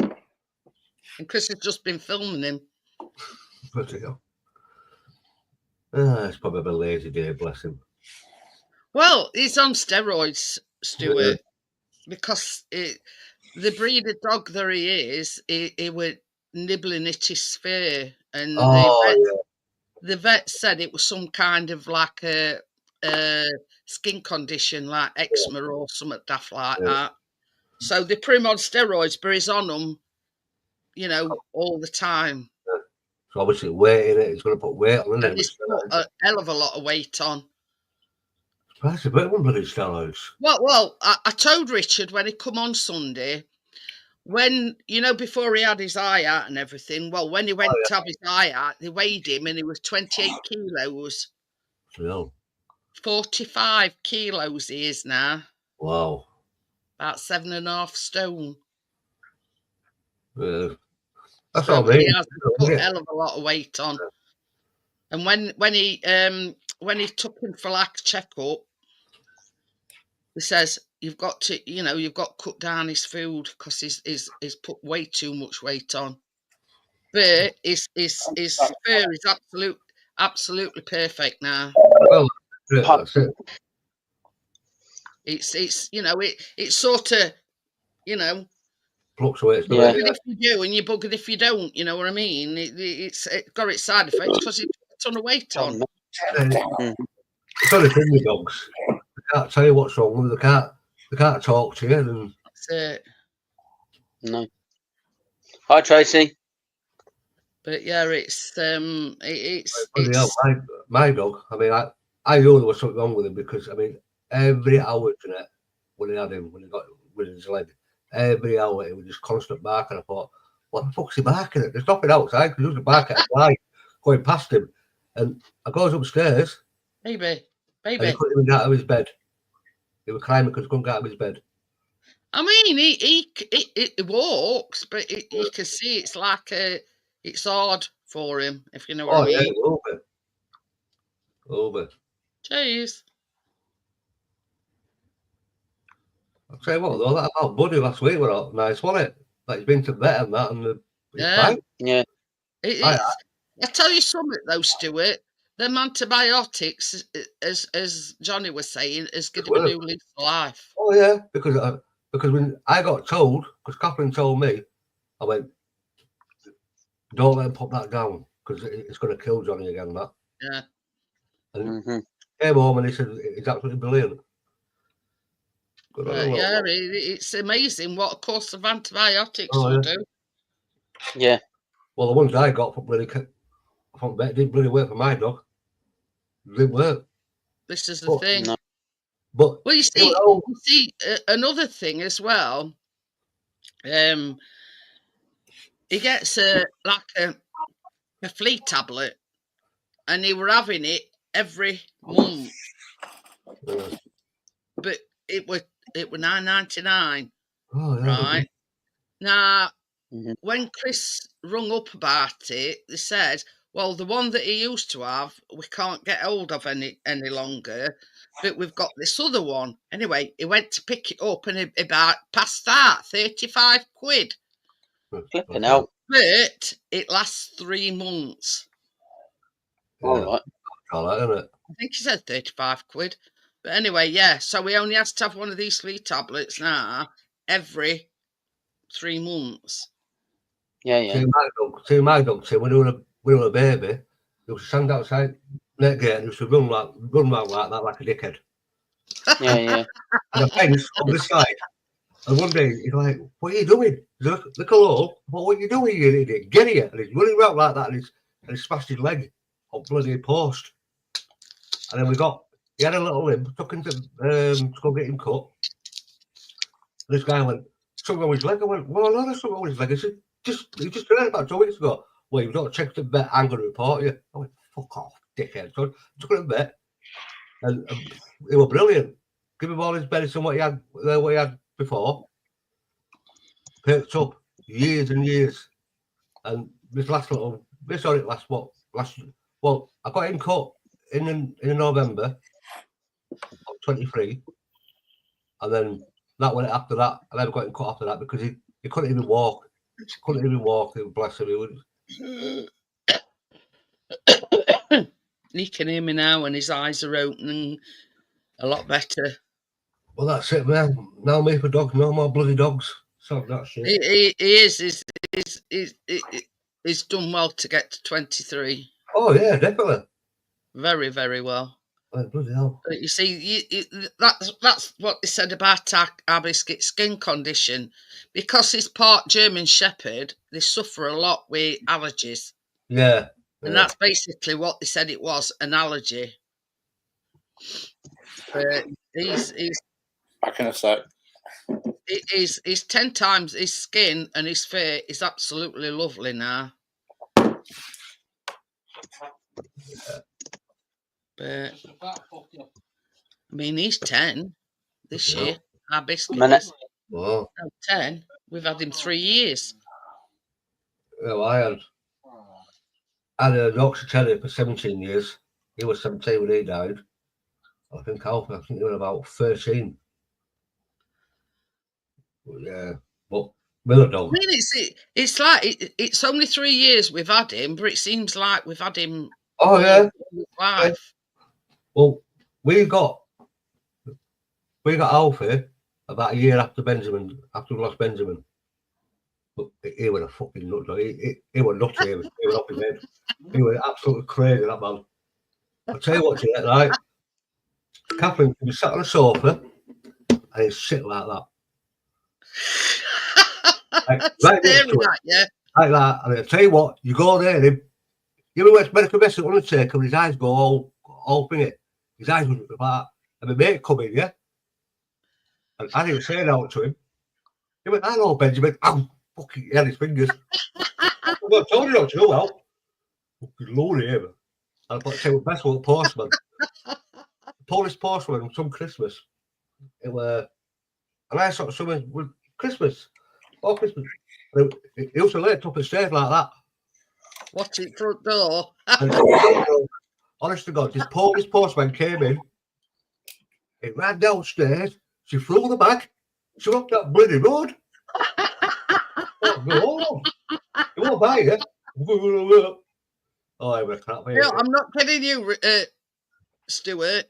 [SPEAKER 1] And Chris has just been filming him.
[SPEAKER 5] Bloody hell. It's probably a bit lazy day, bless him.
[SPEAKER 1] Well, he's on steroids, Stuart, because the breed of dog that he is, he were nibbling at his fur, and the vet said it was some kind of like a skin condition, like eczema or something daft like that. So they put him on steroids, but he's on them, you know, all the time.
[SPEAKER 5] So obviously weight in it, he's going to put weight on,
[SPEAKER 1] And he's put a hell of a lot of weight on.
[SPEAKER 5] That's a bit of bloody steroids.
[SPEAKER 1] Well, I told Richard when he come on Sunday, when, you know, before he had his eye out and everything, well, when he went to have his eye out, they weighed him and he was 28 kilos.
[SPEAKER 5] No.
[SPEAKER 1] 45 kilos he is now.
[SPEAKER 5] Wow.
[SPEAKER 1] About 7.5 stone.
[SPEAKER 5] That's
[SPEAKER 1] So
[SPEAKER 5] all I mean.
[SPEAKER 1] he has put a hell of a lot of weight on. And when he took him for like a checkup, he says, you've got to cut down his food because he's put way too much weight on. But his fur is absolutely perfect now.
[SPEAKER 5] Well, that's it.
[SPEAKER 1] It's you know, it's sort of, you know,
[SPEAKER 5] Fluctuates.
[SPEAKER 3] Yeah.
[SPEAKER 1] buggered if you do and you're buggered if you don't. You know what I mean? It's got its side effects because it puts a ton of weight on.
[SPEAKER 5] It's only thing with dogs. They can't tell you what's wrong with them. They can't talk to you. And
[SPEAKER 1] That's it.
[SPEAKER 3] No. Hi, Tracy.
[SPEAKER 1] But yeah, it's
[SPEAKER 5] my dog. I mean, I knew there was something wrong with him because I mean, every hour tonight when he had him, when he got with his leg, every hour it was just constant barking. I thought, what the fuck's he barking at? There's nothing outside because he was barking at a fly going past him. And I goes upstairs.
[SPEAKER 1] baby.
[SPEAKER 5] And he couldn't even get out of his bed. He was climbing because he couldn't get out of his bed.
[SPEAKER 1] I mean, he walks, but you can see it's like it's hard for him, if you know what I mean.
[SPEAKER 5] Yeah, a little bit.
[SPEAKER 1] Jeez.
[SPEAKER 5] I'll tell you what, though, that about Buddy last week was all nice, wasn't it? Like he's been to vet and that, and fine.
[SPEAKER 3] Yeah.
[SPEAKER 1] I tell you something though, Stuart. Them antibiotics, as Johnny was saying, is going to be new leaf of life.
[SPEAKER 5] Oh yeah, because when I got told, because Catherine told me, I went, don't let him put that down because it's going to kill Johnny again. That.
[SPEAKER 1] Yeah.
[SPEAKER 5] And came home and he said it's absolutely brilliant.
[SPEAKER 1] Yeah, it's amazing what a course of antibiotics will do.
[SPEAKER 3] Yeah.
[SPEAKER 5] Well, the ones I got from vet didn't really work for my dog. It didn't work.
[SPEAKER 1] This is the thing.
[SPEAKER 3] No.
[SPEAKER 5] But
[SPEAKER 1] well, you see, another thing as well. He gets a flea tablet, and he were having it every month. But it was $9.99.
[SPEAKER 5] Oh, yeah,
[SPEAKER 1] right now. When Chris rung up about it, they said, well, the one that he used to have, we can't get hold of any longer, but we've got this other one. Anyway, he went to pick it up and about past that, 35 quid.
[SPEAKER 3] Flipping out.
[SPEAKER 1] But it lasts 3 months.
[SPEAKER 3] All right.
[SPEAKER 5] Isn't it?
[SPEAKER 1] I think he said 35 quid. But anyway, yeah, so we only had to have one of these flea tablets now every 3 months.
[SPEAKER 3] Yeah, yeah.
[SPEAKER 5] See my dog, when we were a baby, he used to stand outside the gate and he used to run around like that, like a dickhead.
[SPEAKER 3] Yeah, yeah.
[SPEAKER 5] And a fence on the side. And one day he's like, "What are you doing?" He's like, "Look hello. What are you doing, you idiot? Get here!" And he's running around like that, and he smashed his leg on bloody post. And then he had a little limp, took him to go get him cut. And this guy went, "Something wrong with his leg." I went, "Well, I know there's something wrong with his leg." He said, he just did it about 2 weeks ago. "Well, you've not checked the vet. I'm going to report you." I went, "Fuck off, dickhead." So I took him to the vet, and it was brilliant. Give him all his medicine, what he had before. Picked up years and years. And this I got him cut in November of 23. And then that went after that. I never got him cut after that because he couldn't even walk. Couldn't even walk. Bless him.
[SPEAKER 1] He can hear me now and his eyes are opening a lot better.
[SPEAKER 5] Well, that's it, man. Now me for dogs, no more bloody dogs. So that shit.
[SPEAKER 1] He's done well to get to 23.
[SPEAKER 5] Oh yeah, definitely.
[SPEAKER 1] Very, very well.
[SPEAKER 5] Oh, bloody hell.
[SPEAKER 1] But you see, that's what they said about our biscuit skin condition. Because he's part German Shepherd, they suffer a lot with allergies.
[SPEAKER 5] Yeah.
[SPEAKER 1] And that's basically what they said it was, an allergy. He's
[SPEAKER 2] back in a sec.
[SPEAKER 1] He's 10 times his skin and his fur is absolutely lovely now. But I mean, he's 10 this year. Our biscuit is 10. We've had him 3 years.
[SPEAKER 5] Well, I had a Yorkshire Terrier for 17 years. He was 17 when he died. I think he was about 13. Yeah, but Miller dog.
[SPEAKER 1] I mean, it's like it's only 3 years we've had him, but it seems like we've had him.
[SPEAKER 5] Oh yeah,
[SPEAKER 1] life.
[SPEAKER 5] Well, we got Alfie about a year after Benjamin, after we lost Benjamin. But he was a fucking nut. He was nuts. He was off his head. He was absolutely crazy, that man. I'll tell you what, right? Catherine could be sat on a sofa and he'd sit like that. Like that. And I'll tell you what, you go there, him. You know what's Medical Mess at Undertaker, his eyes go all thingy. His eyes would like that. And the mate come in, yeah? And I didn't say out to him. He went, "I know, Benjamin." Ow, fucking, he had his fingers. I told you not to go out. Fucking lonely, him. And I thought, say, best little postman. Polish postman on some Christmas. It were, and I saw someone with Christmas. Oh, Christmas. He used to lay up the stairs like that.
[SPEAKER 1] What's it front door?
[SPEAKER 5] Honest to God, this Polish postman came in. He ran downstairs. She flew the back. She walked that bloody road. Go on. You won't buy it. Oh, I was crap.
[SPEAKER 1] No, I'm not kidding you, Stuart.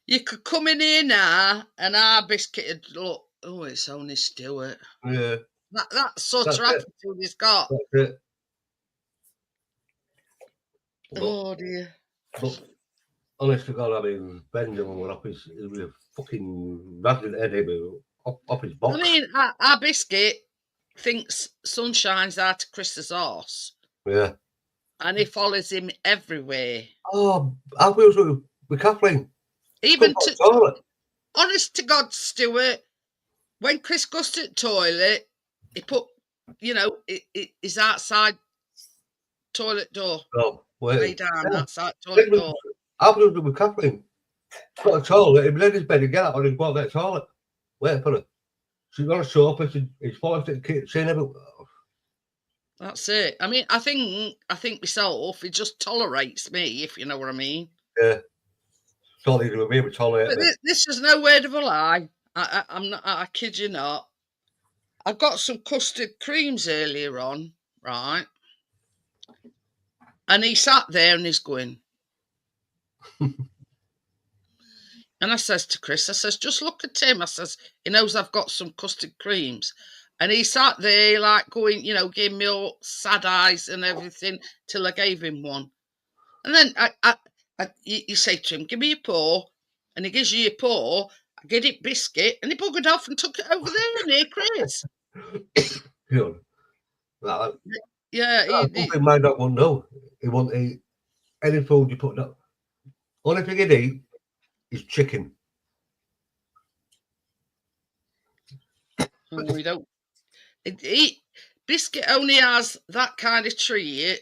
[SPEAKER 1] You could come in here now and our biscuit would look, oh, it's only Stuart.
[SPEAKER 5] Yeah.
[SPEAKER 1] That sort of attitude he's got.
[SPEAKER 5] That's it.
[SPEAKER 1] Oh, dear.
[SPEAKER 5] But honest to God, I mean, Benjamin went off his fucking rattling head off his box.
[SPEAKER 1] I mean, our biscuit thinks sun shines out of Chris's horse.
[SPEAKER 5] Yeah.
[SPEAKER 1] And he follows him everywhere.
[SPEAKER 5] Oh, I was with Kathleen.
[SPEAKER 1] Even honest to God, Stuart, when Chris goes to the toilet, he put, his outside toilet door.
[SPEAKER 5] Oh,
[SPEAKER 1] way down outside toilet door.
[SPEAKER 5] I was with Kathleen. Got a toilet, he lay his bed and get out and he'd go out that toilet. Wait for her. She's on a sofa, he's falling to the kitchen everywhere.
[SPEAKER 1] That's it. I mean, I think myself, he just tolerates me, if you know what I mean.
[SPEAKER 5] Yeah. Tolerated with me, but tolerate me.
[SPEAKER 1] This is no word of a lie. I'm not. I kid you not. I got some custard creams earlier on, right? And he sat there and he's going. And I says to Chris, I says, just look at him. I says, he knows I've got some custard creams. And he sat there like going, giving me all sad eyes and everything till I gave him one. And then you say to him, give me your paw. And he gives you your paw. I gave it Biscuit, and he buggered off and took it over there near Chris.
[SPEAKER 5] You know, like,
[SPEAKER 1] Yeah,
[SPEAKER 5] something my dog won't know. He won't eat any food you put down. Only thing he'd eat is chicken.
[SPEAKER 1] we don't. Biscuit only has that kind of treat.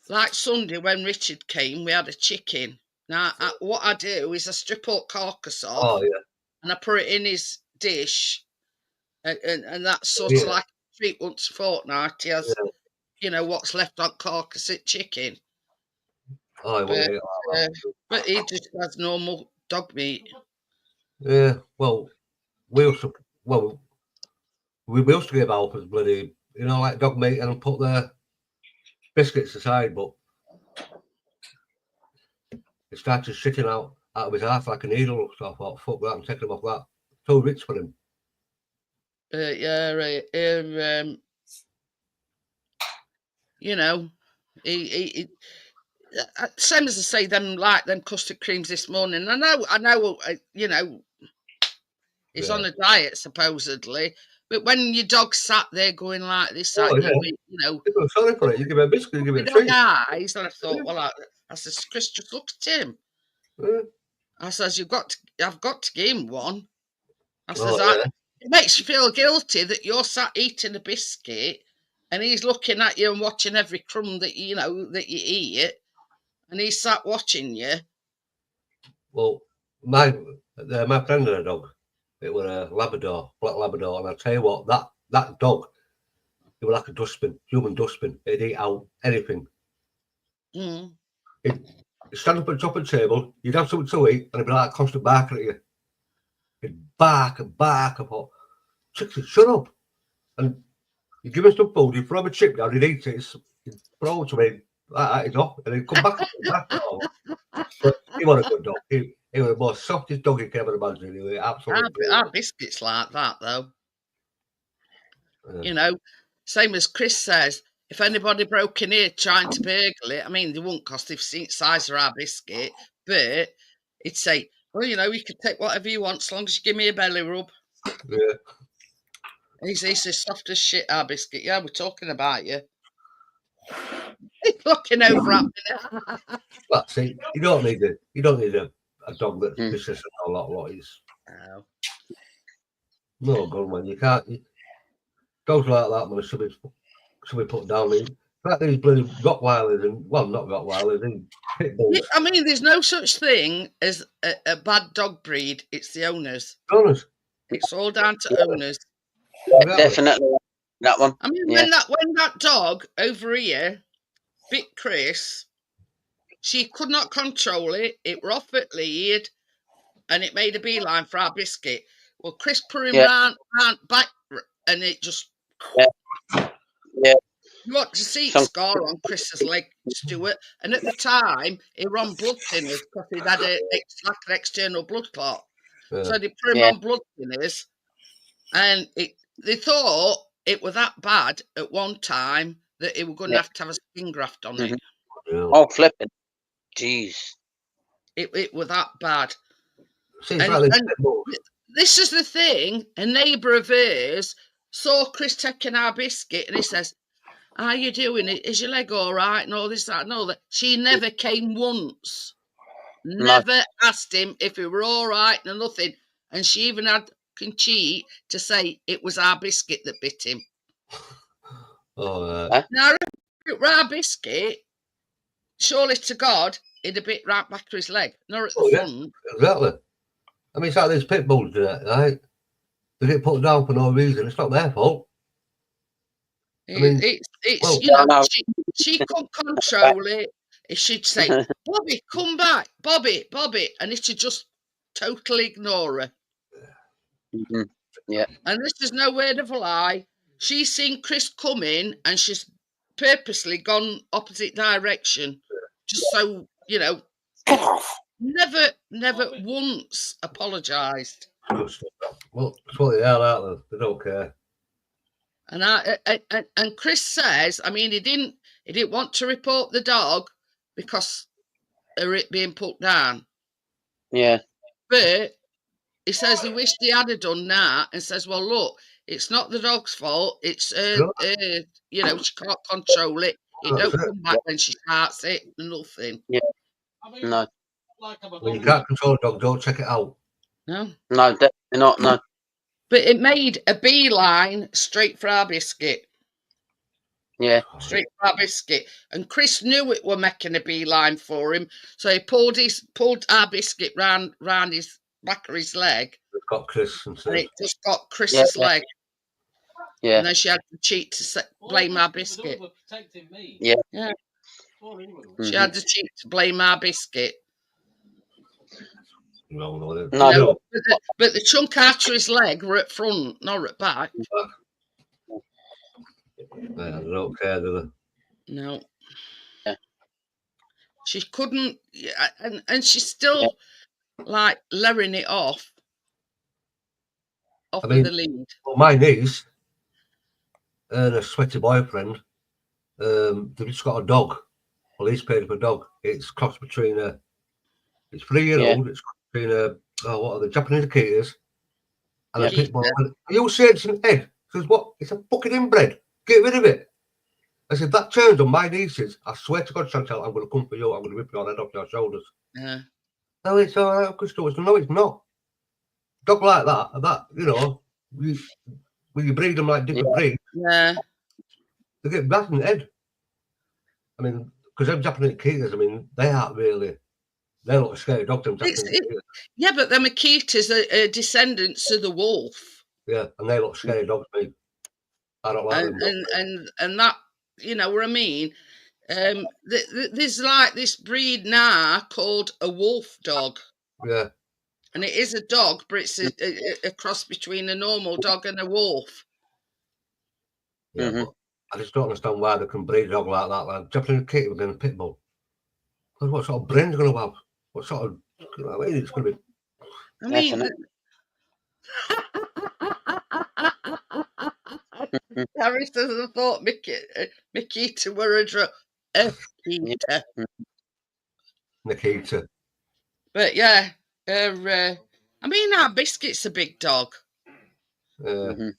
[SPEAKER 1] Like Sunday when Richard came, we had a chicken. Now, what I do is I strip all carcass off,
[SPEAKER 5] Oh yeah,
[SPEAKER 1] and I put it in his dish, and that's sort
[SPEAKER 5] Yeah.
[SPEAKER 1] of like a treat once a fortnight. He has,
[SPEAKER 5] Yeah.
[SPEAKER 1] you know, what's left on carcass at chicken,
[SPEAKER 5] oh, he won't
[SPEAKER 1] But,
[SPEAKER 5] eat like that.
[SPEAKER 1] but he just has normal dog meat.
[SPEAKER 5] Yeah, well, we used to give Alpers bloody, you know, like dog meat and put their biscuits aside, but it started shitting out of his ass like a needle. So I thought, fuck that, I'm taking him off that. Too rich for him.
[SPEAKER 1] Yeah, right. You know, he same as I say, them custard creams this morning. I know, you know, he's on a diet supposedly, but when your dog sat there going like this at you know,
[SPEAKER 5] You feel sorry for it. You give it a biscuit, you give it a
[SPEAKER 1] with
[SPEAKER 5] treat.
[SPEAKER 1] eyes, and I thought, well, I says, Chris, just look at him.
[SPEAKER 5] Yeah.
[SPEAKER 1] I says, I've got to give him one. I says,
[SPEAKER 5] Oh,
[SPEAKER 1] it makes you feel guilty that you're sat eating a biscuit and he's looking at you and watching every crumb that you eat, and he's sat watching you.
[SPEAKER 5] Well, my friend had a dog. It was a Labrador, black Labrador, and I tell you what, that dog, it was like a dustbin, human dustbin. It'd eat out anything.
[SPEAKER 1] Mm.
[SPEAKER 5] It'd stand up at the top of the table, you'd have something to eat, and it'd be like constant barking at you. It'd bark and bark. I thought, Trixie, shut up. And you give him some food, you throw him a chip down, he'd eat it, he'd throw it to me, like that, he's off, and he'd come back. But he was a good dog. He was the most softest dog you can ever imagine. He was absolutely.
[SPEAKER 1] Our biscuits like that, though.
[SPEAKER 5] Yeah.
[SPEAKER 1] You know, same as Chris says, if anybody broke in here trying to burgle it, I mean, they wouldn't cost they've seen the size of our biscuit, but he'd say, well, you know, you can take whatever you want as long as you give me a belly rub.
[SPEAKER 5] Yeah.
[SPEAKER 1] He's as soft as shit, our biscuit. Yeah, we're talking about you. He's looking over at me.
[SPEAKER 5] But see, you don't need a dog that's vicious and a lot is. No good one. You can't. Dogs like that, man, should be put down. In fact, these bloody Rottweilers and not Rottweilers, and pit bulls.
[SPEAKER 1] I mean, there's no such thing as a bad dog breed. It's the owners.
[SPEAKER 5] Honest.
[SPEAKER 1] It's all down to owners.
[SPEAKER 3] Definitely that one.
[SPEAKER 1] I mean, when that dog over here bit Chris, she could not control it. It were off at lead, and it made a beeline for our biscuit. Well, Chris put him round back, and it just.
[SPEAKER 3] Yeah.
[SPEAKER 1] You want to see the scar on Chris's leg, Stuart? And at the time, he were on blood thinners because he'd had an external blood clot.
[SPEAKER 5] Yeah.
[SPEAKER 1] So they put him on blood thinners, and they thought it was that bad at one time that he was going to have a skin graft on it.
[SPEAKER 5] Yeah.
[SPEAKER 3] Oh, flipping. Jeez.
[SPEAKER 1] It was that bad.
[SPEAKER 5] See,
[SPEAKER 1] And this is the thing, a neighbour of hers saw Chris taking our biscuit and he says, how you doing? Is your leg all right? And all this, that, and all that. She never came once. Never asked him if he were all right and nothing. And she even had cheat to say it was our biscuit that bit him. Now, if it were our biscuit, surely to God, it'd have bit right back to his leg. Not at the front.
[SPEAKER 5] Exactly. I mean, it's like these pit bulls do that, right? They get put down for no reason. It's not their fault. I mean,
[SPEAKER 1] she couldn't control it. She'd say, Bobby, come back, Bobby, and it should just totally ignore her.
[SPEAKER 3] Mm-hmm. Yeah.
[SPEAKER 1] And this is no word of a lie. She's seen Chris coming and she's purposely gone opposite direction, just so, you know, never once apologised.
[SPEAKER 5] Well, that's what they are, aren't they? They don't care.
[SPEAKER 1] And Chris says, I mean, he didn't want to report the dog because of it being put down.
[SPEAKER 3] Yeah.
[SPEAKER 1] But he says he wished he had done that, and says, well, look, it's not the dog's fault. It's you know, she can't control it. It
[SPEAKER 5] That's
[SPEAKER 1] don't
[SPEAKER 5] it.
[SPEAKER 1] come back when she starts it. Nothing.
[SPEAKER 4] I mean,
[SPEAKER 3] No,
[SPEAKER 4] like I'm a
[SPEAKER 5] When you
[SPEAKER 4] dog.
[SPEAKER 5] can't control a dog, don't check it out.
[SPEAKER 1] No.
[SPEAKER 3] no, definitely not. No.
[SPEAKER 1] But it made a beeline straight for our biscuit.
[SPEAKER 3] Yeah.
[SPEAKER 1] Straight for our biscuit. And Chris knew it were making a beeline for him. So he pulled our biscuit round his back of his leg.
[SPEAKER 5] It's got Chris and
[SPEAKER 1] And
[SPEAKER 5] says,
[SPEAKER 1] it just got Chris's
[SPEAKER 3] Yeah.
[SPEAKER 1] leg.
[SPEAKER 3] Yeah.
[SPEAKER 1] And then she had the cheek to blame our biscuit.
[SPEAKER 4] Were protecting me.
[SPEAKER 3] Yeah.
[SPEAKER 1] Yeah.
[SPEAKER 4] Poor he was.
[SPEAKER 1] She had the cheek to blame our biscuit.
[SPEAKER 5] no.
[SPEAKER 3] No.
[SPEAKER 1] But the chunk after his leg were at front, not at back.
[SPEAKER 5] Yeah, they don't care, do they?
[SPEAKER 1] No.
[SPEAKER 3] Yeah.
[SPEAKER 1] She couldn't, and she's still like layering it off
[SPEAKER 5] I
[SPEAKER 1] of
[SPEAKER 5] mean-
[SPEAKER 1] the lead.
[SPEAKER 5] Well, my niece and a sweaty boyfriend, they've just got a dog. Well, he's paid for a dog. It's crossed between it's 3-year-old. It's crossed between what are the Japanese Akitas and a
[SPEAKER 3] Yeah.
[SPEAKER 5] pit bull. Are you saying it's an egg? He says, what? It's a fucking inbred. Get rid of it. I said, that turns on my nieces. I swear to God, Chantal, I'm going to come for you. I'm going to rip your head off your shoulders.
[SPEAKER 1] Yeah.
[SPEAKER 5] No, it's all right, Crystal. No, it's not. Dog like that, you know, when you breed them like different breeds,
[SPEAKER 1] Yeah.
[SPEAKER 5] they get bad in the head. I mean, because them Japanese Akitas, I mean, they aren't really, they're not a scary dog, them Japanese Akitas.
[SPEAKER 1] Yeah, but the Akitas are descendants of the wolf.
[SPEAKER 5] Yeah, and they look scary dogs, me. I don't like them.
[SPEAKER 1] And that, you know what I mean? There's like this breed now called a wolf dog.
[SPEAKER 5] Yeah.
[SPEAKER 1] And it is a dog, but it's a cross between a normal dog and a wolf.
[SPEAKER 5] Yeah,
[SPEAKER 3] Mhm.
[SPEAKER 5] but I just don't understand why they can breed a dog like that. Like Japanese Akita were going to pit bull. But what sort of brain are going to have? What sort of, you know what I mean? It's going to be.
[SPEAKER 1] I mean, Harry says I thought Mikita were a Akita.
[SPEAKER 5] Nikita.
[SPEAKER 1] But yeah, I mean, our Biscuit's a big dog,
[SPEAKER 3] Mhm.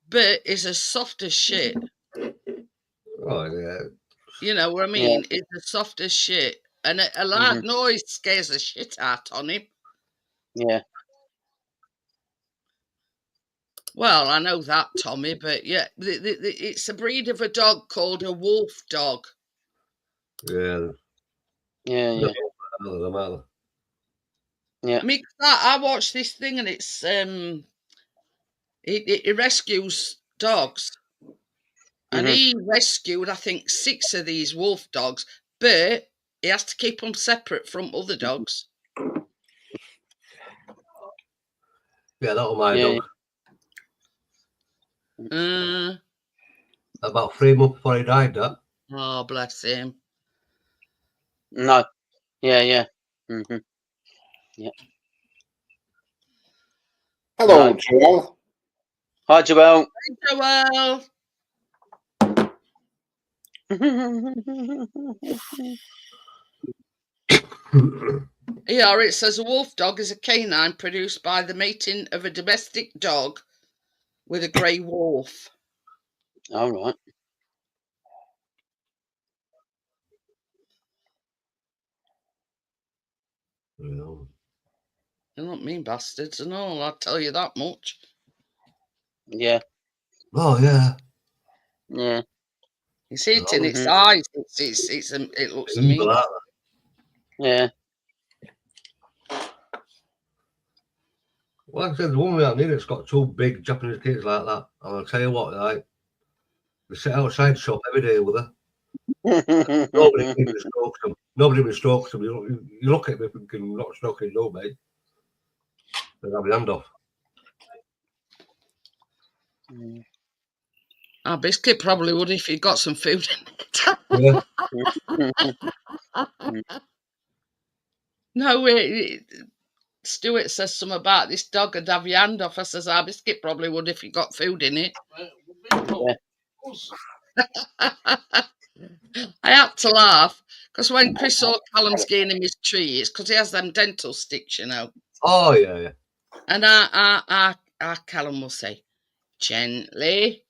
[SPEAKER 1] but is as soft as shit.
[SPEAKER 5] Oh, yeah.
[SPEAKER 1] You know what I mean? It's as soft as shit. And a loud noise scares the shit out on him.
[SPEAKER 3] Yeah.
[SPEAKER 1] Well, I know that, Tommy, but yeah, it's a breed of a dog called a wolf dog.
[SPEAKER 5] Yeah.
[SPEAKER 3] Yeah. Yeah.
[SPEAKER 5] No matter.
[SPEAKER 3] Yeah.
[SPEAKER 1] I mean, I watched this thing and it's it rescues dogs, and he rescued I think 6 of these wolf dogs, but he has to keep them separate from other dogs.
[SPEAKER 5] Yeah, that was my dog. About 3 months before he died, that.
[SPEAKER 1] Oh, bless him.
[SPEAKER 3] No. Yeah. Yeah. Mhm. Yeah.
[SPEAKER 2] Hello,
[SPEAKER 3] Right.
[SPEAKER 2] Joel.
[SPEAKER 3] Hi, Joel.
[SPEAKER 1] Joel. Here it says a wolf dog is a canine produced by the mating of a domestic dog with a grey wolf.
[SPEAKER 3] All right.
[SPEAKER 5] Yeah.
[SPEAKER 1] They're not mean bastards and all, I'll tell you that much.
[SPEAKER 3] Yeah.
[SPEAKER 5] Oh, yeah.
[SPEAKER 3] Yeah.
[SPEAKER 1] You see it in its eyes. It looks
[SPEAKER 5] Evil,
[SPEAKER 1] mean.
[SPEAKER 5] that.
[SPEAKER 3] Yeah.
[SPEAKER 5] Like I said, the woman out there that's got 2 big Japanese kids like that, and I'll tell you what, like, they sit outside the shop every day with her. Nobody even strokes them. Nobody even strokes them. You look at me thinking, not stroking no, mate. They have your hand off.
[SPEAKER 1] Our biscuit probably would if you got some food in it.
[SPEAKER 5] Yeah.
[SPEAKER 1] No, Stuart says something about this dog and have your hand off. I says our biscuit probably would if you got food in it. I had to laugh because when Chris saw Callum's getting him his tree, it's because he has them dental sticks, you know.
[SPEAKER 5] Oh, yeah, yeah.
[SPEAKER 1] And our Callum will say, gently,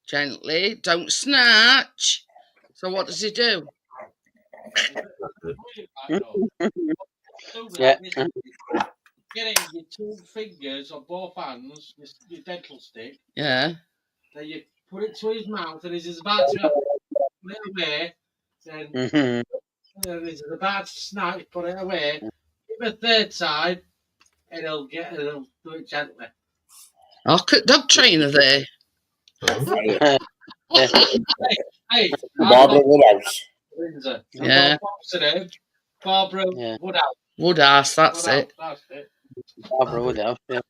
[SPEAKER 1] gently, don't snatch. So what does he do?
[SPEAKER 3] Yeah.
[SPEAKER 4] Getting your 2 fingers on both hands, your dental stick,
[SPEAKER 1] Yeah.
[SPEAKER 4] then you put it to his mouth, and as he's about to put it away, then
[SPEAKER 3] Mhm.
[SPEAKER 4] he's about to snatch, put it away. Give it a 3rd time, and he'll do it gently.
[SPEAKER 1] Oh, dog trainer there.
[SPEAKER 3] Yeah.
[SPEAKER 4] Hey,
[SPEAKER 2] Barbara Woodhouse.
[SPEAKER 4] Windsor.
[SPEAKER 1] Yeah.
[SPEAKER 4] Barbara
[SPEAKER 3] Yeah.
[SPEAKER 4] Woodhouse.
[SPEAKER 1] Woodhouse, that's
[SPEAKER 4] Woodhouse,
[SPEAKER 1] it.
[SPEAKER 4] that's it.
[SPEAKER 3] Barbara Woodhouse. Yeah.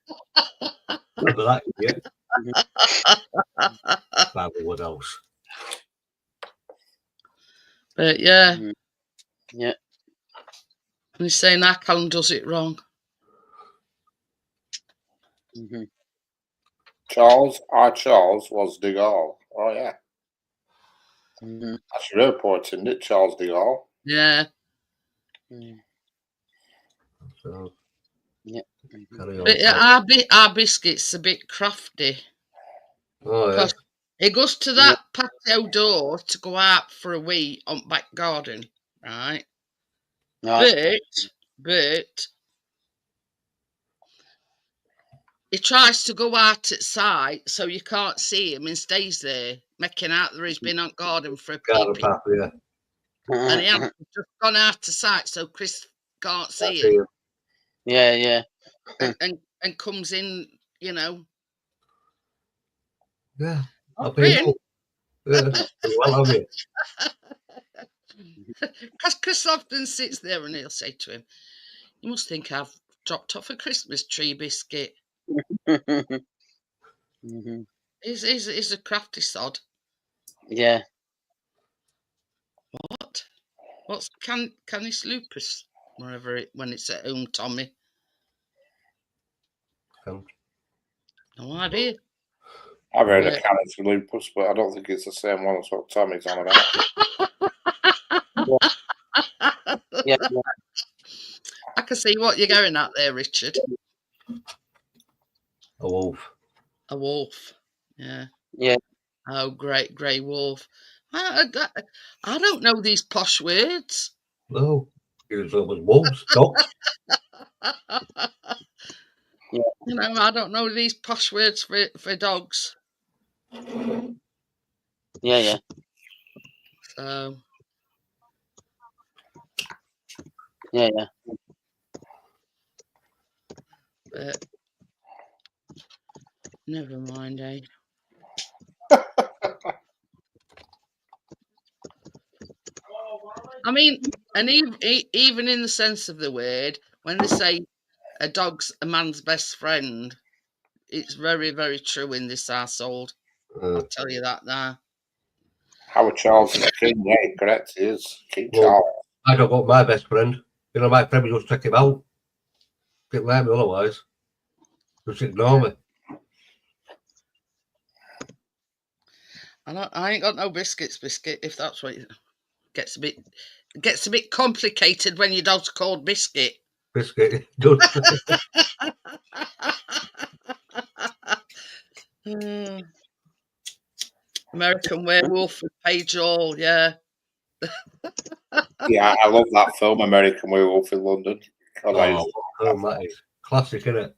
[SPEAKER 5] Remember that, yeah. Barbara Woodhouse.
[SPEAKER 1] But yeah,
[SPEAKER 3] Mhm. Yeah.
[SPEAKER 1] and he's saying our Callum does it wrong.
[SPEAKER 3] Mhm.
[SPEAKER 2] Charles was de Gaulle. Oh yeah,
[SPEAKER 3] Mhm.
[SPEAKER 2] that's your airport, isn't it? Charles de Gaulle.
[SPEAKER 1] Yeah.
[SPEAKER 3] Mhm.
[SPEAKER 5] So,
[SPEAKER 3] Yeah.
[SPEAKER 5] carry on.
[SPEAKER 1] But yeah, our biscuit's a bit crafty.
[SPEAKER 5] Oh, yeah.
[SPEAKER 1] Because he goes to that patio door to go out for a wee on back garden, right?
[SPEAKER 3] Right.
[SPEAKER 1] But he tries to go out at sight so you can't see him and stays there, making out that he's been on garden for a
[SPEAKER 5] Garden
[SPEAKER 1] pee.
[SPEAKER 5] path, yeah.
[SPEAKER 1] And he hasn't just gone out of sight so Chris can't see
[SPEAKER 5] See
[SPEAKER 1] him
[SPEAKER 5] you.
[SPEAKER 3] Yeah. Yeah.
[SPEAKER 1] and comes in, you know.
[SPEAKER 5] Yeah.
[SPEAKER 1] Oh,
[SPEAKER 5] I've been.
[SPEAKER 1] Finn.
[SPEAKER 5] Yeah. Well, have you?
[SPEAKER 1] Because Chris often sits there and he'll say to him, you must think I've dropped off a Christmas tree biscuit.
[SPEAKER 3] Mhm.
[SPEAKER 1] He's a crafty sod.
[SPEAKER 3] Yeah.
[SPEAKER 1] What? What's Canis lupus? When it's at home, Tommy. No idea.
[SPEAKER 2] I've heard
[SPEAKER 1] Yeah.
[SPEAKER 2] of Canis lupus, but I don't think it's the same one as what Tommy's on about.
[SPEAKER 3] Yeah.
[SPEAKER 1] I can see what you're going at there, Richard.
[SPEAKER 5] A wolf.
[SPEAKER 1] A wolf. Yeah.
[SPEAKER 3] Yeah.
[SPEAKER 1] Oh, great grey wolf. I don't know these posh words.
[SPEAKER 5] No. It was wolves. Dogs.
[SPEAKER 3] Yeah.
[SPEAKER 1] You know, I don't know these posh words for dogs.
[SPEAKER 3] Yeah. Yeah.
[SPEAKER 1] So
[SPEAKER 3] Yeah. Yeah.
[SPEAKER 1] but never mind, eh? I mean, and even in the sense of the word, when they say a dog's a man's best friend, it's very, very true in this household. I'll tell you that now.
[SPEAKER 2] Howard Charles is king, yeah, correct. He is King
[SPEAKER 5] Well,
[SPEAKER 2] Charles.
[SPEAKER 5] I don't want my best friend. You know, my friend will just check him out. Get like me otherwise. Just ignore me.
[SPEAKER 1] I ain't got no biscuit, if that's what gets a bit complicated when your dog's called Biscuit.
[SPEAKER 5] Biscuit. Done.
[SPEAKER 1] American Werewolf with Paige Hall, yeah.
[SPEAKER 2] Yeah, I love that film, American Werewolf in London.
[SPEAKER 5] Oh, that is classic, isn't it?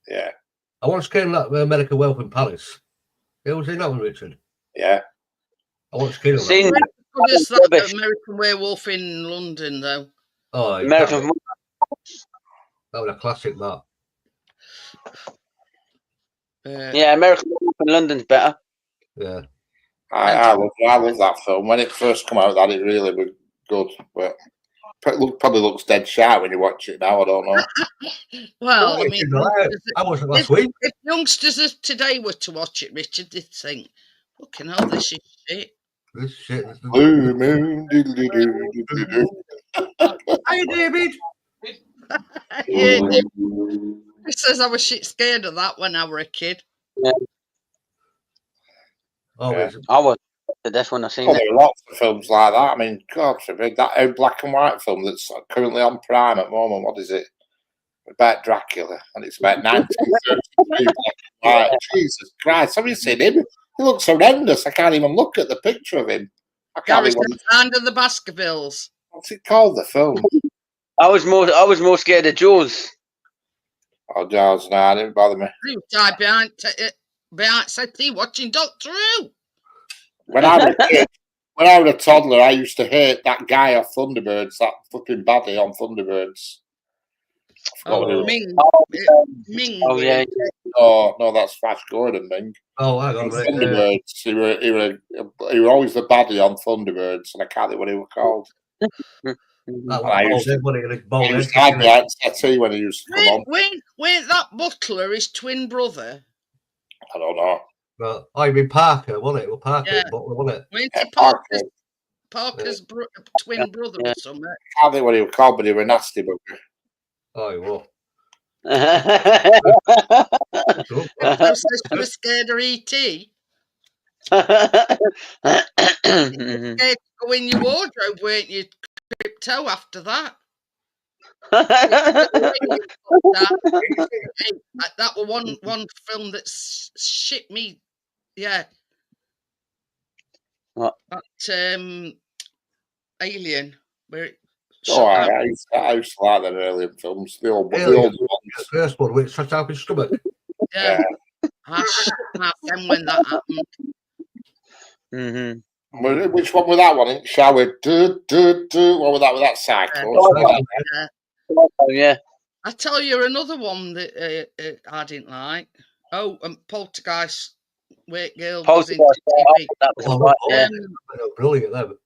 [SPEAKER 2] Yeah.
[SPEAKER 5] I once came that American Werewolf in Palace. It was in that one, Richard.
[SPEAKER 2] Yeah.
[SPEAKER 5] I once came that.
[SPEAKER 3] Seen
[SPEAKER 1] What is that
[SPEAKER 3] rubbish.
[SPEAKER 1] American Werewolf in London, though?
[SPEAKER 5] Oh,
[SPEAKER 3] American.
[SPEAKER 5] that was a classic, that.
[SPEAKER 3] Yeah, American Werewolf in London's better.
[SPEAKER 5] Yeah.
[SPEAKER 2] I love that film. When it first came out, that it really was good, but it probably looks dead sharp when you watch it now. I don't know.
[SPEAKER 1] Well, I
[SPEAKER 5] Oh,
[SPEAKER 1] mean,
[SPEAKER 5] I watched it last week.
[SPEAKER 1] if youngsters of today were to watch it, Richard, they'd think, fucking hell, this is shit.
[SPEAKER 5] This shit.
[SPEAKER 2] Blue moon, doodly-doo.
[SPEAKER 5] Hi, David.
[SPEAKER 1] Yeah, he says I was shit scared of that when I were a kid.
[SPEAKER 5] Oh,
[SPEAKER 2] Yeah.
[SPEAKER 3] I was the death when I seen
[SPEAKER 2] Well,
[SPEAKER 3] it.
[SPEAKER 2] there are lots of films like that. I mean, God forbid, that black and white film that's currently on Prime at the moment. What is it? about Dracula, and it's about 1933. Like, Jesus Christ, have you seen him? He looks horrendous. I can't even look at the picture of him. I can't
[SPEAKER 1] Gareth
[SPEAKER 2] even.
[SPEAKER 1] Under the Baskervilles.
[SPEAKER 2] What's it called? The film?
[SPEAKER 3] I was more scared of Jaws.
[SPEAKER 2] Oh, Jaws, no, it didn't bother me.
[SPEAKER 1] He was died behind settee watching Doctor Who.
[SPEAKER 2] When I was a kid, when I was a toddler, I used to hate that guy off Thunderbirds, that flipping baddie on Thunderbirds. I forgot what he was.
[SPEAKER 1] Ming.
[SPEAKER 3] Oh yeah.
[SPEAKER 2] Oh no, that's Flash Gordon, Ming.
[SPEAKER 5] Oh, hang
[SPEAKER 2] On
[SPEAKER 5] on, mate.
[SPEAKER 2] Thunderbirds, he were always the baddie on Thunderbirds, and I can't think what he was called.
[SPEAKER 5] That
[SPEAKER 2] I
[SPEAKER 5] was
[SPEAKER 2] used to-
[SPEAKER 5] bald head, wasn't it? Bald
[SPEAKER 2] He
[SPEAKER 5] head,
[SPEAKER 2] used to hide behind settee when he used to come on.
[SPEAKER 1] Weren't that Butler his twin brother?
[SPEAKER 2] I don't know.
[SPEAKER 5] But I mean Parker, wasn't it? Well, Parker,
[SPEAKER 1] Yeah.
[SPEAKER 5] Butler, wasn't it?
[SPEAKER 1] Weren't
[SPEAKER 2] Yeah,
[SPEAKER 1] he
[SPEAKER 2] Parker.
[SPEAKER 1] Parker's twin brother or something?
[SPEAKER 2] I can't think what he was called, but he was a nasty bugger.
[SPEAKER 5] Oh, he was.
[SPEAKER 3] Oh,
[SPEAKER 1] Doctor says you were scared of E.T. Scared to go in your wardrobe, weren't you? Crypto after that. That was one film that shit me. Yeah.
[SPEAKER 3] What?
[SPEAKER 1] That Alien, where it
[SPEAKER 2] Oh,
[SPEAKER 1] shot out.
[SPEAKER 2] I used to like them Alien films, the old
[SPEAKER 5] Alien.
[SPEAKER 2] ones.
[SPEAKER 5] The first one, which shut out his stomach.
[SPEAKER 1] Yeah. I shit my them when that happened.
[SPEAKER 2] Which one was that one? In shower. What was that with that cycle?
[SPEAKER 1] Yeah.
[SPEAKER 3] Oh yeah.
[SPEAKER 1] I tell you another one that I didn't like. Oh, Poltergeist. Wait, girl. Was in TV.
[SPEAKER 3] That was
[SPEAKER 5] Oh,
[SPEAKER 3] right,
[SPEAKER 5] oh,
[SPEAKER 3] yeah.
[SPEAKER 5] oh, brilliant, them.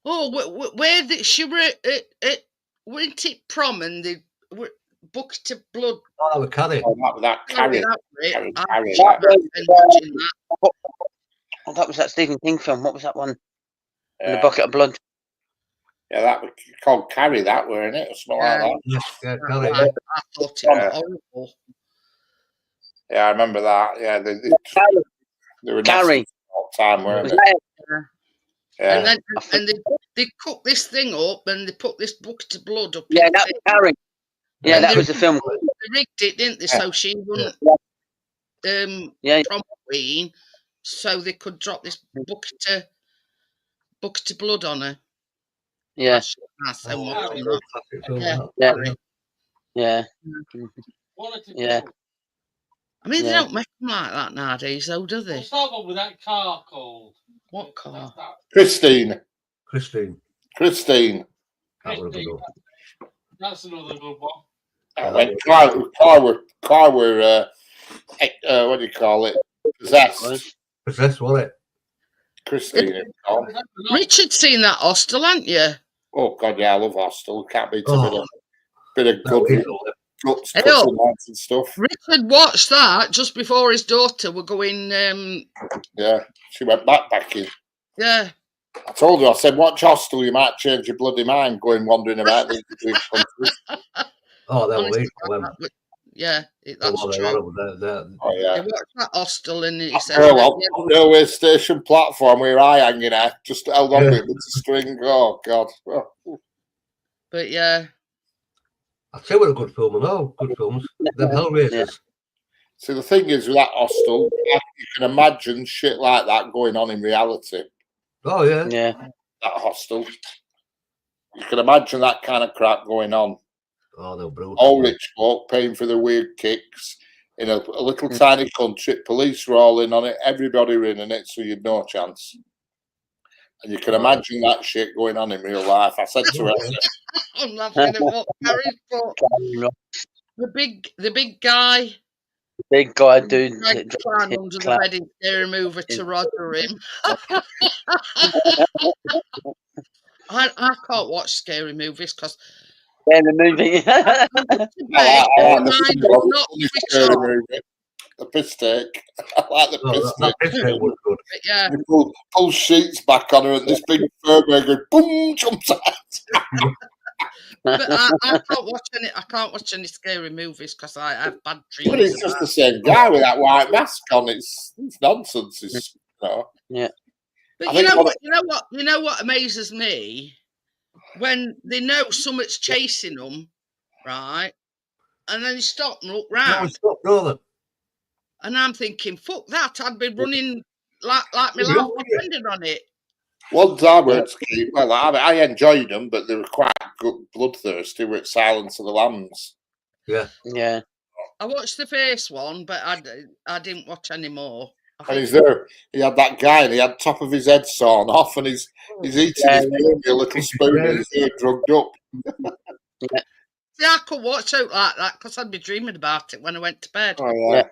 [SPEAKER 1] Oh, where did she were at? Weren't it prom and they were bucket to blood?
[SPEAKER 5] Oh, that was Carrie.
[SPEAKER 2] Oh, that was that Carrie.
[SPEAKER 1] Carrie.
[SPEAKER 2] Carrie,
[SPEAKER 1] Watching that.
[SPEAKER 3] Oh, that was that Stephen King film. What was that one? In the
[SPEAKER 2] Yeah,
[SPEAKER 3] bucket of blood.
[SPEAKER 2] yeah, that was called Carrie, that weren't it? Or something like that.
[SPEAKER 5] Yes, yeah,
[SPEAKER 1] I
[SPEAKER 5] Carrie.
[SPEAKER 1] thought it was horrible.
[SPEAKER 2] Yeah, I remember that. Yeah, they were
[SPEAKER 3] Carrie.
[SPEAKER 2] nasty all the time, weren't
[SPEAKER 3] Was
[SPEAKER 2] they?
[SPEAKER 3] that it?
[SPEAKER 1] And
[SPEAKER 2] Yeah.
[SPEAKER 1] then they cooked this thing up and they put this bucket of blood up.
[SPEAKER 3] Yeah,
[SPEAKER 1] in
[SPEAKER 3] that
[SPEAKER 1] it.
[SPEAKER 3] was Carrie. Yeah,
[SPEAKER 1] And
[SPEAKER 3] that
[SPEAKER 1] they-
[SPEAKER 3] was the film.
[SPEAKER 1] They rigged it, didn't they?
[SPEAKER 2] Yeah.
[SPEAKER 1] So she wouldn't
[SPEAKER 3] Yeah,
[SPEAKER 1] prom queen, so they could drop this bucket of blood on her.
[SPEAKER 3] yeah,
[SPEAKER 1] I so
[SPEAKER 5] Oh,
[SPEAKER 1] much on
[SPEAKER 5] yeah,
[SPEAKER 1] that.
[SPEAKER 5] classic film,
[SPEAKER 1] Yeah.
[SPEAKER 5] that.
[SPEAKER 3] yeah.
[SPEAKER 4] Quality
[SPEAKER 3] Yeah.
[SPEAKER 4] film.
[SPEAKER 1] I mean, they
[SPEAKER 3] Yeah.
[SPEAKER 1] don't make them like that nowadays, though, do they?
[SPEAKER 4] What's that one with that car called?
[SPEAKER 1] What car?
[SPEAKER 2] Christine.
[SPEAKER 5] Christine. That would have been good.
[SPEAKER 4] That's another good one.
[SPEAKER 2] When Car were what do you call it? Possessed.
[SPEAKER 5] Possessed, wasn't it?
[SPEAKER 2] Christine. it's called.
[SPEAKER 1] Richard's seen that Hostel, haven't you?
[SPEAKER 2] Oh God, yeah, I love Hostel. Can't beat a
[SPEAKER 5] Oh.
[SPEAKER 2] bit of
[SPEAKER 5] No,
[SPEAKER 2] good
[SPEAKER 5] he's all it.
[SPEAKER 2] guts,
[SPEAKER 1] Hey,
[SPEAKER 2] cuts
[SPEAKER 1] oh.
[SPEAKER 2] and lights and stuff.
[SPEAKER 1] Richard watched that just before his daughter were going.
[SPEAKER 2] Yeah, she went backpacking.
[SPEAKER 1] Yeah,
[SPEAKER 2] I told her, I said, watch Hostel, you might change your bloody mind going wandering about these big countries.
[SPEAKER 5] Oh, that was
[SPEAKER 1] honestly,
[SPEAKER 5] lethal, them.
[SPEAKER 1] yeah, that's
[SPEAKER 5] Oh, they're
[SPEAKER 1] true.
[SPEAKER 5] horrible.
[SPEAKER 2] Oh
[SPEAKER 1] They
[SPEAKER 2] yeah.
[SPEAKER 1] watched that Hostel and he
[SPEAKER 2] A
[SPEAKER 1] said,
[SPEAKER 2] girl on railway station platform where I hanging out, just held on
[SPEAKER 5] Yeah.
[SPEAKER 2] with a string. Oh God. Oh.
[SPEAKER 1] but yeah,
[SPEAKER 5] I tell you what a good film and all. Good films. Them Hellraisers.
[SPEAKER 2] See, the thing is with that Hostel, you can imagine shit like that going on in reality.
[SPEAKER 5] Oh, yeah.
[SPEAKER 3] Yeah,
[SPEAKER 2] That Hostel. You can imagine that kind of crap going on.
[SPEAKER 5] Oh, they're brutal.
[SPEAKER 2] All rich folk paying for the weird kicks in a little tiny country. Police were all in on it. Everybody were in on it, so you'd no chance. And you can imagine that shit going on in real life. I said to her, I said,
[SPEAKER 1] I'm laughing at what Gary's put. The big guy,
[SPEAKER 3] big guy dude.
[SPEAKER 1] like climb under the bed in Scary Movie to Roger him. I can't watch scary movies because
[SPEAKER 3] Yeah, the movie.
[SPEAKER 2] I like the
[SPEAKER 1] not
[SPEAKER 2] funny movie. The piss take. I like the
[SPEAKER 5] Oh,
[SPEAKER 2] piss
[SPEAKER 5] that
[SPEAKER 2] take.
[SPEAKER 5] picture was good.
[SPEAKER 1] yeah.
[SPEAKER 2] You pull sheets back on her and this big fur burger, boom, jumps out.
[SPEAKER 1] But I can't watch any scary movies because I have bad dreams.
[SPEAKER 2] But it's just the same guy with that white mask on. It's nonsense. It's,
[SPEAKER 1] But
[SPEAKER 2] I
[SPEAKER 1] you
[SPEAKER 2] think
[SPEAKER 1] know what amazes me? When they know something's chasing them, right? and then he stopped and looked
[SPEAKER 5] No, we
[SPEAKER 1] round.
[SPEAKER 5] stopped, no, then.
[SPEAKER 1] And I'm thinking, fuck that, I'd be running like my
[SPEAKER 5] Yeah,
[SPEAKER 1] life
[SPEAKER 5] wouldn't you?
[SPEAKER 1] depended on it.
[SPEAKER 2] Ones I were to keep, well, I enjoyed them, but they were quite good, bloodthirsty with Silence of the Lambs.
[SPEAKER 5] Yeah.
[SPEAKER 3] Yeah.
[SPEAKER 1] I watched the first one, but I didn't watch any more.
[SPEAKER 2] And he's there. He had that guy, and he had top of his head sawn off, and he's eating
[SPEAKER 3] Yeah,
[SPEAKER 2] his meal with a little spoon, and his ear drugged up.
[SPEAKER 1] See, I could watch out like that because I'd be dreaming about it when I went to bed.
[SPEAKER 2] Oh yeah.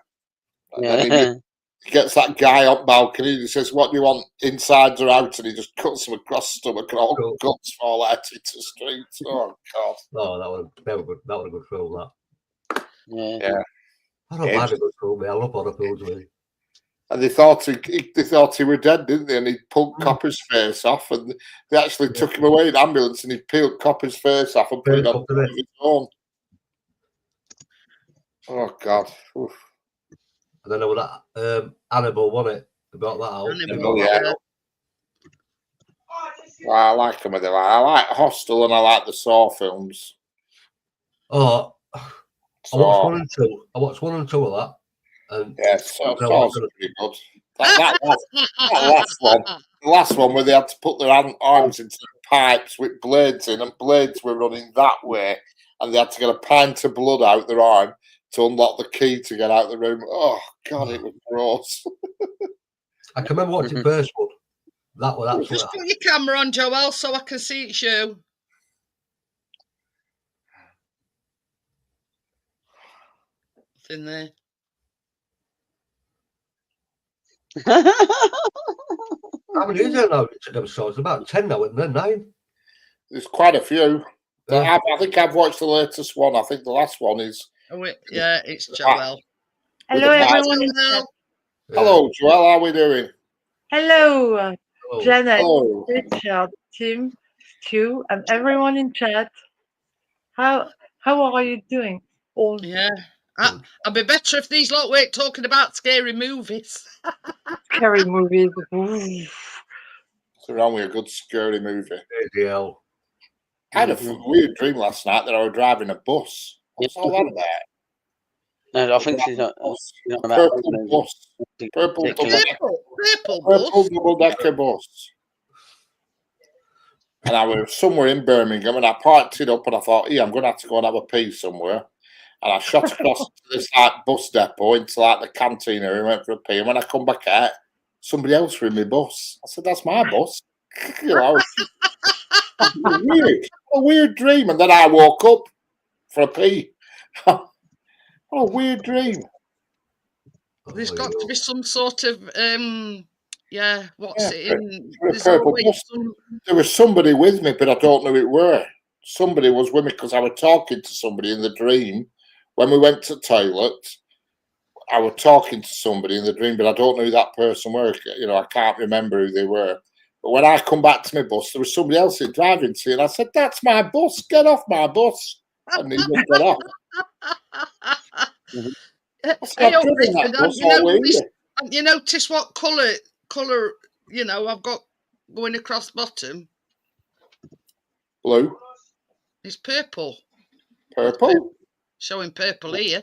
[SPEAKER 2] And then he gets that guy up balcony. And he says, "What do you want, insides or out?" And he just cuts him across the stomach, and all
[SPEAKER 5] Cool.
[SPEAKER 2] guts fall out into the street. Oh God!
[SPEAKER 5] Oh, that was good. That was a good film. That.
[SPEAKER 3] Yeah.
[SPEAKER 5] I don't mind a good film. I love horror films. Really.
[SPEAKER 2] And they thought he were dead, didn't they? And he pulled Copper's face off, and they actually took him away in an ambulance, and he peeled Copper's face off and put it on his own. Oh God! Oof.
[SPEAKER 5] And then there was that Annabelle, wasn't it? About that out.
[SPEAKER 1] Annabelle,
[SPEAKER 2] yeah. Well, I like them. I like Hostel, and I like the Saw films.
[SPEAKER 5] Oh,
[SPEAKER 2] So,
[SPEAKER 5] I watched 1 and 2. I watched 1 and 2 of that. And
[SPEAKER 2] yeah, Saw's pretty good. That last one, the last one where they had to put their arms into pipes with blades in, and blades were running that way, and they had to get a pint of blood out their arm to unlock the key to get out of the room. Oh God, it was gross.
[SPEAKER 5] I can remember watching the first one. That was absolutely.
[SPEAKER 1] Just put your camera on, Joel, so I can see it's you. In there.
[SPEAKER 5] How many is there now? It's about 10 now, isn't there? 9?
[SPEAKER 2] There's quite a few.
[SPEAKER 5] Yeah.
[SPEAKER 2] I think I've watched the latest one. I think the last one is.
[SPEAKER 1] Oh, yeah, it's Joel.
[SPEAKER 6] Hello, everyone. in chat.
[SPEAKER 2] Hello, Joel. How are we doing?
[SPEAKER 6] Hello,
[SPEAKER 5] Hello.
[SPEAKER 6] Janet,
[SPEAKER 2] Hello.
[SPEAKER 6] Richard, Tim, Stu, and everyone in chat. How are you doing? All
[SPEAKER 1] Yeah. I'd be better if these lot weren't talking about scary movies.
[SPEAKER 6] scary movies. Ooh.
[SPEAKER 2] What's wrong with a good scary movie?
[SPEAKER 5] ADL.
[SPEAKER 2] I had a weird dream last night that I was driving a bus. What's all that about?
[SPEAKER 3] No, I think she's not.
[SPEAKER 2] Purple bus. Purple double-decker bus. And I was somewhere in Birmingham, and I parked it up, and I thought, I'm going to have to go and have a pee somewhere. And I shot across to this bus depot into the canteen area and went for a pee. And when I come back out, somebody else was in my bus. I said, "That's my bus." A weird dream. And then I woke up for a pee. What a weird dream.
[SPEAKER 1] There's got to be some sort of what's it in?
[SPEAKER 2] There was somebody with me, but I don't know who it were. Somebody was with me because I was talking to somebody in the dream. When we went to the toilet, I was talking to somebody in the dream, but I don't know who that person were. I can't remember who they were. But when I come back to my bus, there was somebody else in the driving seat, and I said, "That's my bus. Get off my bus." And he wouldn't get off.
[SPEAKER 1] You notice what colour I've got going across the bottom?
[SPEAKER 2] Blue.
[SPEAKER 1] It's purple.
[SPEAKER 2] Purple?
[SPEAKER 1] Showing purple here.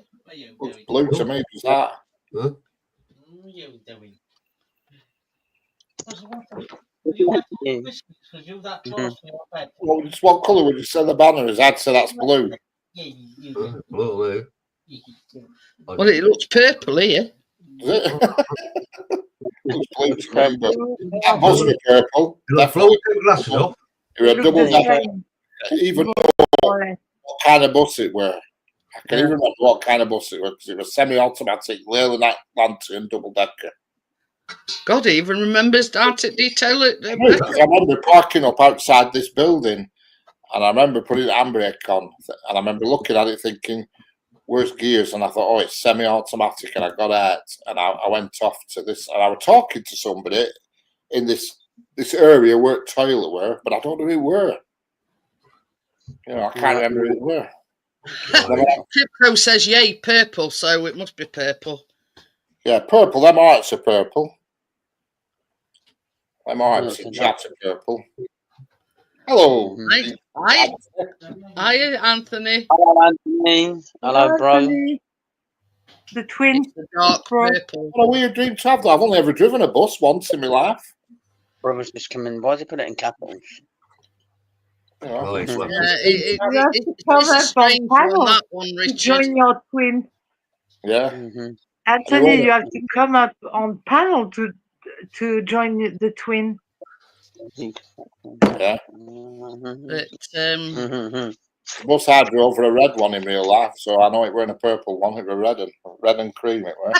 [SPEAKER 2] Looks blue to me. What's that?
[SPEAKER 4] What are you doing?
[SPEAKER 2] What colour would you say the banner is? I'd say that's blue.
[SPEAKER 5] Blue.
[SPEAKER 1] Well, it looks purple here.
[SPEAKER 2] Does it? Looks blue to me, but that must be purple.
[SPEAKER 5] Definitely. Glasses off.
[SPEAKER 2] You're a double decker. Even what kind of bus it were. I can't even remember what kind of bus it was because it was semi-automatic, Leyland Lantern double decker.
[SPEAKER 1] God, he even remembers down to detail it.
[SPEAKER 2] I remember parking up outside this building, and I remember putting the handbrake on, and I remember looking at it thinking, "Where's gears?" And I thought, "Oh, it's semi-automatic," and I got out, and I went off to this, and I was talking to somebody in this area where the toilet were, but I don't know who it were. I can't remember who it were.
[SPEAKER 1] Crypto says, "Yay, purple," so it must be purple.
[SPEAKER 2] Yeah, purple. Them hearts are purple. Them hearts in chat are purple. Hello.
[SPEAKER 1] Hi, Anthony.
[SPEAKER 3] Hello, Anthony. Hello, bro.
[SPEAKER 6] Anthony, the twin.
[SPEAKER 1] It's the dark
[SPEAKER 6] bro.
[SPEAKER 1] purple.
[SPEAKER 2] What a weird dream to have. I've only ever driven a bus once in my life.
[SPEAKER 3] Brother's just coming. Why does he put it in capitals?
[SPEAKER 2] You know.
[SPEAKER 5] Oh, it's
[SPEAKER 3] Mhm.
[SPEAKER 6] You have to
[SPEAKER 1] It's
[SPEAKER 6] come
[SPEAKER 1] a
[SPEAKER 6] up on
[SPEAKER 1] strange one,
[SPEAKER 6] panel
[SPEAKER 1] that one,
[SPEAKER 6] to
[SPEAKER 1] Richard.
[SPEAKER 6] join your twin.
[SPEAKER 2] Yeah.
[SPEAKER 3] Mhm.
[SPEAKER 6] Anthony, you have to come up on panel to join the twin.
[SPEAKER 2] Yeah.
[SPEAKER 3] Mhm.
[SPEAKER 1] But
[SPEAKER 3] Mhm.
[SPEAKER 2] The bus I drove for a red one in real life, so I know it weren't a purple one. It was red and cream. It were.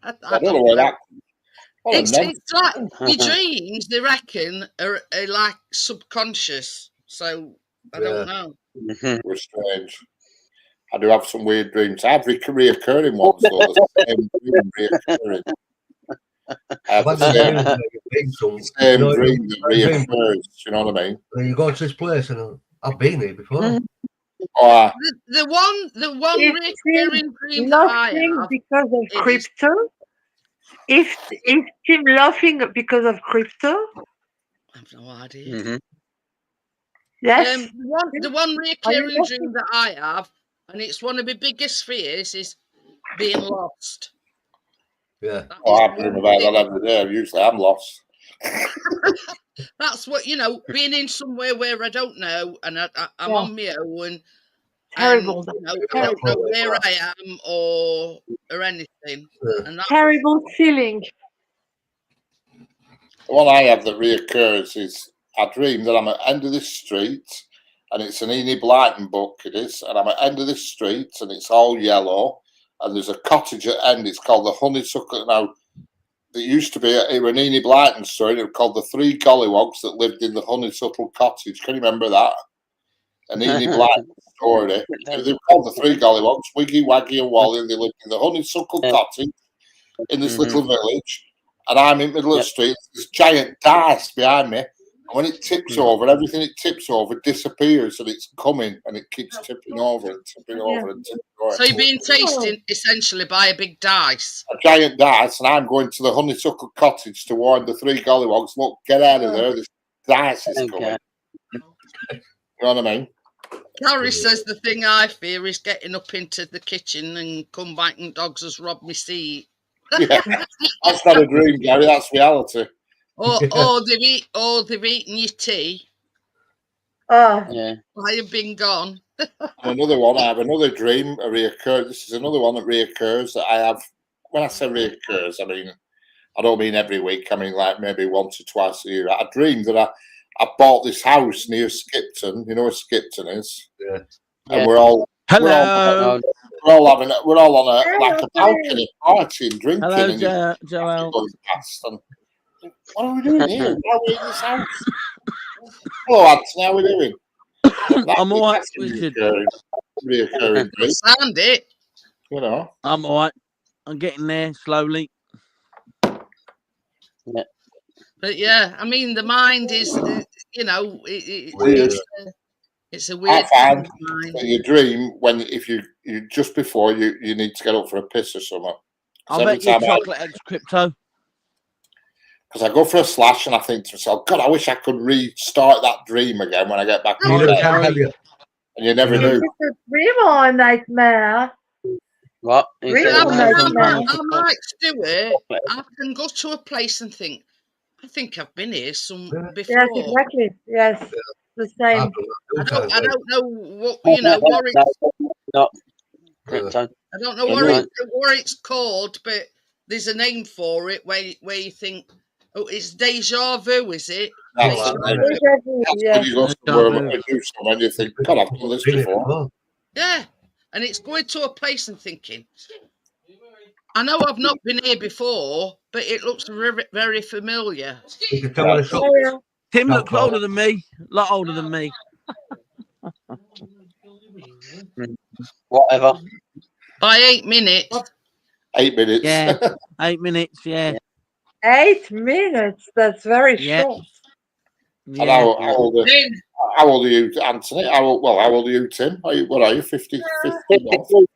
[SPEAKER 2] I don't know where that. What a
[SPEAKER 1] It's
[SPEAKER 2] nonsense.
[SPEAKER 1] like your dreams, they reckon, are like subconscious. So I don't know.
[SPEAKER 3] Mhm.
[SPEAKER 2] It was strange. I do have some weird dreams. I have reoccurring ones though. The same dream reoccurring. I have
[SPEAKER 5] I've
[SPEAKER 2] the
[SPEAKER 5] had
[SPEAKER 2] same,
[SPEAKER 5] dreams where you've been some,
[SPEAKER 2] same
[SPEAKER 5] you know,
[SPEAKER 2] dream that reoccurs. You know what I mean?
[SPEAKER 5] and you go to this place and I've been here before.
[SPEAKER 2] Or
[SPEAKER 1] The one
[SPEAKER 6] It
[SPEAKER 1] recurring dream that I
[SPEAKER 6] laughing
[SPEAKER 1] have
[SPEAKER 6] because of
[SPEAKER 1] is
[SPEAKER 6] crypto. If Tim laughing because of crypto,
[SPEAKER 1] I have no idea.
[SPEAKER 3] Mhm.
[SPEAKER 6] yes.
[SPEAKER 1] The one recurring
[SPEAKER 6] laughing?
[SPEAKER 1] dream that I have, and it's one of my biggest fears, is being lost.
[SPEAKER 5] Yeah.
[SPEAKER 1] That
[SPEAKER 2] oh,
[SPEAKER 1] is
[SPEAKER 2] I dream about that every day. Usually I'm lost.
[SPEAKER 1] That's what, being in somewhere where I don't know, and I'm
[SPEAKER 6] Yeah.
[SPEAKER 1] on my own,
[SPEAKER 6] Terrible.
[SPEAKER 1] and I don't know where I am or anything. And that's
[SPEAKER 6] Terrible feeling.
[SPEAKER 2] The one I have that reoccurs is I dream that I'm at the end of this street, and it's an Enid Blyton book, it is, and I'm at the end of this street, and it's all yellow, and there's a cottage at the end. It's called the Honeysuckle. Now, it used to be an Enid Blyton story. It was called the Three Gollywogs that lived in the Honeysuckle Cottage. Can you remember that? An Enid Blyton story. They were called the Three Gollywogs, Wiggy, Waggy, and Wally, and they lived in the Honeysuckle Cottage in this little village. And I'm in the middle of the street. There's this giant dice behind me. And when it tips over, everything it tips over disappears, and it's coming, and it keeps tipping over and tipping over and tipping over.
[SPEAKER 1] so you're being tasted essentially by a big dice.
[SPEAKER 2] A giant dice, and I'm going to the Honeysuckle Cottage to warn the Three Gollywogs, look, get out of there. This dice is coming. You know what I mean?
[SPEAKER 1] Gary says the thing I fear is getting up into the kitchen and come back and dogs has robbed me seat.
[SPEAKER 2] Yeah, that's not a dream, Gary. That's reality.
[SPEAKER 1] Or they've eaten your tea
[SPEAKER 6] Oh,
[SPEAKER 3] Yeah.
[SPEAKER 1] while you've been gone.
[SPEAKER 2] And another one, I have another dream, a reoccur. This is another one that reoccurs that I have. When I say reoccurs, I don't mean every week. I mean like maybe once or twice a year. I dream that I bought this house near Skipton. You know where Skipton is?
[SPEAKER 5] Yeah.
[SPEAKER 2] And we're all
[SPEAKER 7] Hello.
[SPEAKER 2] we're all on a balcony partying, drinking,
[SPEAKER 7] Hello,
[SPEAKER 2] and you're
[SPEAKER 7] Joel.
[SPEAKER 2] going past. And what are we doing here? Why are we in this house? Hello, Anthony. How are we doing?
[SPEAKER 7] I'm all right,
[SPEAKER 2] That's a
[SPEAKER 7] Richard.
[SPEAKER 2] reoccurring dream.
[SPEAKER 1] Sound it.
[SPEAKER 2] You know.
[SPEAKER 7] I'm all right. I'm getting there slowly.
[SPEAKER 1] But yeah, I mean, the mind is,
[SPEAKER 2] Weird.
[SPEAKER 1] it's a weird
[SPEAKER 2] I find
[SPEAKER 1] thing, the mind.
[SPEAKER 2] that you dream when if you just before you need to get up for a piss or something.
[SPEAKER 7] I'll bet you chocolate eggs crypto.
[SPEAKER 2] Because I go for a slash and I think to myself, God, I wish I could restart that dream again when I get back
[SPEAKER 5] You
[SPEAKER 2] in
[SPEAKER 5] never
[SPEAKER 2] bed.
[SPEAKER 5] can, have you?
[SPEAKER 2] And you never
[SPEAKER 6] is
[SPEAKER 2] do.
[SPEAKER 6] it a dream or a nightmare?
[SPEAKER 3] What?
[SPEAKER 6] Really?
[SPEAKER 1] I'm
[SPEAKER 6] Nightmare.
[SPEAKER 1] like Stuart. I can go to a place and think, I think I've been here before.
[SPEAKER 6] Yes, exactly. Yes, the same.
[SPEAKER 1] I don't know what it's.
[SPEAKER 3] Not crypto.
[SPEAKER 1] I don't know what it's called, but there's a name for it where you think, oh, it's deja vu, is it?
[SPEAKER 2] That's
[SPEAKER 1] Deja
[SPEAKER 2] it.
[SPEAKER 1] vu.
[SPEAKER 6] Deja vu,
[SPEAKER 2] That's
[SPEAKER 6] yes.
[SPEAKER 2] when you go somewhere and do something and you think, God, I've done this before.
[SPEAKER 1] Yeah, and it's going to a place and thinking, I know I've not been here before, but it looks very, very familiar.
[SPEAKER 7] Tim looks older than me. A lot older than me.
[SPEAKER 3] Whatever.
[SPEAKER 1] By 8 minutes.
[SPEAKER 2] 8 minutes.
[SPEAKER 7] Yeah, 8 minutes. Yeah.
[SPEAKER 6] 8 minutes. That's very short.
[SPEAKER 2] And
[SPEAKER 7] Yeah.
[SPEAKER 2] how old are you, Anthony? How old are you, Tim? What are you? 50? 52.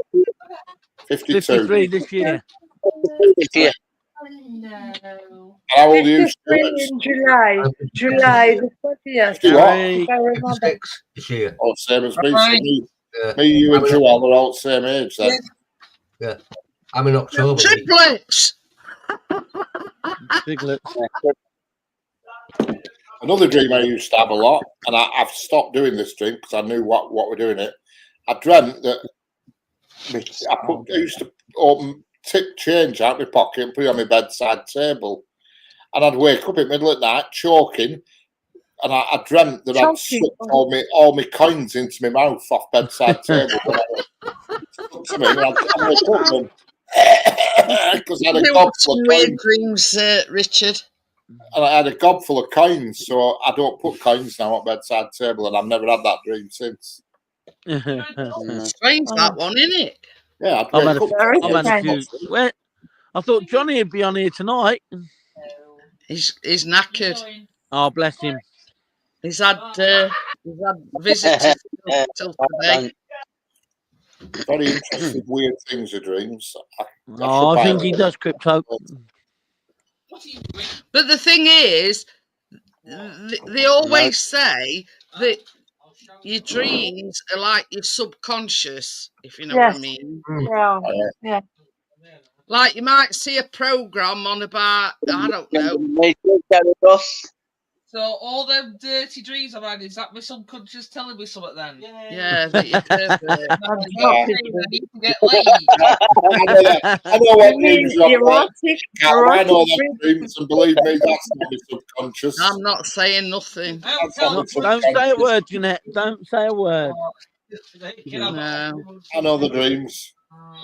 [SPEAKER 7] 53 this year.
[SPEAKER 3] Yeah.
[SPEAKER 1] No.
[SPEAKER 2] How old are you,
[SPEAKER 6] 53
[SPEAKER 2] Stuart?
[SPEAKER 6] in July the 20th.
[SPEAKER 2] You what?
[SPEAKER 6] If I remember.
[SPEAKER 5] 56 this year.
[SPEAKER 2] Oh, same as me. So
[SPEAKER 1] Right.
[SPEAKER 5] Yeah.
[SPEAKER 2] me, you, and
[SPEAKER 5] I'm in-
[SPEAKER 2] Joel are all the same age then.
[SPEAKER 5] I'm in October. mate.
[SPEAKER 1] Triplets.
[SPEAKER 7] Piglets.
[SPEAKER 2] Another dream I used to have a lot, and I've stopped doing this dream because I knew what we're doing it. I dreamt that I used to tip change out my pocket and put it on my bedside table, and I'd wake up in the middle of the night choking, and I dreamt that I'd
[SPEAKER 6] Choking.
[SPEAKER 2] sucked all my coins into my mouth off bedside table. To me, I wake up and because I had a
[SPEAKER 1] There
[SPEAKER 2] gob
[SPEAKER 1] were
[SPEAKER 2] full
[SPEAKER 1] some
[SPEAKER 2] of
[SPEAKER 1] weird
[SPEAKER 2] coins.
[SPEAKER 1] dreams, Richard.
[SPEAKER 2] And I had a gob full of coins, so I don't put coins now on bedside table, and I've never had that dream since.
[SPEAKER 1] Strange that one, isn't it?
[SPEAKER 2] Yeah,
[SPEAKER 7] I've
[SPEAKER 2] I'd
[SPEAKER 7] had
[SPEAKER 2] wake
[SPEAKER 7] a,
[SPEAKER 2] up.
[SPEAKER 6] Very
[SPEAKER 7] I've had a few.
[SPEAKER 6] strange.
[SPEAKER 7] Well, I thought Johnny would be on here tonight.
[SPEAKER 1] He's knackered.
[SPEAKER 7] Oh, bless him.
[SPEAKER 1] He's had visitors till today.
[SPEAKER 2] Very interesting, weird things are dreams.
[SPEAKER 7] Oh, I think he does, Crypto.
[SPEAKER 1] But the thing is, they always say that your dreams are like your subconscious, if you know what I
[SPEAKER 6] Yes.
[SPEAKER 1] mean.
[SPEAKER 6] Yeah.
[SPEAKER 1] Like you might see a program on about, I don't know.
[SPEAKER 8] So all them dirty dreams I've had, is that my subconscious telling me something then?
[SPEAKER 1] Yeah, that you're pervert.
[SPEAKER 8] I need to get laid.
[SPEAKER 2] I know what
[SPEAKER 6] You mean
[SPEAKER 2] dreams you're like.
[SPEAKER 6] erotic?
[SPEAKER 2] I know
[SPEAKER 6] Erotic
[SPEAKER 2] them dreams, and believe me, that's not my subconscious.
[SPEAKER 1] I'm not saying nothing.
[SPEAKER 2] That's not my
[SPEAKER 7] Don't say a
[SPEAKER 2] subconscious.
[SPEAKER 7] word, Jeanette. Don't say a word.
[SPEAKER 1] No.
[SPEAKER 2] I know the dreams.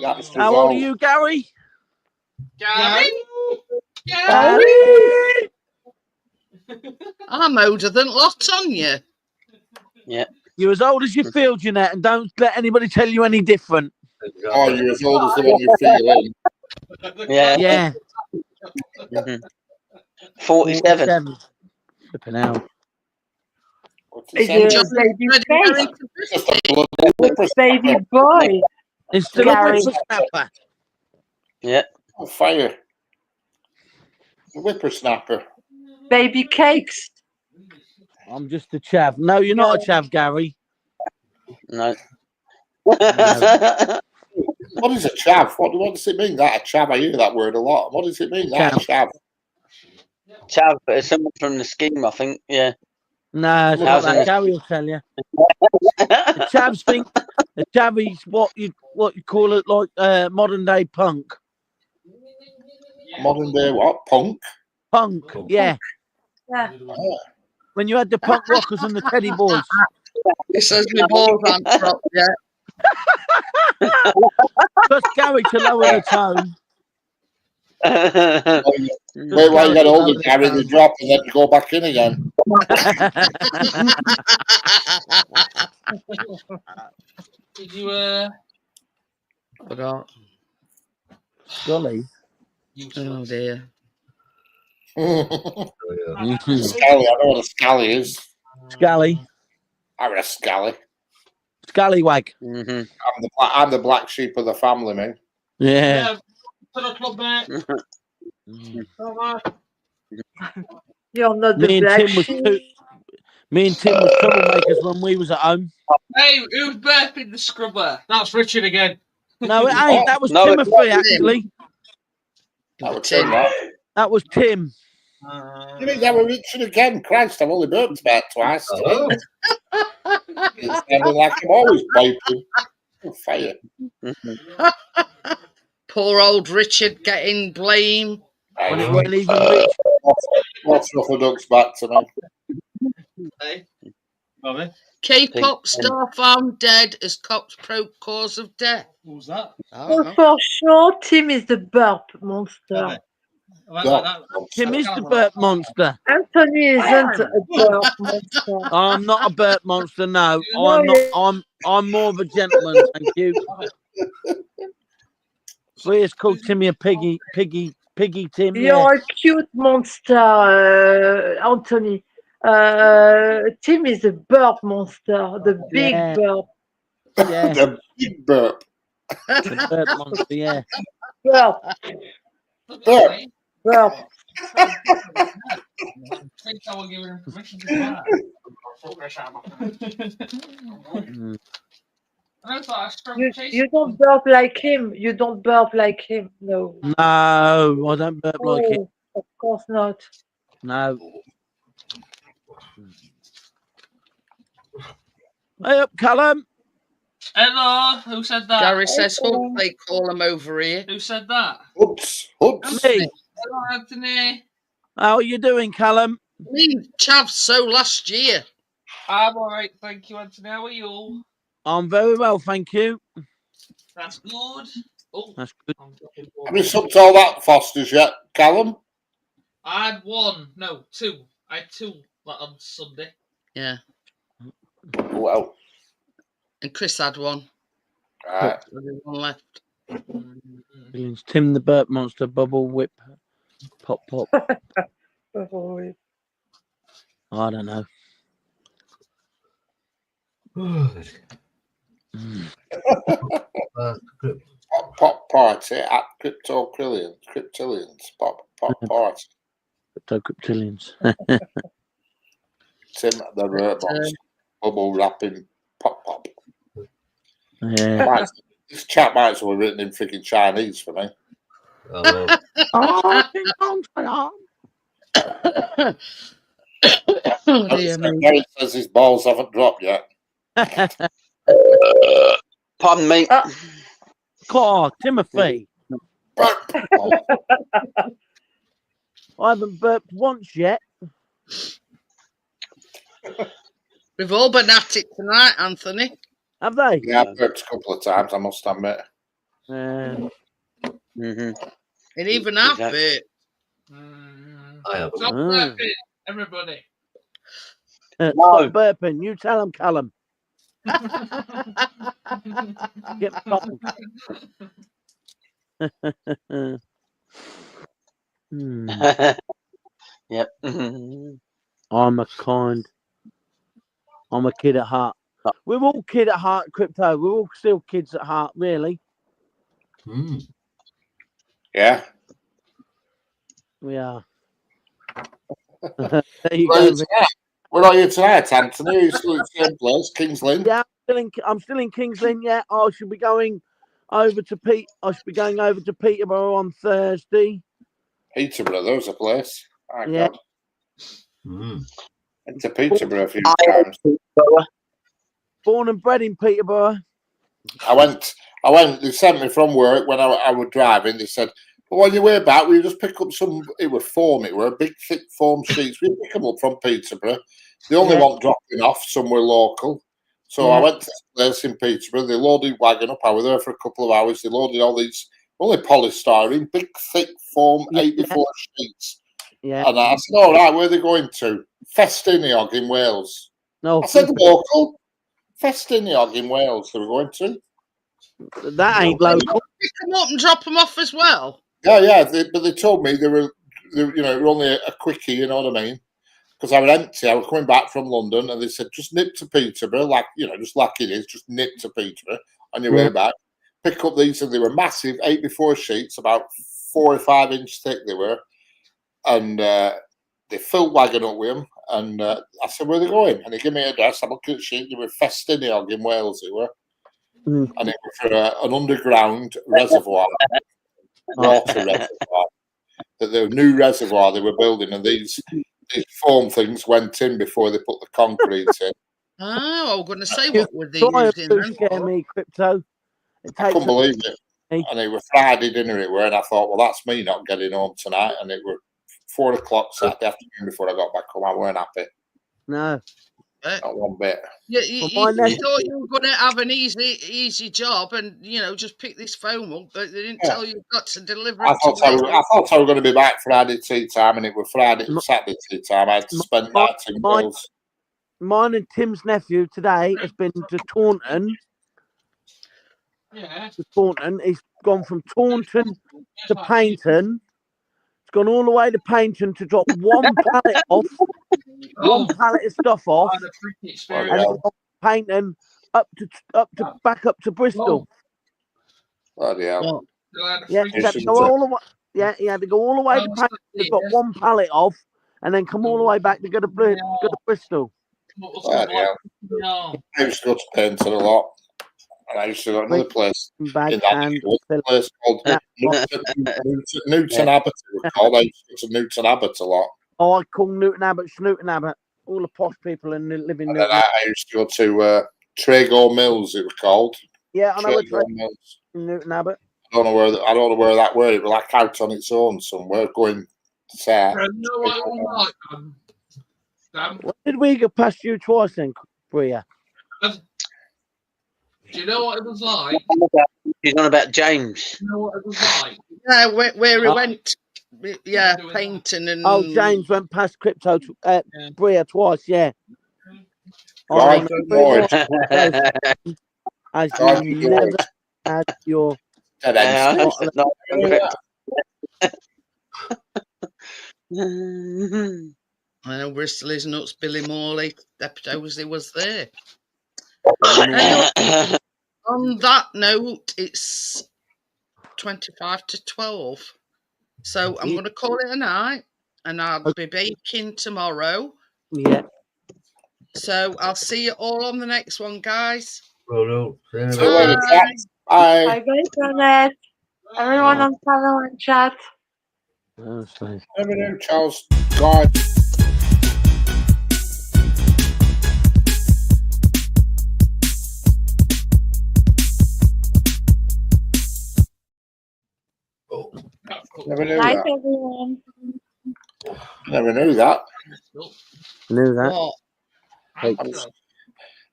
[SPEAKER 2] That's
[SPEAKER 7] How old are you, Gary?
[SPEAKER 1] Gary?
[SPEAKER 7] Gary!
[SPEAKER 1] I'm older than lot on you.
[SPEAKER 7] You're as old as you feel, Jeanette, and don't let anybody tell you any different.
[SPEAKER 2] Oh, you're as old as the one you're feeling.
[SPEAKER 7] Yeah.
[SPEAKER 3] 47.
[SPEAKER 7] Flipping hell.
[SPEAKER 2] What's
[SPEAKER 6] Is
[SPEAKER 2] it
[SPEAKER 6] a
[SPEAKER 2] say?
[SPEAKER 6] baby
[SPEAKER 1] Ready,
[SPEAKER 6] face,
[SPEAKER 2] Just a bloody whippersnapper.
[SPEAKER 6] baby boy,
[SPEAKER 7] It's still
[SPEAKER 6] Gary.
[SPEAKER 7] a whippersnapper.
[SPEAKER 2] On fire. A whippersnapper.
[SPEAKER 6] baby cakes.
[SPEAKER 7] I'm just a chav. No, you're not a chav, Gary.
[SPEAKER 3] No.
[SPEAKER 2] What is a chav? What does it mean? That a chav? I hear that word a lot. What does it mean? That a chav?
[SPEAKER 3] Chav, but it's someone from the scheme, I think. Yeah.
[SPEAKER 7] No, it's not
[SPEAKER 3] How's
[SPEAKER 7] that.
[SPEAKER 3] it?
[SPEAKER 7] Gary will tell you. The chavs think the chav is what you call it, like modern day punk.
[SPEAKER 2] Modern day what? Punk?
[SPEAKER 7] Punk, yeah.
[SPEAKER 6] Yeah.
[SPEAKER 7] When you had the punk rockers and the Teddy Boys.
[SPEAKER 1] He says my balls aren't dropped yet.
[SPEAKER 7] Just Gary to lower the tone.
[SPEAKER 2] Wait while you get older, Gary, they drop and then go back in again.
[SPEAKER 8] Did you
[SPEAKER 1] Forgot.
[SPEAKER 7] Golly.
[SPEAKER 1] Oh dear.
[SPEAKER 2] Scally, I know what a scally is.
[SPEAKER 7] Scally.
[SPEAKER 2] I'm a scally.
[SPEAKER 7] Scallywag.
[SPEAKER 2] I'm the black sheep of the family, man.
[SPEAKER 7] Yeah.
[SPEAKER 8] to the club, mate?
[SPEAKER 6] You're not
[SPEAKER 7] Me
[SPEAKER 6] the
[SPEAKER 7] and
[SPEAKER 6] black
[SPEAKER 7] Tim was
[SPEAKER 6] sheep.
[SPEAKER 7] troublemakers when we was at home.
[SPEAKER 8] Hey, who's burping the scrubber? That's Richard again.
[SPEAKER 7] No, it ain't. That was
[SPEAKER 3] No, it's
[SPEAKER 7] Timothy, actually.
[SPEAKER 2] That would turn that.
[SPEAKER 7] That was Tim.
[SPEAKER 2] You think that were Richard again? Christ, I've only burped about twice.
[SPEAKER 5] Oh,
[SPEAKER 2] It's never like I'm always wiping. Oh, fire.
[SPEAKER 1] Poor old Richard getting blame.
[SPEAKER 7] When it weren't even Rich.
[SPEAKER 2] What's Ruffle Duck's back to me?
[SPEAKER 8] Hey, Bobby,
[SPEAKER 1] K-pop star found dead as cops probe cause of death.
[SPEAKER 8] who's that?
[SPEAKER 1] I don't
[SPEAKER 6] Oh,
[SPEAKER 1] know.
[SPEAKER 6] for sure, Tim is the burp monster.
[SPEAKER 8] I went like that.
[SPEAKER 7] Tim is the burp monster.
[SPEAKER 6] Anthony isn't a burp monster.
[SPEAKER 7] I'm not a burp monster, no.
[SPEAKER 6] No,
[SPEAKER 7] I'm not.
[SPEAKER 6] yeah.
[SPEAKER 7] I'm more of a gentleman, thank you. It's called Timmy a piggy Tim. Yeah.
[SPEAKER 6] You're a cute monster, Anthony. Tim is a burp monster, the big
[SPEAKER 7] Yeah.
[SPEAKER 6] burp.
[SPEAKER 7] Yeah.
[SPEAKER 2] The big burp.
[SPEAKER 7] The burp monster, yeah.
[SPEAKER 6] Burp.
[SPEAKER 2] Burp.
[SPEAKER 6] burp.
[SPEAKER 8] I think I will give him permission to do that.
[SPEAKER 7] Mm.
[SPEAKER 8] I thought I struck
[SPEAKER 6] You don't burp like him. You don't burp like him. No.
[SPEAKER 7] No, I don't burp like it.
[SPEAKER 6] Oh, of course not.
[SPEAKER 7] No. Hey up, Callum.
[SPEAKER 8] Hello, who said that?
[SPEAKER 1] Gary says,
[SPEAKER 6] Hello.
[SPEAKER 1] "Hook, they call him over here."
[SPEAKER 8] Who said that?
[SPEAKER 2] Hooks.
[SPEAKER 7] Me.
[SPEAKER 8] Hello, Anthony.
[SPEAKER 7] How are you doing, Callum?
[SPEAKER 1] Me, Chav, so last year.
[SPEAKER 8] I'm alright, thank you, Anthony. How are you?
[SPEAKER 7] I'm very well, thank you.
[SPEAKER 8] That's good. Oh,
[SPEAKER 7] That's good.
[SPEAKER 8] I'm dropping
[SPEAKER 2] Have you
[SPEAKER 8] water.
[SPEAKER 2] subbed all that Fosters yet, Callum?
[SPEAKER 8] I had two. I had two on Sunday.
[SPEAKER 1] Yeah,
[SPEAKER 2] Well,
[SPEAKER 1] and Chris had one.
[SPEAKER 2] right.
[SPEAKER 1] Only one left.
[SPEAKER 7] Brilliant. Tim the Burp Monster, Bubble Whip, Pop Pop.
[SPEAKER 6] Oh,
[SPEAKER 7] I don't know. Mm.
[SPEAKER 2] Pop party at Cryptillions. Pop party.
[SPEAKER 7] Cryptillions.
[SPEAKER 2] Tim the Burpmonster. Bubble wrapping pop.
[SPEAKER 7] Yeah.
[SPEAKER 2] This chat might as well have written in freaking Chinese for me.
[SPEAKER 1] Oh dear me.
[SPEAKER 2] Gary says his balls haven't dropped yet.
[SPEAKER 3] Pardon me.
[SPEAKER 7] Oh, Timothy. I haven't burped once yet.
[SPEAKER 1] We've all been at it tonight, Anthony.
[SPEAKER 7] Have they?
[SPEAKER 2] Yeah, I've burped a couple of times, I must admit.
[SPEAKER 3] Mm-hmm.
[SPEAKER 1] And even I've
[SPEAKER 3] Exactly.
[SPEAKER 1] burped.
[SPEAKER 5] I have.
[SPEAKER 8] Stop burping, everybody.
[SPEAKER 7] Stop burping. You tell them, Callum. Get told.
[SPEAKER 3] Yep.
[SPEAKER 7] I'm a kid at heart. We're all kid at heart, Crypto. We're all still kids at heart, really.
[SPEAKER 2] Yeah.
[SPEAKER 7] We are. There you go.
[SPEAKER 2] Where are you tonight, Anthony? Are you still in the same place, Kings Lynn?
[SPEAKER 7] Yeah, I'm still in Kings Lynn. Yeah, I should be going over to Peterborough on Thursday.
[SPEAKER 2] Peterborough, there's a place. Oh,
[SPEAKER 7] Yeah.
[SPEAKER 2] God. Into Peterborough a few times.
[SPEAKER 7] Born and bred in Peterborough.
[SPEAKER 2] I went, they sent me from work when I was driving. They said, well, on your way back, we just pick up it was foam, it were big, thick foam sheets. We pick them up from Peterborough. They only want dropping off somewhere local. So I went to this place in Peterborough. They loaded wagon up. I was there for a couple of hours. They loaded all these, only polystyrene, big, thick foam, 84 sheets.
[SPEAKER 7] Yeah.
[SPEAKER 2] And I said, all right, where are they going to? Festiniog in Wales.
[SPEAKER 7] No,
[SPEAKER 2] I said, local. Festiniog in Wales they were going to.
[SPEAKER 7] that ain't local.
[SPEAKER 1] Pick them up and drop them off as well.
[SPEAKER 2] Yeah, but they told me they were only a quickie, you know what I mean? Because I was empty. I was coming back from London, and they said, just nip to Peterborough, just like it is, just nip to Peterborough on your way back. Pick up these, and they were massive 8x4 sheets, about 4 or 5 inch thick they were. And they filled wagon up with them. And I said, where are they going? And they gave me an address. I looked at the sheet. They were Festiniog in Wales, they were. And it was for an underground reservoir, water reservoir. The new reservoir they were building, and these foam things went in before they put the concrete in.
[SPEAKER 1] Oh, I'm going to say, what were they
[SPEAKER 7] Try
[SPEAKER 1] using
[SPEAKER 7] to
[SPEAKER 1] then?
[SPEAKER 7] scare me, Crypto.
[SPEAKER 2] I couldn't believe it. And it was Friday dinner it were, and I thought, well, that's me not getting home tonight. And it were 4 o'clock Saturday afternoon before I got back home. I weren't happy.
[SPEAKER 7] No.
[SPEAKER 2] Not one bit.
[SPEAKER 1] You thought you were going to have an easy job and, just pick this phone up, but they didn't tell you you've got to deliver it.
[SPEAKER 2] I thought I was going to be back Friday tea time, and it was Saturday tea time. I had to spend night in Wales.
[SPEAKER 7] Mine and Tim's nephew today has been to Taunton.
[SPEAKER 8] Yeah.
[SPEAKER 7] To Taunton. He's gone from Taunton to Paynton. He's gone all the way to Paynton to drop one pallet off, one pallet of stuff off,
[SPEAKER 8] I had a freaky experience.
[SPEAKER 7] and then from Paynton back up to Bristol.
[SPEAKER 2] Bloody hell.
[SPEAKER 8] They had a
[SPEAKER 7] Yeah,
[SPEAKER 8] free
[SPEAKER 7] he had to go all the way. Yeah, he had to go all the way to Paynton to drop one pallet off, and then come all the way back to go to Bristol.
[SPEAKER 2] Well, yeah. I used to go to Paynton a lot, and I used to go to another place
[SPEAKER 7] Bag
[SPEAKER 2] in that
[SPEAKER 7] and
[SPEAKER 2] place called Newton Abbot. It was called. I used to go to Newton Abbot a lot.
[SPEAKER 7] Oh, I call Newton Abbot Snooton Abbott. All the posh people in living
[SPEAKER 2] And
[SPEAKER 7] Newton.
[SPEAKER 2] then I used to go to Trago Mills. It was called.
[SPEAKER 7] Yeah, I know where
[SPEAKER 2] Trago Mills.
[SPEAKER 7] Newton Abbott.
[SPEAKER 2] I don't know where that were. It was like out on its own somewhere, going south.
[SPEAKER 8] You know what it was like, Dan?
[SPEAKER 7] What did we get past you twice then, Bria?
[SPEAKER 8] Do you know what it was like?
[SPEAKER 3] He's on about James.
[SPEAKER 8] You know what it was like?
[SPEAKER 1] Yeah, where he went. Yeah, Paynton and.
[SPEAKER 7] Oh, James went past Crypto, Bria twice. Yeah.
[SPEAKER 2] God, Lord.
[SPEAKER 7] As you never had your.
[SPEAKER 1] Bristol is nuts. Billy Morley, Deputy was there. On that note, it's 25 to 12. So I'm going to call it a night, and I'll be baking tomorrow.
[SPEAKER 7] Yeah.
[SPEAKER 1] So I'll see you all on the next one, guys.
[SPEAKER 5] Well,
[SPEAKER 2] Bye.
[SPEAKER 6] Bye bye, Janet. Everyone on channel and chat.
[SPEAKER 2] Never knew, Charles. God. Never knew
[SPEAKER 6] Night,
[SPEAKER 2] that.
[SPEAKER 6] everyone.
[SPEAKER 2] Never knew that.
[SPEAKER 7] Knew that.
[SPEAKER 1] What?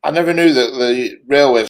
[SPEAKER 2] I never knew that the railways